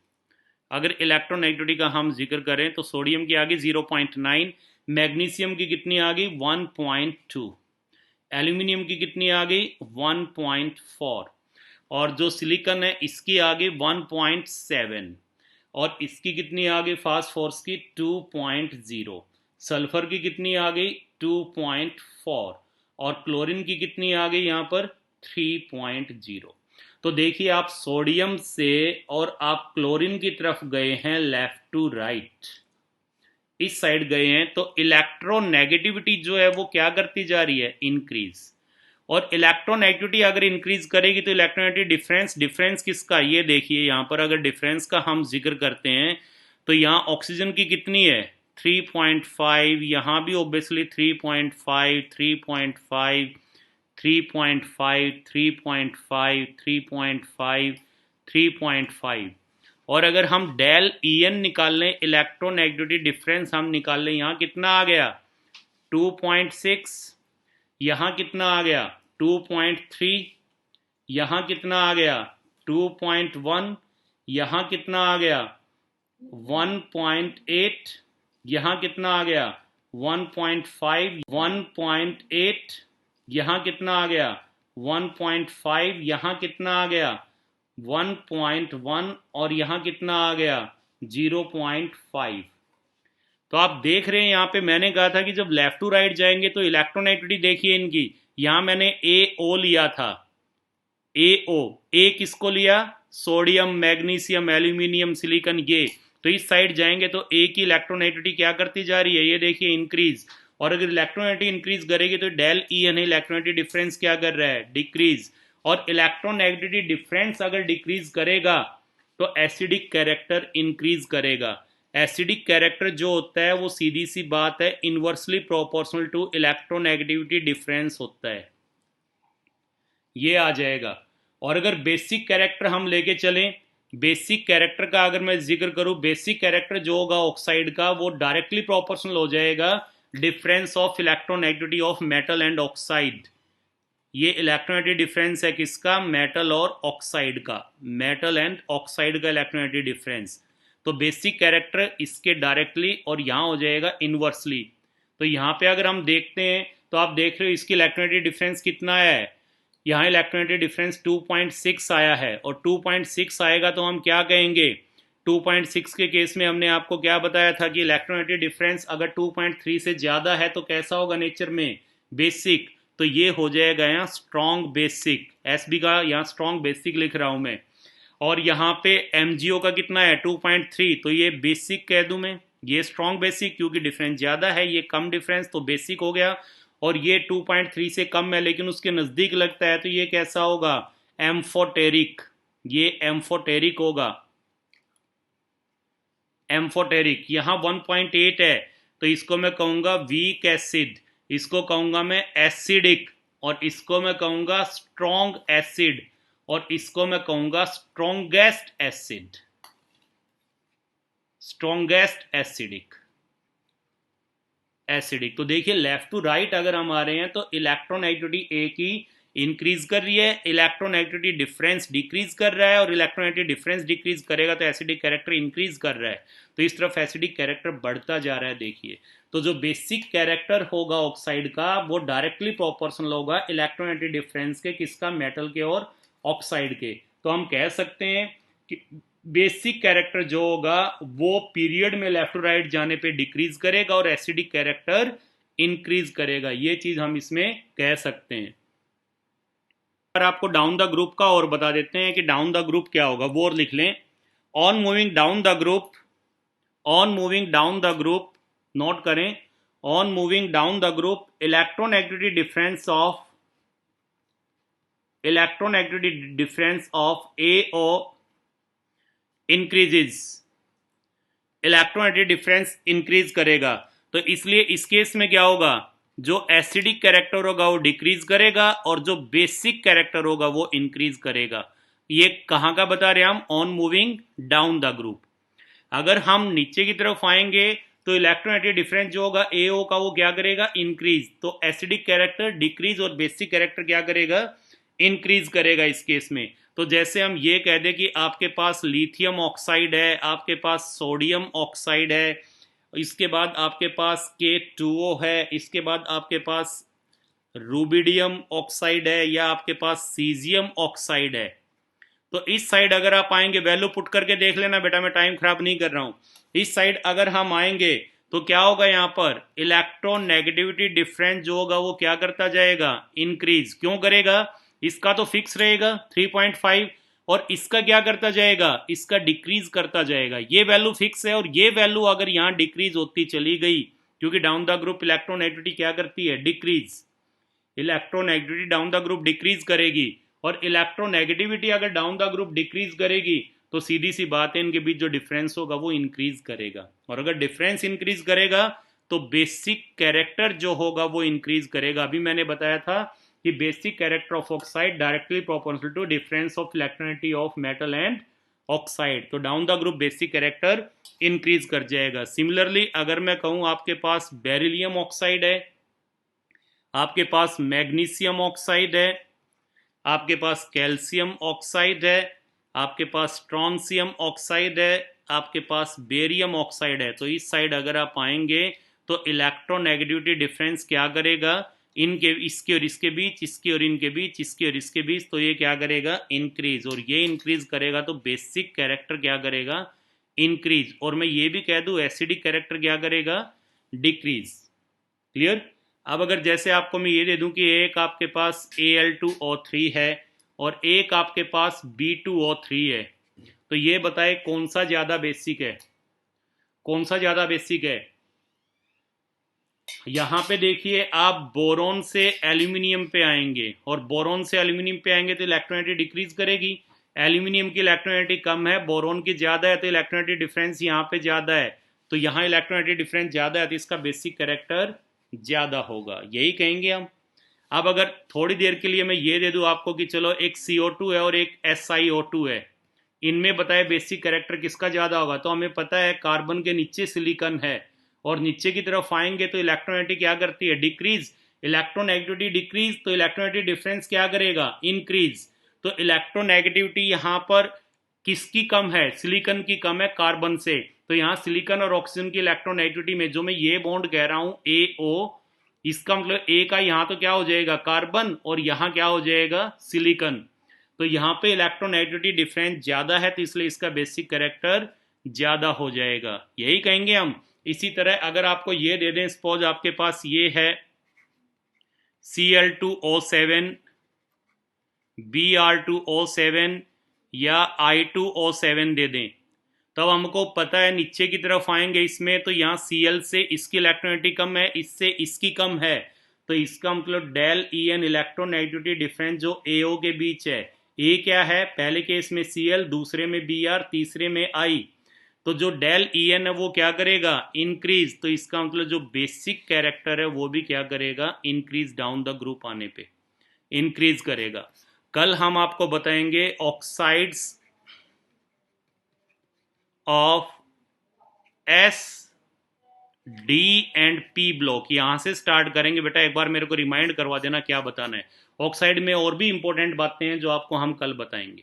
अगर इलेक्ट्रोनेगेटिविटी का हम जिक्र करें तो सोडियम की आ गई 0.9, मैग्नीशियम की कितनी आ गई 1.2, एल्यूमिनियम की कितनी आ गई 1.4, और जो सिलिकॉन है इसकी आ गई 1.7, और इसकी कितनी आ गई फास्फोरस की 2.0, सल्फर की कितनी आ गई 2.4, और क्लोरीन की कितनी आ गई यहाँ पर 3.0। तो देखिए आप सोडियम से और आप क्लोरीन की तरफ गए हैं लेफ्ट टू राइट, इस साइड गए हैं, तो इलेक्ट्रोनेगेटिविटी जो है वो क्या करती जा रही है इंक्रीज। और इलेक्ट्रोनेगेटिविटी अगर इंक्रीज करेगी तो इलेक्ट्रोनेगेटिव डिफरेंस किसका, ये देखिए यहाँ पर अगर डिफरेंस का हम जिक्र करते हैं तो यहाँ ऑक्सीजन की कितनी है 3.5, यहाँ भी ओब्वियसली 3.5, 3.5, 3.5, 3.5, 3.5, 3.5। और अगर हम डेल En निकाल लें, इलेक्ट्रोनेगेटिविटी डिफरेंस हम निकाल लें, यहाँ कितना आ गया 2.6, यहाँ कितना आ गया 2.3, यहाँ कितना आ गया 2.1, यहाँ कितना आ गया 1.8, यहाँ कितना आ गया 1.5, 1.8, यहाँ कितना आ गया 1.5, यहाँ कितना आ गया 1.1, और यहाँ कितना आ गया 0.5। तो आप देख रहे हैं यहाँ पे मैंने कहा था कि जब लेफ्ट टू राइट जाएंगे तो इलेक्ट्रोनेगेटिविटी देखिए इनकी, यहाँ मैंने AO लिया था, AO, A किसको लिया सोडियम, मैग्नीशियम, एल्यूमिनियम, सिलिकॉन, ये, तो इस साइड जाएंगे तो A की इलेक्ट्रोनेगेटिविटी क्या करती जा रही है, ये देखिए इंक्रीज। और अगर इलेक्ट्रोनेगेटिविटी इंक्रीज करेगी तो डेल En इलेक्ट्रोनेगेटिव डिफरेंस क्या कर रहा है डिक्रीज, और इलेक्ट्रोनेगेटिविटी डिफरेंस अगर डिक्रीज करेगा तो एसिडिक कैरेक्टर इंक्रीज करेगा। एसिडिक कैरेक्टर जो होता है वो सीधी सी बात है inversely proportional to electronegativity difference होता है, ये आ जाएगा। और अगर बेसिक कैरेक्टर हम लेके चलें, बेसिक कैरेक्टर का अगर मैं जिक्र करूं, बेसिक कैरेक्टर जो होगा ऑक्साइड का वो डायरेक्टली प्रोपोर्शनल हो जाएगा difference of electronegativity of metal and oxide. ये इलेक्ट्रोनेगेटिव डिफरेंस है किसका मेटल और ऑक्साइड का, मेटल एंड ऑक्साइड का इलेक्ट्रोनेगेटिव डिफरेंस। तो बेसिक कैरेक्टर इसके डायरेक्टली और यहाँ हो जाएगा इनवर्सली। तो यहाँ पे अगर हम देखते हैं तो आप देख रहे हो इसकी इलेक्ट्रोनेगेटिव डिफरेंस कितना है, यहाँ इलेक्ट्रोनेगेटिव डिफरेंस 2.6 आया है, और 2.6 आएगा तो हम क्या कहेंगे 2.6 के केस में हमने आपको क्या बताया था कि इलेक्ट्रोनेगेटिव डिफरेंस अगर 2.3 से ज़्यादा है तो कैसा होगा नेचर में बेसिक, तो ये हो जाएगा यहाँ स्ट्रॉन्ग बेसिक, SB का यहाँ स्ट्रॉन्ग बेसिक लिख रहा हूँ मैं। और यहाँ पे MgO का कितना है 2.3, तो ये बेसिक कह दूँ मैं, ये स्ट्रॉन्ग बेसिक क्योंकि डिफरेंस ज़्यादा है, ये कम डिफरेंस तो बेसिक हो गया। और ये 2.3 से कम है लेकिन उसके नज़दीक लगता है तो ये कैसा होगा एम्फोटेरिक, ये एम्फोटेरिक होगा, एम्फोटेरिक। यहाँ 1.8 है तो इसको मैं कहूँगा वीक एसिड, इसको कहूँगा मैं एसिडिक, और इसको मैं कहूँगा स्ट्रॉन्ग एसिड, और इसको मैं कहूँगा strongest acid, strongest acidic, acidic. तो देखिए लेफ्ट टू राइट अगर हम आ रहे हैं तो इलेक्ट्रोनेगेटिविटी A की इंक्रीज कर रही है, इलेक्ट्रोनेगेटिविटी डिफरेंस डिक्रीज कर रहा है, और इलेक्ट्रोनेगेटिव डिफरेंस डिक्रीज करेगा तो एसिडिक कैरेक्टर इंक्रीज कर रहा है, तो इस तरफ एसिडिक कैरेक्टर बढ़ता जा रहा है। देखिए तो जो बेसिक कैरेक्टर होगा ऑक्साइड का वो डायरेक्टली प्रोपोर्शनल होगा इलेक्ट्रोनेगेटिव डिफरेंस के, किसका मेटल के और ऑक्साइड के। तो हम कह सकते हैं कि बेसिक कैरेक्टर जो होगा वो पीरियड में लेफ्ट टू राइट जाने पे डिक्रीज करेगा और एसिडिक कैरेक्टर इंक्रीज करेगा, ये चीज हम इसमें कह सकते हैं। पर आपको डाउन द ग्रुप का और बता देते हैं कि डाउन द ग्रुप क्या होगा, वो और लिख लें। On moving down the group, on moving down the group, note करें, on moving down the group, electron activity difference of AO increases, electron attic difference increase करेगा। तो इसलिए इस केस में क्या होगा, जो एसिडिक कैरेक्टर होगा वो डिक्रीज करेगा और जो बेसिक कैरेक्टर होगा वो इंक्रीज करेगा। ये कहाँ का बता रहे हैं हम, on moving down the group. अगर हम नीचे की तरफ आएंगे तो इलेक्ट्रोनेटिक डिफरेंस जो होगा एओ का वो क्या करेगा, इंक्रीज। तो एसिडिक कैरेक्टर डिक्रीज और बेसिक कैरेक्टर क्या करेगा, इंक्रीज करेगा इस केस में। तो जैसे हम ये कह दें कि आपके पास लिथियम ऑक्साइड है, आपके पास सोडियम ऑक्साइड है, इसके बाद आपके पास K2O है, इसके बाद आपके पास रूबिडियम ऑक्साइड है या आपके पास सीजियम ऑक्साइड है। तो इस साइड अगर आप आएंगे, वैल्यू पुट करके देख लेना बेटा, मैं टाइम खराब नहीं कर रहा हूं। इस साइड अगर हम आएंगे तो क्या होगा, यहां पर इलेक्ट्रॉन नेगेटिविटी डिफरेंस जो होगा वो क्या करता जाएगा, इंक्रीज। क्यों करेगा, इसका तो फिक्स रहेगा 3.5 और इसका क्या करता जाएगा, इसका डिक्रीज करता जाएगा। ये वैल्यू फिक्स है और ये वैल्यू अगर यहां डिक्रीज होती चली गई, क्योंकि down the group electron negativity क्या करती है, decrease. Electron negativity down the group decrease करेगी और इलेक्ट्रोनेगेटिविटी अगर डाउन द ग्रुप डिक्रीज करेगी तो सीधी सी बात है इनके बीच जो डिफरेंस होगा वो इंक्रीज करेगा। और अगर डिफरेंस इंक्रीज करेगा तो बेसिक कैरेक्टर जो होगा वो इंक्रीज करेगा। अभी मैंने बताया था कि basic character of oxide directly proportional to difference of electronegativity of metal and oxide. तो down the group basic character increase कर जाएगा। सिमिलरली अगर मैं कहूं आपके पास बेरिलियम ऑक्साइड है, आपके पास मैग्नीशियम ऑक्साइड है, आपके पास कैल्शियम ऑक्साइड है, आपके पास स्ट्रॉन्शियम ऑक्साइड है, आपके पास बेरियम ऑक्साइड है। तो इस साइड अगर आप आएंगे तो इलेक्ट्रोनेगेटिविटी डिफरेंस क्या करेगा, इनके इसके और इसके बीच, इसके और इनके बीच, इसके और इसके बीच, तो ये क्या करेगा, इंक्रीज। और ये इंक्रीज करेगा तो बेसिक कैरेक्टर क्या करेगा, इंक्रीज। और मैं ये भी कह दूं एसिडिक कैरेक्टर क्या करेगा, डिक्रीज। क्लियर। अब अगर जैसे आपको मैं ये दे दूं कि एक आपके पास Al2O3 है और एक आपके पास B2O3 है, तो ये बताए कौन सा ज़्यादा बेसिक है, कौन सा ज़्यादा बेसिक है। यहाँ पे देखिए आप बोरोन से एल्यूमिनियम पे आएंगे और बोरोन से एल्यूमिनियम पे आएंगे तो इलेक्ट्रोनेगेटिविटी डिक्रीज करेगी। एल्यूमिनियम की इलेक्ट्रोनेगेटिविटी कम है, बोरोन की ज़्यादा है, तो इलेक्ट्रोनेगेटिविटी डिफरेंस यहाँ पे ज़्यादा है। तो यहाँ इलेक्ट्रोनेगेटिविटी डिफरेंस ज़्यादा है तो इसका बेसिक कैरेक्टर ज़्यादा होगा, यही कहेंगे हम। अब अगर थोड़ी देर के लिए मैं ये दे दूं आपको कि चलो एक CO2 है और एक SiO2 है, इनमें बताए बेसिक कैरेक्टर किसका ज़्यादा होगा, तो हमें पता है कार्बन के नीचे सिलिकॉन है और नीचे की तरफ आएंगे तो इलेक्ट्रोनेगेटिविटी क्या करती है, डिक्रीज। इलेक्ट्रोनेगेटिविटी डिक्रीज तो इलेक्ट्रोनेगेटिविटी डिफरेंस क्या करेगा, इंक्रीज। तो इलेक्ट्रोनेगेटिविटी यहाँ पर किसकी कम है, सिलिकॉन की कम है कार्बन से। तो यहाँ सिलिकॉन और ऑक्सीजन की इलेक्ट्रोनेगेटिविटी में जो मैं ये बॉन्ड कह रहा हूँ AO, इसका मतलब A का यहाँ तो क्या हो जाएगा, कार्बन, और यहाँ क्या हो जाएगा, सिलिकॉन। तो यहाँ पे इलेक्ट्रोनेगेटिविटी डिफरेंस ज़्यादा है तो इसलिए इसका बेसिक कैरेक्टर ज़्यादा हो जाएगा, यही कहेंगे हम। इसी तरह अगर आपको ये दे दें, सपोज आपके पास ये है Cl2O7, Br2O7 या I2O7 दे दें, तब हमको पता है नीचे की तरफ आएंगे इसमें तो यहाँ Cl से इसकी इलेक्ट्रोनेगेटिविटी कम है, इससे इसकी कम है, तो इसका मतलब डेल En इलेक्ट्रोनेगेटिविटी डिफरेंस जो AO के बीच है, A क्या है, पहले केस में Cl, दूसरे में Br, तीसरे में I, तो जो डेल En है वो क्या करेगा, इंक्रीज। तो इसका मतलब जो बेसिक कैरेक्टर है वो भी क्या करेगा, इंक्रीज, डाउन द ग्रुप आने पे इंक्रीज करेगा। कल हम आपको बताएंगे oxides of S, D and P block, यहां से स्टार्ट करेंगे। बेटा एक बार मेरे को रिमाइंड करवा देना क्या बताना है। ऑक्साइड में और भी इंपॉर्टेंट बातें हैं जो आपको हम कल बताएंगे।